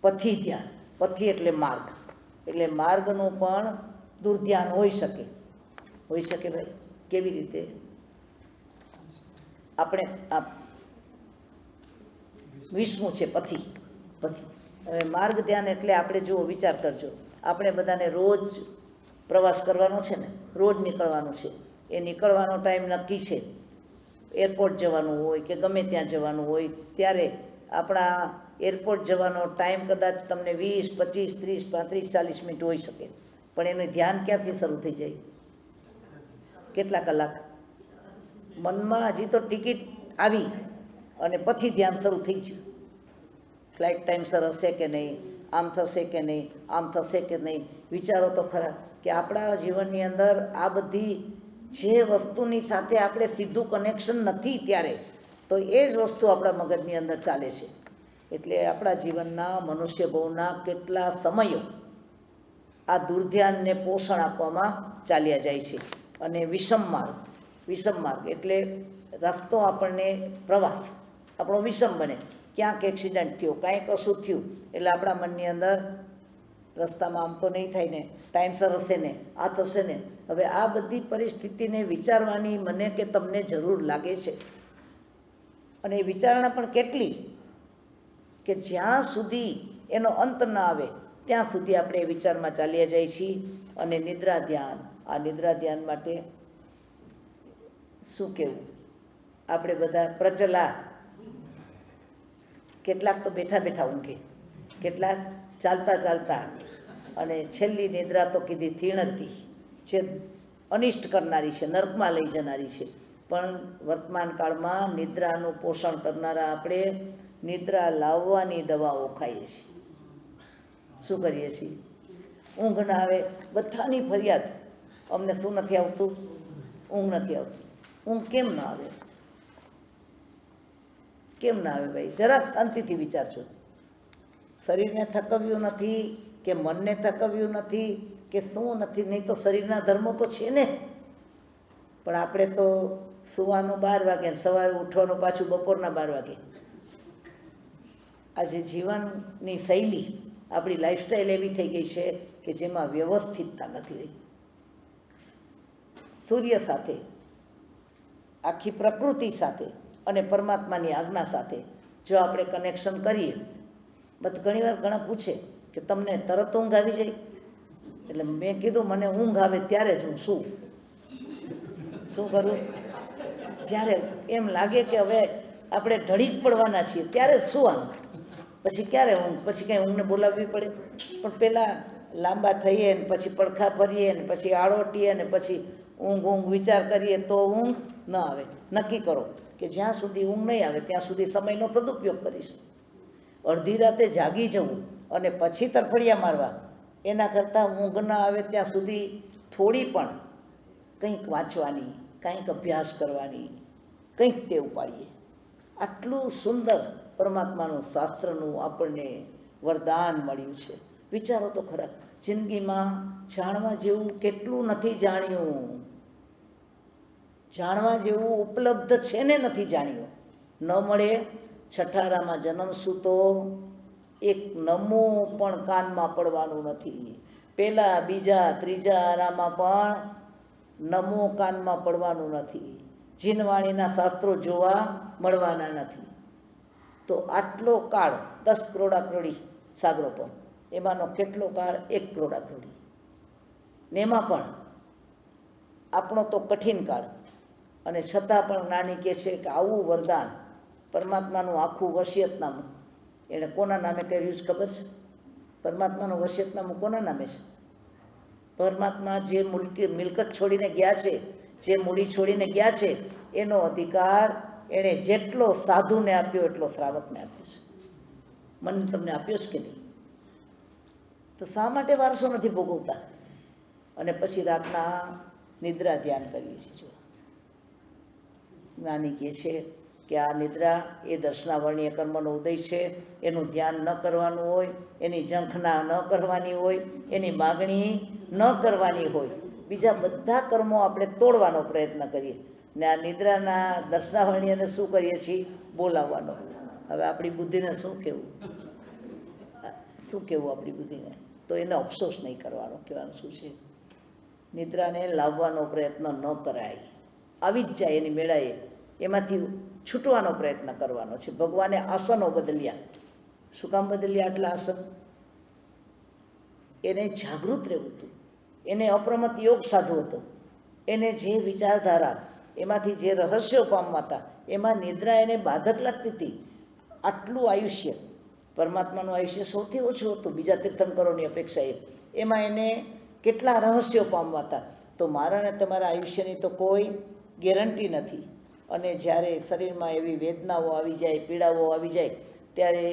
પથી ધ્યાન. પથી એટલે માર્ગ, એટલે માર્ગનું પણ દુર્ધ્યાન હોઈ શકે. હોઈ શકે ભાઈ, કેવી રીતે? આપણે આ 20મું છે પથી. પથી હવે માર્ગ ધ્યાન એટલે આપણે જુઓ, વિચાર કરજો, આપણે બધાને રોજ પ્રવાસ કરવાનો છે ને, રોજ નીકળવાનું છે. એ નીકળવાનો ટાઈમ નક્કી છે. એરપોર્ટ જવાનું હોય કે ગમે ત્યાં જવાનું હોય, ત્યારે આપણા એરપોર્ટ જવાનો ટાઈમ કદાચ તમને 20, 25, 30, 35, 40 મિનિટ હોઈ શકે. પણ એનું ધ્યાન ક્યાંથી શરૂ થઈ જાય? કેટલા કલાક? મનમાં હજી તો ટિકિટ આવી અને પછી ધ્યાન શરૂ થઈ ગયું. ફ્લાઇટ ટાઈમસર હશે કે નહીં, આમ થશે કે નહીં, આમ થશે કે નહીં. વિચારો તો ખરા કે આપણા જીવનની અંદર આ બધી જે વસ્તુની સાથે આપણે સીધું કનેક્શન નથી ત્યારે તો એ જ વસ્તુ આપણા મગજની અંદર ચાલે છે. એટલે આપણા જીવનના મનુષ્ય ભવના કેટલા સમયો આ દુર્ધ્યાનને પોષણ આપવામાં ચાલ્યા જાય છે. અને વિષમ માર્ગ એટલે રસ્તો આપણને, પ્રવાસ આપણો વિષમ બને. ક્યાંક એક્સિડન્ટ થયો, કાંઈ કશું થયું એટલે આપણા મનની અંદર રસ્તામાં આમ તો નહીં થાય ને, ટાઈમસર હશે ને, આ થશે ને. હવે આ બધી પરિસ્થિતિને વિચારવાની મને કે તમને જરૂર લાગે છે. અને એ વિચારણા પણ કેટલી કે જ્યાં સુધી એનો અંત ન આવે ત્યાં સુધી આપણે એ વિચારમાં ચાલ્યા જાય છીએ. અને નિદ્રા ધ્યાન, આ નિદ્રા ધ્યાન માટે શું કહેવું, આપણે બધા પ્રચલા કેટલાક તો બેઠા બેઠા ઊંઘે, કેટલાક ચાલતા ચાલતા. અને છેલ્લી નિદ્રા તો કીધી થીણતી, જે અનિષ્ટ કરનારી છે, નર્કમાં લઈ જનારી છે. પણ વર્તમાન કાળમાં નિદ્રાનું પોષણ કરનારા આપણે નિદ્રા લાવવાની દવાઓ ખાઈએ છીએ. શું કરીએ છીએ? ઊંઘ ના આવે, બધાની ફરિયાદ, અમને શું નથી આવતું? ઊંઘ નથી આવતી. ઊંઘ કેમ ના આવે? કેમ ના આવે ભાઈ? જરાક શાંતિથી વિચારજો. શરીરને થકવ્યું નથી કે મનને થકવ્યું નથી કે શું નથી? નહીં તો શરીરના ધર્મો તો છે ને. પણ આપણે તો સુવાનું 12 વાગે, સવારે ઉઠવાનું પાછું બપોરના 12 વાગે. આજે જીવનની શૈલી, આપણી લાઈફસ્ટાઈલ એવી થઈ ગઈ છે કે જેમાં વ્યવસ્થિતતા નથી રહી. સૂર્ય સાથે, આખી પ્રકૃતિ સાથે અને પરમાત્માની આજ્ઞા સાથે જો આપણે કનેક્શન કરીએ. બધું ઘણીવાર ઘણા પૂછે કે તમને તરત ઊંઘ આવી જાય? એટલે મેં કીધું મને ઊંઘ આવે ત્યારે જ હું શું કરું? જ્યારે એમ લાગે કે હવે આપણે ઢળી જ પડવાના છીએ ત્યારે જ સુવાનું. પછી ક્યારે ઊંઘ? પછી કંઈ ઊંઘને બોલાવવી પડે? પણ પહેલાં લાંબા થઈએ ને પછી પડખા ફરીએ ને પછી આળોટીએ ને પછી ઊંઘ વિચાર કરીએ તો ઊંઘ ન આવે. નક્કી કરો કે જ્યાં સુધી ઊંઘ નહીં આવે ત્યાં સુધી સમયનો સદુપયોગ કરીશ. અડધી રાતે જાગી જવું અને પછી તરફડિયા મારવા, એના કરતાં ઊંઘ ન આવે ત્યાં સુધી થોડી પણ કંઈક વાંચવાની, કંઈક અભ્યાસ કરવાની, કંઈક ટેવ પાડીએ. આટલું સુંદર પરમાત્માનું શાસ્ત્રનું આપણને વરદાન મળ્યું છે. વિચારો તો ખરા, જિંદગીમાં જાણવા જેવું કેટલું નથી જાણ્યું. જાણવા જેવું ઉપલબ્ધ છે ને નથી જાણ્યું. ન મળે છઠ્ઠારામાં જન્મશું તો એક નમો પણ કાનમાં પડવાનું નથી. પહેલા, બીજા, ત્રીજા આરામાં પણ નમો કાનમાં પડવાનું નથી. જીનવાણીના શાસ્ત્રો જોવા મળવાના નથી. તો આટલો કાળ 10 કરોડા સાગરો પણ, એમાંનો કેટલો કાળ 1 કરોડા. ને એમાં પણ આપણો તો કઠિન કાળ. અને છતાં પણ નાની કહે છે કે આવું વરદાન પરમાત્માનું આખું વસિયતનામું એણે કોના નામે કર્યું છે ખબર છે? પરમાત્માનું વસિયતનામું કોના નામે છે? પરમાત્મા જે મિલકત છોડીને ગયા છે, જે મૂડી છોડીને ગયા છે, એનો અધિકાર એણે જેટલો સાધુને આપ્યો એટલો શ્રાવકને આપ્યો છે. મને તમને આપ્યો છે કે નહીં? તો શા માટે વારસો નથી ભોગવતા? અને પછી રાતના નિદ્રા ધ્યાન કરીએ છીએ. જ્ઞાની કહે છે કે આ નિદ્રા એ દર્શનાવર્ણીય કર્મનો ઉદય છે, એનું ધ્યાન ન કરવાનું હોય, એની ઝંખના ન કરવાની હોય, એની માગણી ન કરવાની હોય, બીજા બધા કર્મો આપણે તોડવાનો પ્રયત્ન કરીએ ને આ નિદ્રાના દર્શનાવર્ણીયને શું કરીએ છીએ? બોલાવવાનો. હવે આપણી બુદ્ધિને શું કહેવું આપણી બુદ્ધિને? તો એને અફસોસ નહીં કરવાનો. કહેવાનું શું છે? નિદ્રાને લાવવાનો પ્રયત્ન ન કરાય, આવી જ જાય એની મેળાએ, એમાંથી છૂટવાનો પ્રયત્ન કરવાનો છે. ભગવાને આસનો બદલ્યા. શું કામ બદલ્યા આટલા આસન? એને જાગૃત રહેવું હતું, એને અપ્રમત યોગ સાધવો હતો, એને જે વિચારધારા એમાંથી જે રહસ્યો પામવા હતા એમાં નિદ્રા એને બાધક લાગતી હતી. આટલું આયુષ્ય, પરમાત્માનું આયુષ્ય સૌથી ઓછું હતું બીજા તીર્થંકરોની અપેક્ષાએ, એમાં એને કેટલા રહસ્યો પામવા હતા. તો મારા ને તમારા આયુષ્યની તો કોઈ ગેરંટી નથી. અને જ્યારે શરીરમાં એવી વેદનાઓ આવી જાય, પીડાઓ આવી જાય, ત્યારે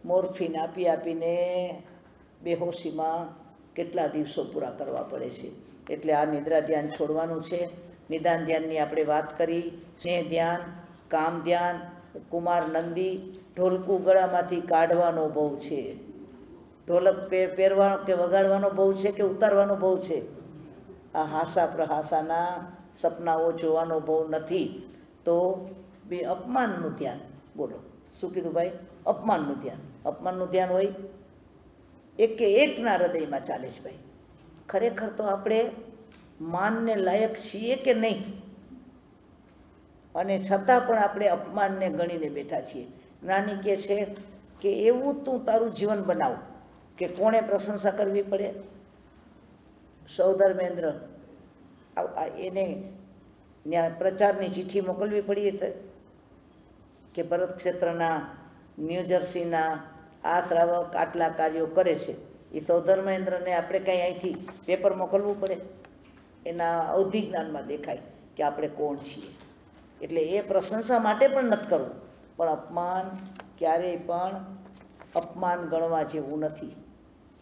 મોર્ફિન આપી આપીને બેહોશીમાં કેટલા દિવસો પૂરા કરવા પડે છે. એટલે આ નિદ્રા ધ્યાન છોડવાનું છે. નિદાન ધ્યાનની આપણે વાત કરી. સ્નેહ ધ્યાન, કામ ધ્યાન, કુમાર નંદી ઢોલકું ગળામાંથી કાઢવાનો બહુ છે. ઢોલક પહેરવાનો કે વગાડવાનો બહુ છે કે ઉતારવાનો બહુ છે? આ હાસા પ્રહાસાના સપનાઓ જોવાનો બહુ નથી. તો બે અપમાનનું ધ્યાન. બોલો શું કીધું ભાઈ? અપમાનનું ધ્યાન. અપમાનનું ધ્યાન હોય એક કે એકના હૃદયમાં ચાલે છે ભાઈ. ખરેખર તો આપણે માનને લાયક છીએ કે નહીં, અને છતાં પણ આપણે અપમાનને ગણીને બેઠા છીએ. જ્ઞાની કહે છે કે એવું તું તારું જીવન બનાવ કે કોણે પ્રશંસા કરવી પડે. સૌધર્મેન્દ્ર એને ત્યાં પ્રચારની ચિઠ્ઠી મોકલવી પડી કે ભરત ક્ષેત્રના ન્યૂજર્સીના આ શ્રાવક આટલા કાર્યો કરે છે. એ સૌધર્મેન્દ્રને આપણે કંઈ અહીંથી પેપર મોકલવું પડે? એના અવધિ જ્ઞાનમાં દેખાય કે આપણે કોણ છીએ. એટલે એ પ્રશંસા માટે પણ નથી કરવું, પણ અપમાન ક્યારેય પણ અપમાન ગણવા જેવું નથી.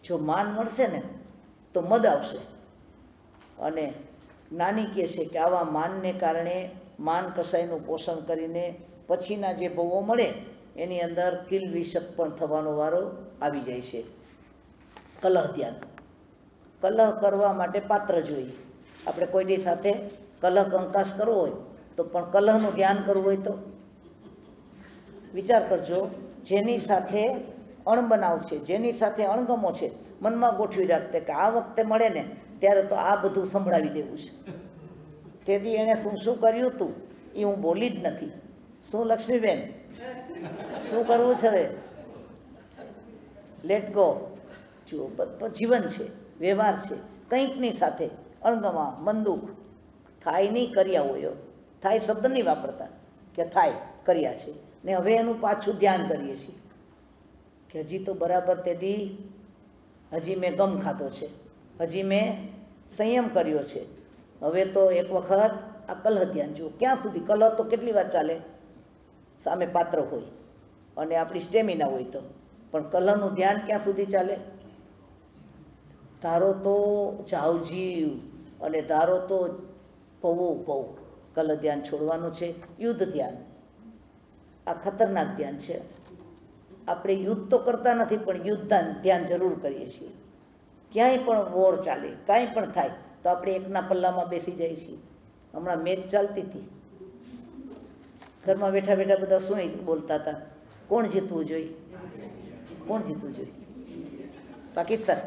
જો માન મળશે ને તો મદ આવશે. અને જ્ઞાની કહે છે કે આવા માનને કારણે માન કસાઈનું પોષણ કરીને પછીના જે ભવો મળે એની અંદર કિલ વિષક પણ થવાનો વારો આવી જાય છે. કલહ ધ્યાન. કલહ કરવા માટે પાત્ર જોઈએ. આપણે કોઈની સાથે કલહ કંકાસ કરવો હોય તો પણ કલહનું ધ્યાન કરવું હોય તો વિચાર કરજો. જેની સાથે અણબનાવ છે, જેની સાથે અણગમો છે, મનમાં ગોઠવી રાખતે કે આ વખતે મળે ને ત્યારે તો આ બધું સંભળાવી દેવું છે. તેથી એણે શું શું કર્યું હતું એ હું બોલી જ નથી. શું લક્ષ્મીબેન, શું કરવું છે હવે? Let go. જુઓ, જીવન છે, વ્યવહાર છે. કંઈકની સાથે અણગમા, મંદુક થાય નહીં, કર્યા હોય. થાય શબ્દ નહીં વાપરતા કે થાય, કર્યા છે. ને હવે એનું પાછું ધ્યાન કરીએ છીએ કે હજી તો બરાબર તેથી હજી મેં ગમ ખાધો છે, હજી મેં સંયમ કર્યો છે. હવે તો એક વખત આ કલહ ધ્યાન જુઓ. ક્યાં સુધી કલહ તો કેટલી વાર ચાલે? સામે પાત્ર હોય અને આપણી સ્ટેમિના હોય તો, પણ કલહનું ધ્યાન ક્યાં સુધી ચાલે? ધારો તો જાવજીવ અને ધારો તો પવો પવ. કલહ ધ્યાન છોડવાનું છે. યુદ્ધ ધ્યાન, આ ખતરનાક ધ્યાન છે. આપણે યુદ્ધ તો કરતા નથી પણ યુદ્ધ ધ્યાન જરૂર કરીએ છીએ. ક્યાંય પણ વોર ચાલે, કાંઈ પણ થાય તો આપણે એકના પલ્લામાં બેસી જઈએ છીએ. હમણાં મેચ ચાલતી હતી, ઘરમાં બેઠા બેઠા બધા શું બોલતા હતા? કોણ જીતવું જોઈએ? કોણ જીતવું જોઈએ? પાકિસ્તાન.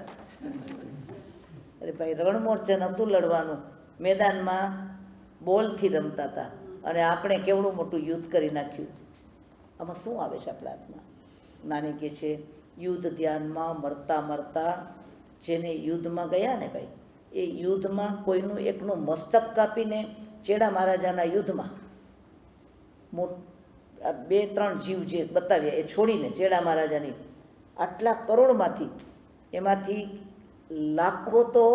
અરે ભાઈ, રણમોર્ચા નહોતું લડવાનું, મેદાનમાં બોલથી રમતા હતા અને આપણે કેવડું મોટું યુદ્ધ કરી નાખ્યું. આમાં શું આવે છે આપણા હાથમાં? નાની કહે છે યુદ્ધ ધ્યાનમાં મરતા મરતા જેને યુદ્ધમાં ગયા ને ભાઈ, એ યુદ્ધમાં કોઈનું એકનું મસ્તક કાપીને ચેડા મહારાજાના યુદ્ધમાં 2-3 જીવ જે બતાવ્યા એ છોડીને ચેડા મહારાજાની આટલા કરોડમાંથી એમાંથી લાખો તો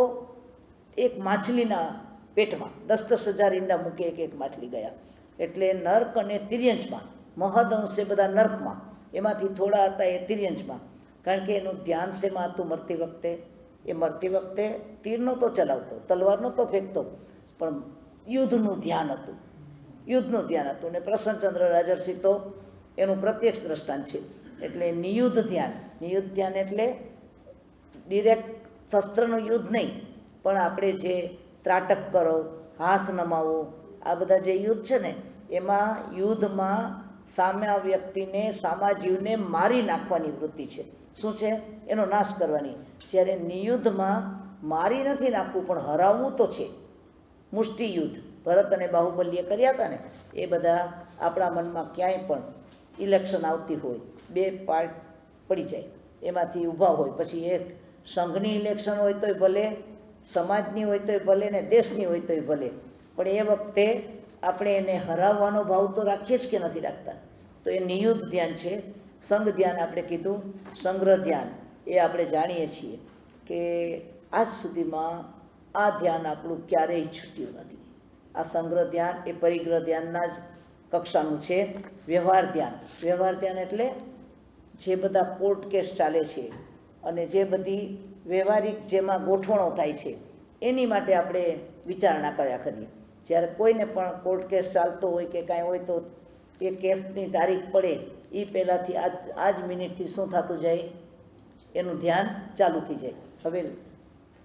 એક માછલીના પેટમાં 10,000 ઈંડા મૂકે એક માછલી ગયા. એટલે નર્ક અને તિર્યંશમાં, મહદ અંશે બધા નર્કમાં, એમાંથી થોડા હતા એ તિર્યંશમાં. કારણ કે એનું ધ્યાન શેમાં હતું મરતી વખતે? એ મરતી વખતે તીર નહોતો ચલાવતો, તલવાર નહોતો ફેંકતો, પણ યુદ્ધનું ધ્યાન હતું. યુદ્ધનું ધ્યાન હતું ને પ્રસન્નચંદ્ર રાજર્ષિ તો એનું પ્રત્યક્ષ દ્રષ્ટાંત છે. એટલે નિયુદ્ધ ધ્યાન એટલે ડિરેક્ટ શસ્ત્રનું યુદ્ધ નહીં, પણ આપણે જે ત્રાટક કરો, હાથ નમાવો, આ બધા જે યુદ્ધ છે ને એમાં યુદ્ધમાં સામા વ્યક્તિને, સામા જીવને મારી નાખવાની વૃત્તિ છે. શું છે? એનો નાશ કરવાની. જ્યારે નિયુદ્ધમાં મારી નથી નાખવું પણ હરાવવું તો છે. મુષ્ટિ યુદ્ધ ભરત અને બાહુબલીએ કર્યા હતા ને, એ બધા આપણા મનમાં ક્યાંય પણ ઇલેક્શન આવતી હોય, બે પાર્ટ પડી જાય, એમાંથી ઊભા હોય, પછી એક સંઘની ઇલેક્શન હોય તોય ભલે, સમાજની હોય તોય ભલે ને દેશની હોય તોય ભલે, પણ એ વખતે આપણે એને હરાવવાનો ભાવ તો રાખીએ જ કે નથી રાખતા. તો એ નિયુદ્ધ ધ્યાન છે. સંઘ ધ્યાન આપણે કીધું, સંગ્રહ ધ્યાન એ આપણે જાણીએ છીએ કે આજ સુધીમાં આ ધ્યાન આપણું ક્યારેય છૂટ્યું નથી. આ સંગ્રહ ધ્યાન એ પરિગ્રહ ધ્યાનના જ કક્ષાનું છે. વ્યવહાર ધ્યાન એટલે જે બધા કોર્ટ કેસ ચાલે છે અને જે બધી વ્યવહારિક જેમાં ગોઠવણો થાય છે એની માટે આપણે વિચારણા કર્યા કરીએ. જ્યારે કોઈને પણ કોર્ટ કેસ ચાલતો હોય કે કાંઈ હોય તો એ કેસની તારીખ પડે એ પહેલાંથી આ જ મિનિટથી શું થતું જાય, એનું ધ્યાન ચાલુ થઈ જાય. હવે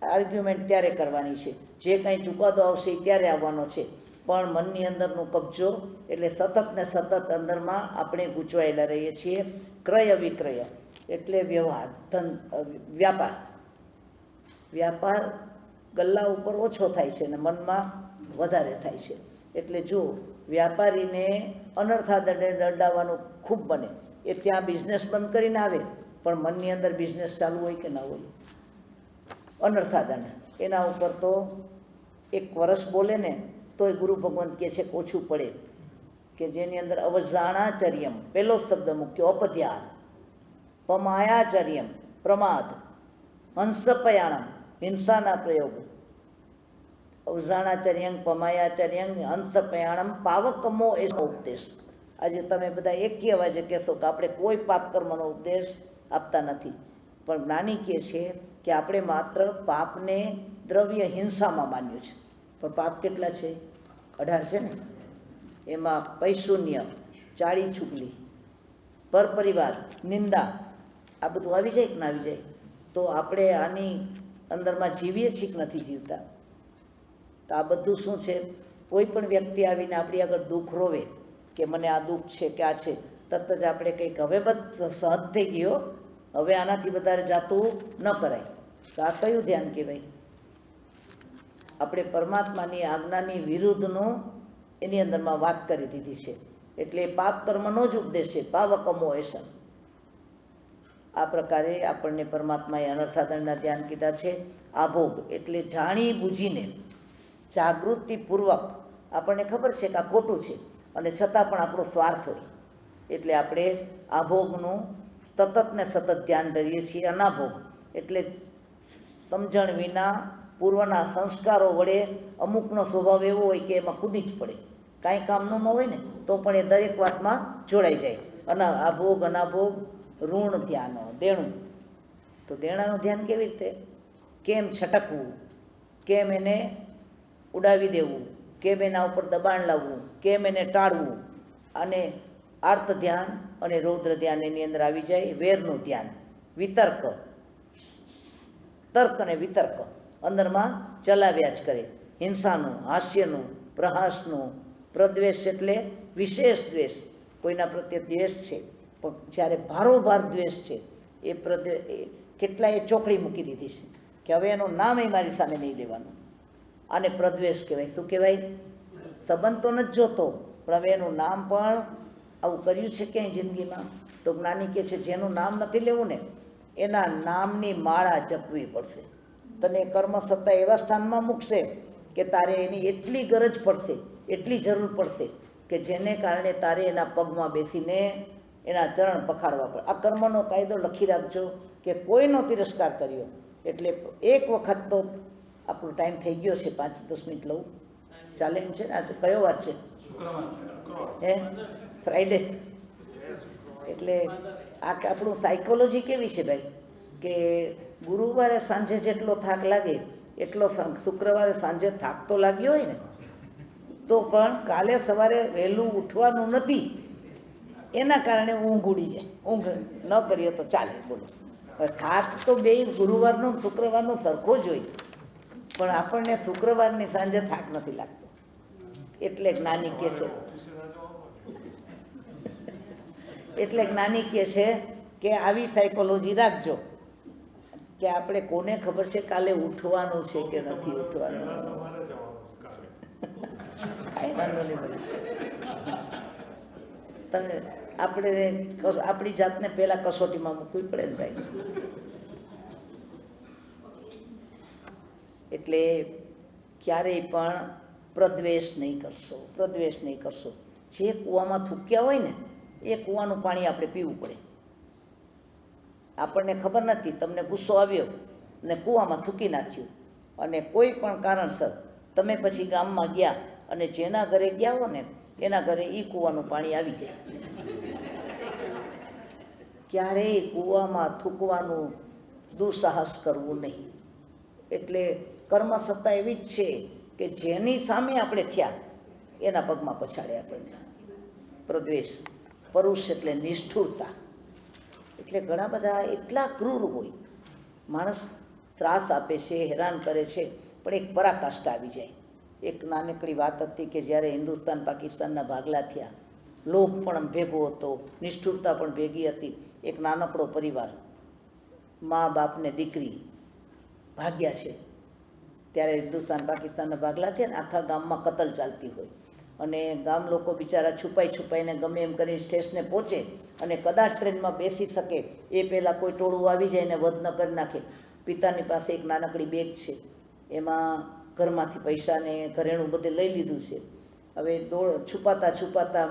આર્ગ્યુમેન્ટ ત્યારે કરવાની છે, જે કાંઈ ચુકાદો આવશે ત્યારે આવવાનો છે, પણ મનની અંદરનો કબજો એટલે સતત ને સતત અંદરમાં આપણે ગૂંચવાયેલા રહીએ છીએ. ક્રય વિક્રય એટલે વ્યવહાર, વ્યાપાર ગલ્લા ઉપર ઓછો થાય છે ને મનમાં વધારે થાય છે. એટલે જો વ્યાપારીને અનર્થાદંડે દંડાવવાનું ખૂબ બને, એ ત્યાં બિઝનેસ બંધ કરીને આવે પણ મનની અંદર બિઝનેસ ચાલુ હોય કે ના હોય, અનર્થાદંડ એના ઉપર તો 1 વર્ષ બોલે ને તોય ગુરુ ભગવંત કહે છે કે ઓછું પડે. કે જેની અંદર અવજાણાચર્યમ પહેલો શબ્દ મૂક્યો, અપધ્યાન, પમાયાચર્યમ પ્રમાદ, હંસપયાણમ હિંસાના પ્રયોગ, અવજાણાચર્યમ પમાયાચર્યમ હંસપયાણમ પાવકમો એ ઉપદેશ. આજે તમે બધા એકી અવાજે કહેશો કે આપણે કોઈ પાપ કર્મનો ઉપદેશ આપતા નથી, પણ જ્ઞાની કહે છે કે આપણે માત્ર પાપને દ્રવ્ય હિંસામાં માન્યું છે. પણ પાપ કેટલા છે? 18 છે ને. એમાં પૈશુન્ય, ચાળી છુગલી, પર પરિવાર, નિંદા, આ બધું આવી જાય કે ના આવી જાય? તો આપણે આની અંદરમાં જીવીએ છીએ કે નથી જીવતા? તો આ બધું શું છે? કોઈ પણ વ્યક્તિ આવીને આપણી આગળ દુઃખ રોવે કે મને આ દુઃખ છે કે આ છે, તરત જ આપણે કંઈક હવે સહજ થઈ ગયો, હવે આનાથી વધારે જાતું ન કરાય. તો આ કયું ધ્યાન કહેવાય? આપણે પરમાત્માની આજ્ઞાની વિરુદ્ધનું એની અંદરમાં વાત કરી દીધી છે. એટલે પાપ કર્મનો જ ઉપદેશ છે, પાવકમો એસન. આ પ્રકારે આપણને પરમાત્માએ અનર્થાદંડના ધ્યાન કીધા છે. આભોગ એટલે જાણી બૂજીને જાગૃતિપૂર્વક આપણને ખબર છે કે આ ખોટું છે અને છતાં પણ આપણો સ્વાર્થ હોય એટલે આપણે આભોગનું સતત ને સતત ધ્યાન ધરીએ છીએ. અનાભોગ એટલે સમજણ વિના પૂર્વના સંસ્કારો વડે અમુકનો સ્વભાવ એવો હોય કે એમાં કૂદી જ પડે, કાંઈ કામનું ન હોય ને તો પણ એ દરેક વાતમાં જોડાઈ જાય. આભોગ, અનાભોગ, ઋણ ધ્યાન, દેણું. તો દેણાનું ધ્યાન કેવી રીતે? કેમ છટકવું, કેમ એને ઉડાવી દેવું, કેમ એના ઉપર દબાણ લાવવું, કેમ એને ટાળવું. અને આર્ત ધ્યાન અને રૌદ્ર ધ્યાન એની અંદર આવી જાય. વેરનું ધ્યાન, વિતર્ક, તર્ક અને વિતર્ક અંદરમાં ચલાવ્યા જ કરે. હિંસાનું, હાસ્યનું, પ્રહાસનું, પ્રદ્વેષ એટલે વિશેષ દ્વેષ, કોઈના પ્રત્યે દ્વેષ છે પણ જ્યારે ભારોભાર દ્વેષ છે એ કેટલાએ ચોકડી મૂકી દીધી છે કે હવે એનું નામ એ મારી સામે નહીં લેવાનું. આને પ્રદ્વેષ કહેવાય. શું કહેવાય? સંબંધ તો નથી જોતો પણ હવે એનું નામ પણ આવું કર્યું છે ક્યાંય જિંદગીમાં? તો જ્ઞાની કહે છે જેનું નામ નથી લેવું ને એના નામની માળા જપવી પડશે. તને કર્મ સત્તા એવા સ્થાનમાં મૂકશે કે તારે એની એટલી ગરજ પડશે, એટલી જરૂર પડશે કે જેને કારણે તારે એના પગમાં બેસીને એના ચરણ પખાડવા પડે. આ કર્મનો કાયદો લખી રાખજો કે કોઈનો તિરસ્કાર કર્યો એટલે એક વખત તો આપણો ટાઈમ થઈ ગયો છે. 5-10 મિનિટ લઉં, ચાલે એમ છે ને? આજે કયો વાર છે? હે, ફ્રાઈડે. એટલે આ આપણું સાયકોલોજી કેવી છે ભાઈ કે ગુરુવારે સાંજે જેટલો થાક લાગે એટલો શુક્રવારે સાંજે થાક તો લાગ્યો હોય ને. તો પણ કાલે સવારે વહેલું ઉઠવાનું નથી, એના કારણે ઊંઘ ઉડી જાય. ઊંઘ ન કરીએ તો ચાલે. બોલો, થાક તો બે ગુરુવારનો શુક્રવારનો સરખો જ હોય, પણ આપણને શુક્રવારની સાંજે થાક નથી લાગતો. એટલે જ્ઞાની કહે છે, એટલે જ્ઞાની કહે છે કે આવી સાયકોલોજી રાખજો કે આપણે કોને ખબર છે કાલે ઉઠવાનું છે કે નથી ઉઠવાનું. કાંઈ વાંધો નહીં ભાઈ, તમે આપણે આપણી જાતને પહેલા કસોટીમાં મૂકવી પડે ને ભાઈ. એટલે ક્યારેય પણ પ્રદ્વેષ નહીં કરશો, પ્રદ્વેષ નહીં કરશો. જે કૂવામાં થૂક્યા હોય ને એ કૂવાનું પાણી આપણે પીવું પડે. આપણને ખબર નથી, તમને ગુસ્સો આવ્યો ને કૂવામાં થૂકી નાખ્યું, અને કોઈ પણ કારણસર તમે પછી ગામમાં ગયા અને જેના ઘરે ગયા હો ને એના ઘરે એ કૂવાનું પાણી આવી જાય. ક્યારેય કૂવામાં થૂકવાનું દુઃસાહસ કરવું નહીં. એટલે કર્મ સત્તા એવી જ છે કે જેની સામે આપણે થયા એના પગમાં પછાડે આપણને. પ્રદ્વેષ, પરુષ એટલે નિષ્ઠુરતા. એટલે ઘણા બધા એટલા ક્રૂર હોય, માણસ ત્રાસ આપે છે, હેરાન કરે છે, પણ એક પરાકાષ્ઠા આવી જાય. એક નાનકડી વાત હતી કે જ્યારે હિન્દુસ્તાન પાકિસ્તાનના ભાગલા થયા, લોભ પણ ભેગો હતો, નિષ્ઠુરતા પણ ભેગી હતી. એક નાનકડો પરિવાર, મા બાપ ને દીકરી ભાગ્યા છે. ત્યારે હિન્દુસ્તાન પાકિસ્તાનના ભાગલા થયા ને આખા ગામમાં કતલ ચાલતી હોય, અને ગામ લોકો બિચારા છુપાઈને ગમે એમ કરીને સ્ટેશને પહોંચે, અને કદાચ ટ્રેનમાં બેસી શકે એ પહેલાં કોઈ ટોળું આવી જાય ને વધ ન કરી નાખે. પિતાની પાસે એક નાનકડી બેગ છે, એમાં ઘરમાંથી પૈસાને ઘરેણું બધે લઈ લીધું છે. હવે છુપાતા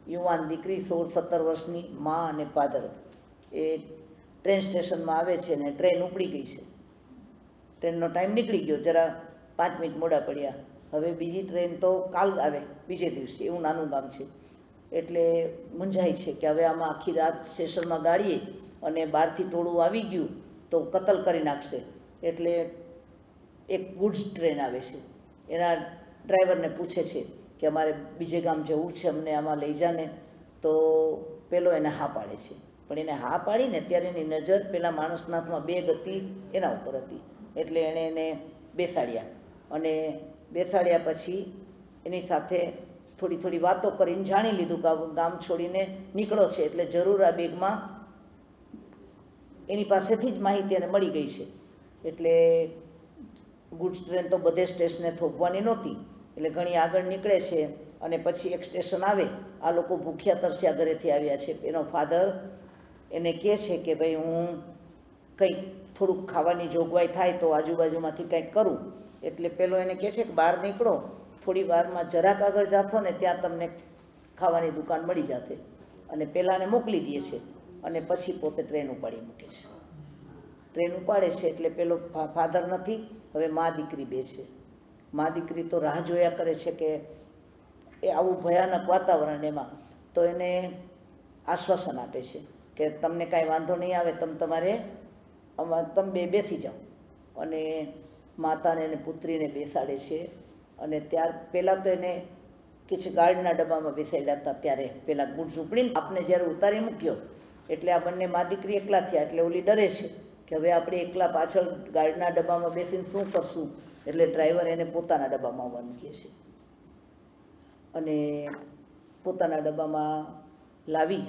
યુવાન દીકરી 16-17 વર્ષની મા અને ફાધર એ ટ્રેન સ્ટેશનમાં આવે છે ને ટ્રેન ઉપડી ગઈ છે. ટ્રેનનો ટાઈમ નીકળી ગયો, જરા 5 મિનિટ મોડા પડ્યા. હવે બીજી ટ્રેન તો કાલ આવે, બીજે દિવસે. એવું નાનું ગામ છે. એટલે મૂંઝાય છે કે હવે આમાં આખી રાત સ્ટેશનમાં ગાળીએ અને બહારથી ટોળું આવી ગયું તો કતલ કરી નાખશે. એટલે એક ગુડ્સ ટ્રેન આવે છે, એના ડ્રાઈવરને પૂછે છે કે અમારે બીજે ગામ જવું છે, અમને આમાં લઈ જાને. તો પેલો એને હા પાડે છે, પણ એને હા પાડીને ત્યારે એની નજર પેલા માણસના હાથમાં બેગ હતી એના ઉપર હતી. એટલે એણે એને બેસાડ્યા, અને બેસાડ્યા પછી એની સાથે થોડી વાતો કરીને જાણી લીધું કે ગામ છોડીને નીકળો છે, એટલે જરૂર આ બેગમાં એની પાસેથી જ માહિતી એને મળી ગઈ છે. એટલે ગુડ્સ ટ્રેન તો બધે સ્ટેશને થોપવાની નહોતી, એટલે ઘણી આગળ નીકળે છે, અને પછી એક સ્ટેશન આવે. આ લોકો ભૂખ્યા તરસ્યા ઘરેથી આવ્યા છે. એનો ફાધર એને કહે છે કે ભાઈ હું કંઈક થોડુંક ખાવાની જોગવાઈ થાય તો આજુબાજુમાંથી કંઈક કરું. એટલે પેલો એને કહે છે કે બહાર નીકળો, થોડી વારમાં જરાક આગળ જાશો ને ત્યાં તમને ખાવાની દુકાન મળી જશે. અને પેલાને મોકલી દે છે, અને પછી પોતે ટ્રેન ઉપાડી મૂકે છે. ટ્રેન ઉપાડે છે એટલે પેલો ફાધર નથી, હવે મા દીકરી બે છે. મા દીકરી તો રાહ જોયા કરે છે કે એ આવું ભયાનક વાતાવરણ એમાં તો એને આશ્વાસન આપે છે કે તમને કાંઈ વાંધો નહીં આવે, તમે બે બેસી જાઓ. અને માતાને અને પુત્રીને બેસાડે છે. અને ત્યાર પહેલાં તો એને କିଛି ગાર્ડના ડબ્બામાં બેસાડ્યા હતા. ત્યારે પેલા ગુડ્સ ઉપડીને આપને જ્યારે ઉતારી મૂક્યો એટલે આ બંને મા દીકરી એકલા થયા. એટલે ઓલી ડરે છે કે હવે આપણે એકલા પાછળ ગાર્ડના ડબ્બામાં બેસીને શું કરશું. એટલે ડ્રાઈવર એને પોતાના ડબ્બામાં આવવાનું કહે છે, અને પોતાના ડબ્બામાં લાવી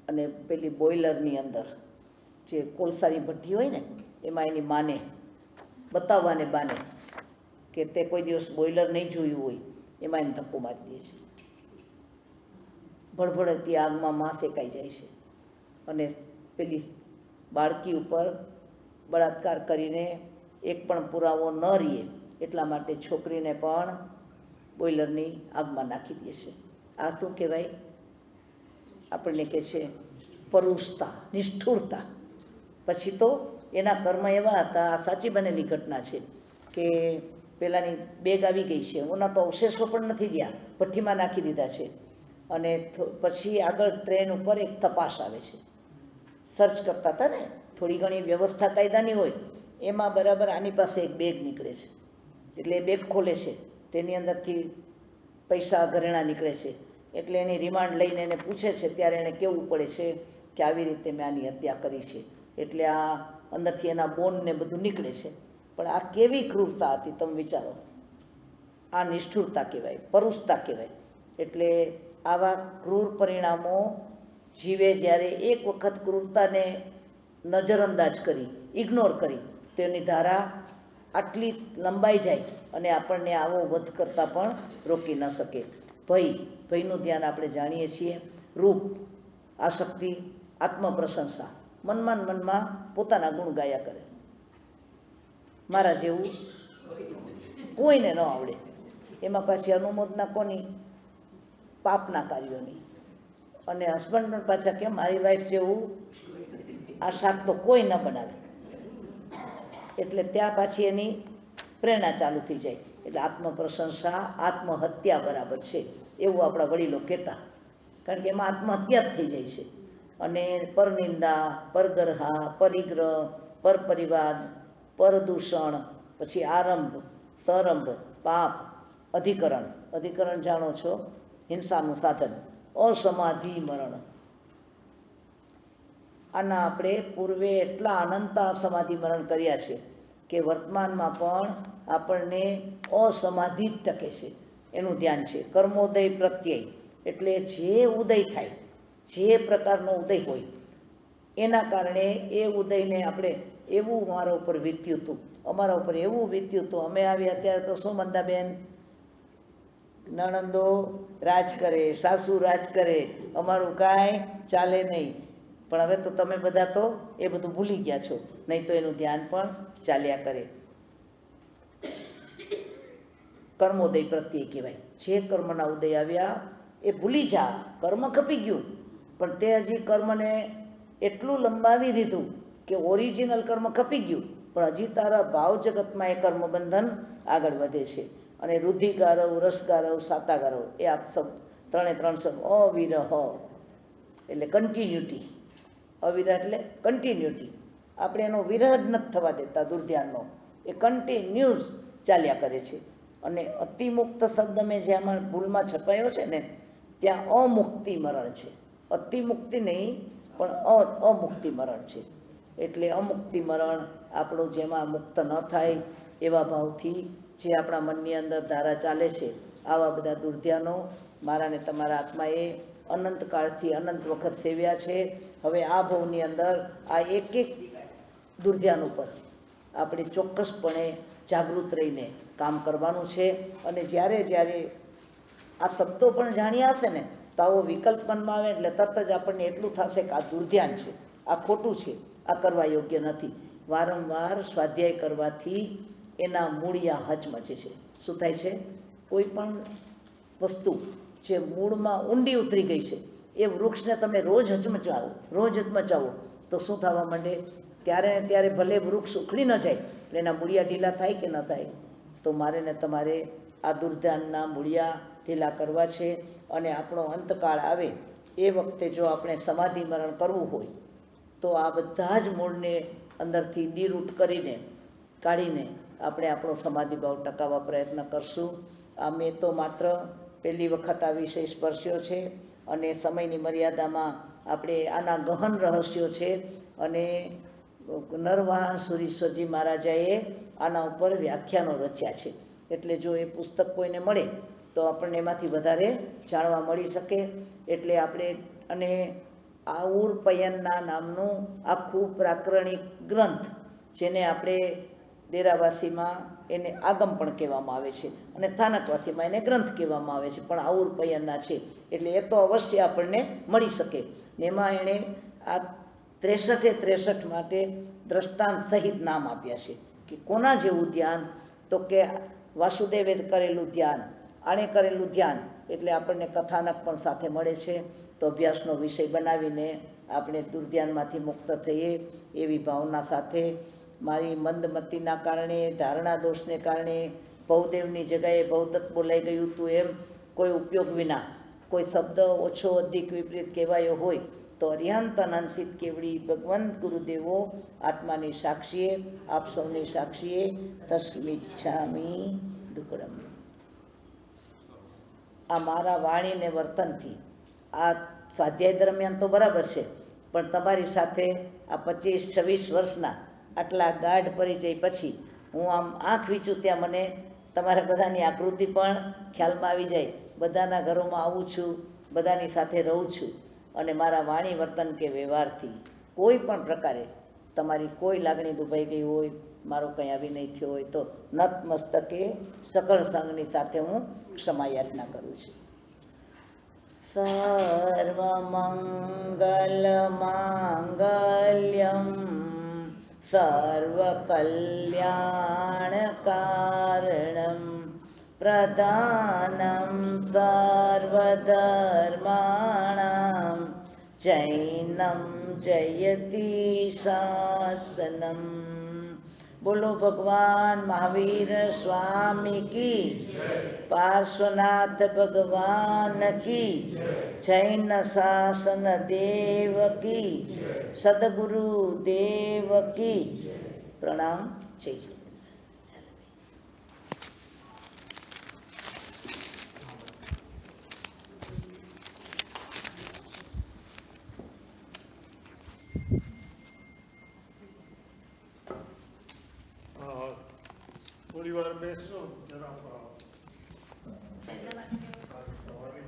અને પેલી બોઇલરની અંદર જે કોલસાની ભઠ્ઠી હોય ને એમાં એની માને બતાવવાને બાને કે તે કોઈ દિવસ બોઇલર નહીં જોયું હોય એમાં એને ધક્કો મારી દે છે. ભડભડતી આગમાં માં શેકાઈ જાય છે, અને પેલી બાળકી ઉપર બળાત્કાર કરીને એક પણ પુરાવો ન રહે એટલા માટે છોકરીને પણ બોઇલરની આગમાં નાખી દે છે. આ શું કહેવાય? આપણને કહે છે પરુષતા, નિષ્ઠુરતા. પછી તો એના કર્મ એવા હતા. આ સાચી બનેલી ઘટના છે કે પેલાની બેગ આવી ગઈ છે, ઓના તો અવશેષો પણ નથી ગયા, ભઠ્ઠીમાં નાખી દીધા છે. અને પછી આગળ ટ્રેન ઉપર એક તપાસ આવે છે, સર્ચ કરતા હતા ને, થોડી ઘણી વ્યવસ્થા કાયદાની હોય. એમાં બરાબર આની પાસે એક બેગ નીકળે છે. એટલે એ બેગ ખોલે છે, તેની અંદરથી પૈસા ઘરેણા નીકળે છે, એટલે એની રિમાન્ડ લઈને એને પૂછે છે ત્યારે એને કહેવું પડે છે કે આવી રીતે મેં આની હત્યા કરી છે, એટલે આ અંદરથી એના બોન ને બધું નીકળે છે. પણ આ કેવી ક્રૂરતા હતી તમે વિચારો, આ નિષ્ઠુરતા કહેવાય, પરુષતા કહેવાય. એટલે આવા ક્રૂર પરિણામો જીવે જ્યારે એક વખત ક્રૂરતાને નજરઅંદાજ કરી, ઇગ્નોર કરી, તેની ધારા આટલી લંબાઈ જાય અને આપણને આવો વધ કરતાં પણ રોકી ન શકે. ભયનું ધ્યાન આપણે જાણીએ છીએ. રૂપ, આસક્તિ, આત્મપ્રશંસા, મનમાં ને મનમાં પોતાના ગુણ ગાયા કરે. મારા જેવું કોઈને ન આવડે. એમાં પાછી અનુમોદના કોની? પાપના કાર્યોની. અને હસબન્ડ પણ પાછા કે મારી વાઈફ જેવું આ શાક તો કોઈ ન બનાવે. એટલે ત્યાં પાછી એની પ્રેરણા ચાલુ થઈ જાય. એટલે આત્મપ્રશંસા આત્મહત્યા બરાબર છે એવું આપણા વડીલો કહેતા, કારણ કે એમાં આત્મહત્યા જ થઈ જાય છે. અને પરનિંદા, પરગરહા, પરિગ્રહ, પરપરિવાદ, પરદૂષણ, પછી આરંભ, તરંભ, પાપ, અધિકરણ. અધિકરણ જાણો છો? હિંસાનું સાધન. અસમાધિ મરણ. આના આપણે પૂર્વે એટલા અનંત સમાધિ મરણ કર્યા છે કે વર્તમાનમાં પણ આપણને અસમાધિ જ ટકે છે એનું ધ્યાન છે. કર્મોદય પ્રત્યય એટલે જે ઉદય થાય, જે પ્રકારનો ઉદય હોય એના કારણે એ ઉદયને આપણે એવું મારા ઉપર વીત્યું હતું, અમારા ઉપર એવું વીત્યું હતું, અમે આવ્યા ત્યારે તો શું મંદાબેન, નણંદો રાજ કરે, સાસુ રાજ કરે, અમારું કાંઈ ચાલે નહીં. પણ હવે તો તમે બધા તો એ બધું ભૂલી ગયા છો, નહીં તો એનું ધ્યાન પણ ચાલ્યા કરે. કર્મોદય પ્રત્યે કહેવાય. જે કર્મના ઉદય આવ્યા એ ભૂલી જા, કર્મ ખપી ગયું, પણ તે હજી કર્મને એટલું લંબાવી દીધું કે ઓરિજિનલ કર્મ ખપી ગયું, પણ હજી તારા ભાવ જગતમાં એ કર્મબંધન આગળ વધે છે. અને રુધિગારવ, રસગારવ, સાતાગારવ એ આપ સબ ત્રણે ત્રણ શબ્દ. અવિરહ એટલે કન્ટિન્યુટી, અવિરહ એટલે કન્ટિન્યુટી. આપણે એનો વિરહ જ નથી થવા દેતા દુર્ધ્યાનનો, એ કન્ટિન્યુઅસ ચાલ્યા કરે છે. અને અતિમુક્ત શબ્દ મેં જ્યાં ભૂલમાં છપાયો છે ને ત્યાં અમુક્તિ મરણ છે. અતિમુક્તિ નહીં પણ અમુક્તિ મરણ છે. એટલે અમુક્તિ મરણ આપણું જેમાં મુક્ત ન થાય એવા ભાવથી જે આપણા મનની અંદર ધારા ચાલે છે, આવા બધા દુર્ધ્યાનો મારા ને તમારા આત્માએ અનંત કાળથી અનંત વખત સેવ્યા છે. હવે આ ભાવની અંદર આ એક એક દુર્ધ્યાન ઉપર આપણે ચોક્કસપણે જાગૃત રહીને કામ કરવાનું છે. અને જ્યારે જ્યારે આ શબ્દો પણ જાણ્યા હશે ને તો આવો વિકલ્પ મનમાં આવે એટલે તરત જ આપણને એટલું થશે કે આ દુર્ધ્યાન છે, આ ખોટું છે, આ કરવા યોગ્ય નથી. વારંવાર સ્વાધ્યાય કરવાથી એના મૂળિયા હચમચે છે. શું થાય છે? કોઈ પણ વસ્તુ જે મૂળમાં ઊંડી ઉતરી ગઈ છે એ વૃક્ષને તમે રોજ હચમચાવો તો શું થવા માંડે? ત્યારે ને ત્યારે ભલે વૃક્ષ ઉખડી ન જાય પણ એના મૂળિયા ઢીલા થાય કે ન થાય? તો મારે ને તમારે આ દુર્ધ્યાનના મૂળિયા ઢીલા કરવા છે. અને આપણો અંતકાળ આવે એ વખતે જો આપણે સમાધિ મરણ કરવું હોય તો આ બધા જ મૂળને અંદરથી નિરૂટ કરીને કાઢીને આપણે આપણો સમાધિ ભાવ ટકાવવા પ્રયત્ન કરશું. આ મેં તો માત્ર પહેલી વખત આ વિષય સ્પર્શ્યો છે અને સમયની મર્યાદામાં આપણે આના ગહન રહસ્યો છે. અને નરવાહન સુરીશ્વરજી મહારાજાએ આના ઉપર વ્યાખ્યાનો રચ્યા છે. એટલે જો એ પુસ્તક કોઈને મળે તો આપણને એમાંથી વધારે જાણવા મળી શકે. એટલે આપણે અને આઉર પયનના નામનું આખું પ્રાકરણિક ગ્રંથ, જેને આપણે ડેરાવાસીમાં એને આગમ પણ કહેવામાં આવે છે અને સ્થાનકવાસીમાં એને ગ્રંથ કહેવામાં આવે છે, પણ આઉર પયનના છે એટલે એ તો અવશ્ય આપણને મળી શકે. ને એમાં એણે આ 63 માટે દ્રષ્ટાંત સહિત નામ આપ્યા છે કે કોના જેવું ધ્યાન? તો કે વાસુદેવે કરેલું ધ્યાન, આણે કરેલું ધ્યાન. એટલે આપણને કથાનક પણ સાથે મળે છે. તો અભ્યાસનો વિષય બનાવીને આપણે દુર્ધ્યાનમાંથી મુક્ત થઈએ એવી ભાવના સાથે મારી મંદમતીના કારણે, ધારણા દોષને કારણે ભવદેવની જગાએ ભવતત્વ બોલાઈ ગયું હતું એમ કોઈ ઉપયોગ વિના કોઈ શબ્દ ઓછો અધિક વિપરીત કહેવાયો હોય તો અરિહંત અનંસિત કેવડી ભગવંત ગુરુદેવો આત્માની સાક્ષીએ, આપ સૌની સાક્ષીએ તસ્મિચ્છામિ દુક્કડમ. આ મારા વાણી ને વર્તનથી આ સ્વાધ્યાય દરમિયાન તો બરાબર છે, પણ તમારી સાથે આ 25-26 વર્ષના આટલા ગાઢ પરિચય પછી હું આમ આંખ વીંચું ત્યાં મને તમારા બધાની આકૃતિ પણ ખ્યાલમાં આવી જાય. બધાના ઘરોમાં આવું છું, બધાની સાથે રહું છું, અને મારા વાણી વર્તન કે વ્યવહારથી કોઈ પણ પ્રકારે તમારી કોઈ લાગણી દુભાઈ ગઈ હોય, મારો કંઈ અભિનય થયો હોય તો નતમસ્તકે સકળ સંઘની સાથે હું ક્ષમા યાચના કરું છું. સર્વમંગલ માંગલ્યમ સર્વકલ્યાણકારણમ પ્રધાનમ સર્વધર્માણામ જૈનમ જયતિ શાસનમ. બોલો ભગવાન મહાવીર સ્વામી કી, પાર્શ્વનાથ ભગવાન કી, જૈન શાસન દેવ કી, સદગુરુ દેવ કી. પ્રણામ. જય શ્રી થોડી વાર બેસજો જરા. સવારે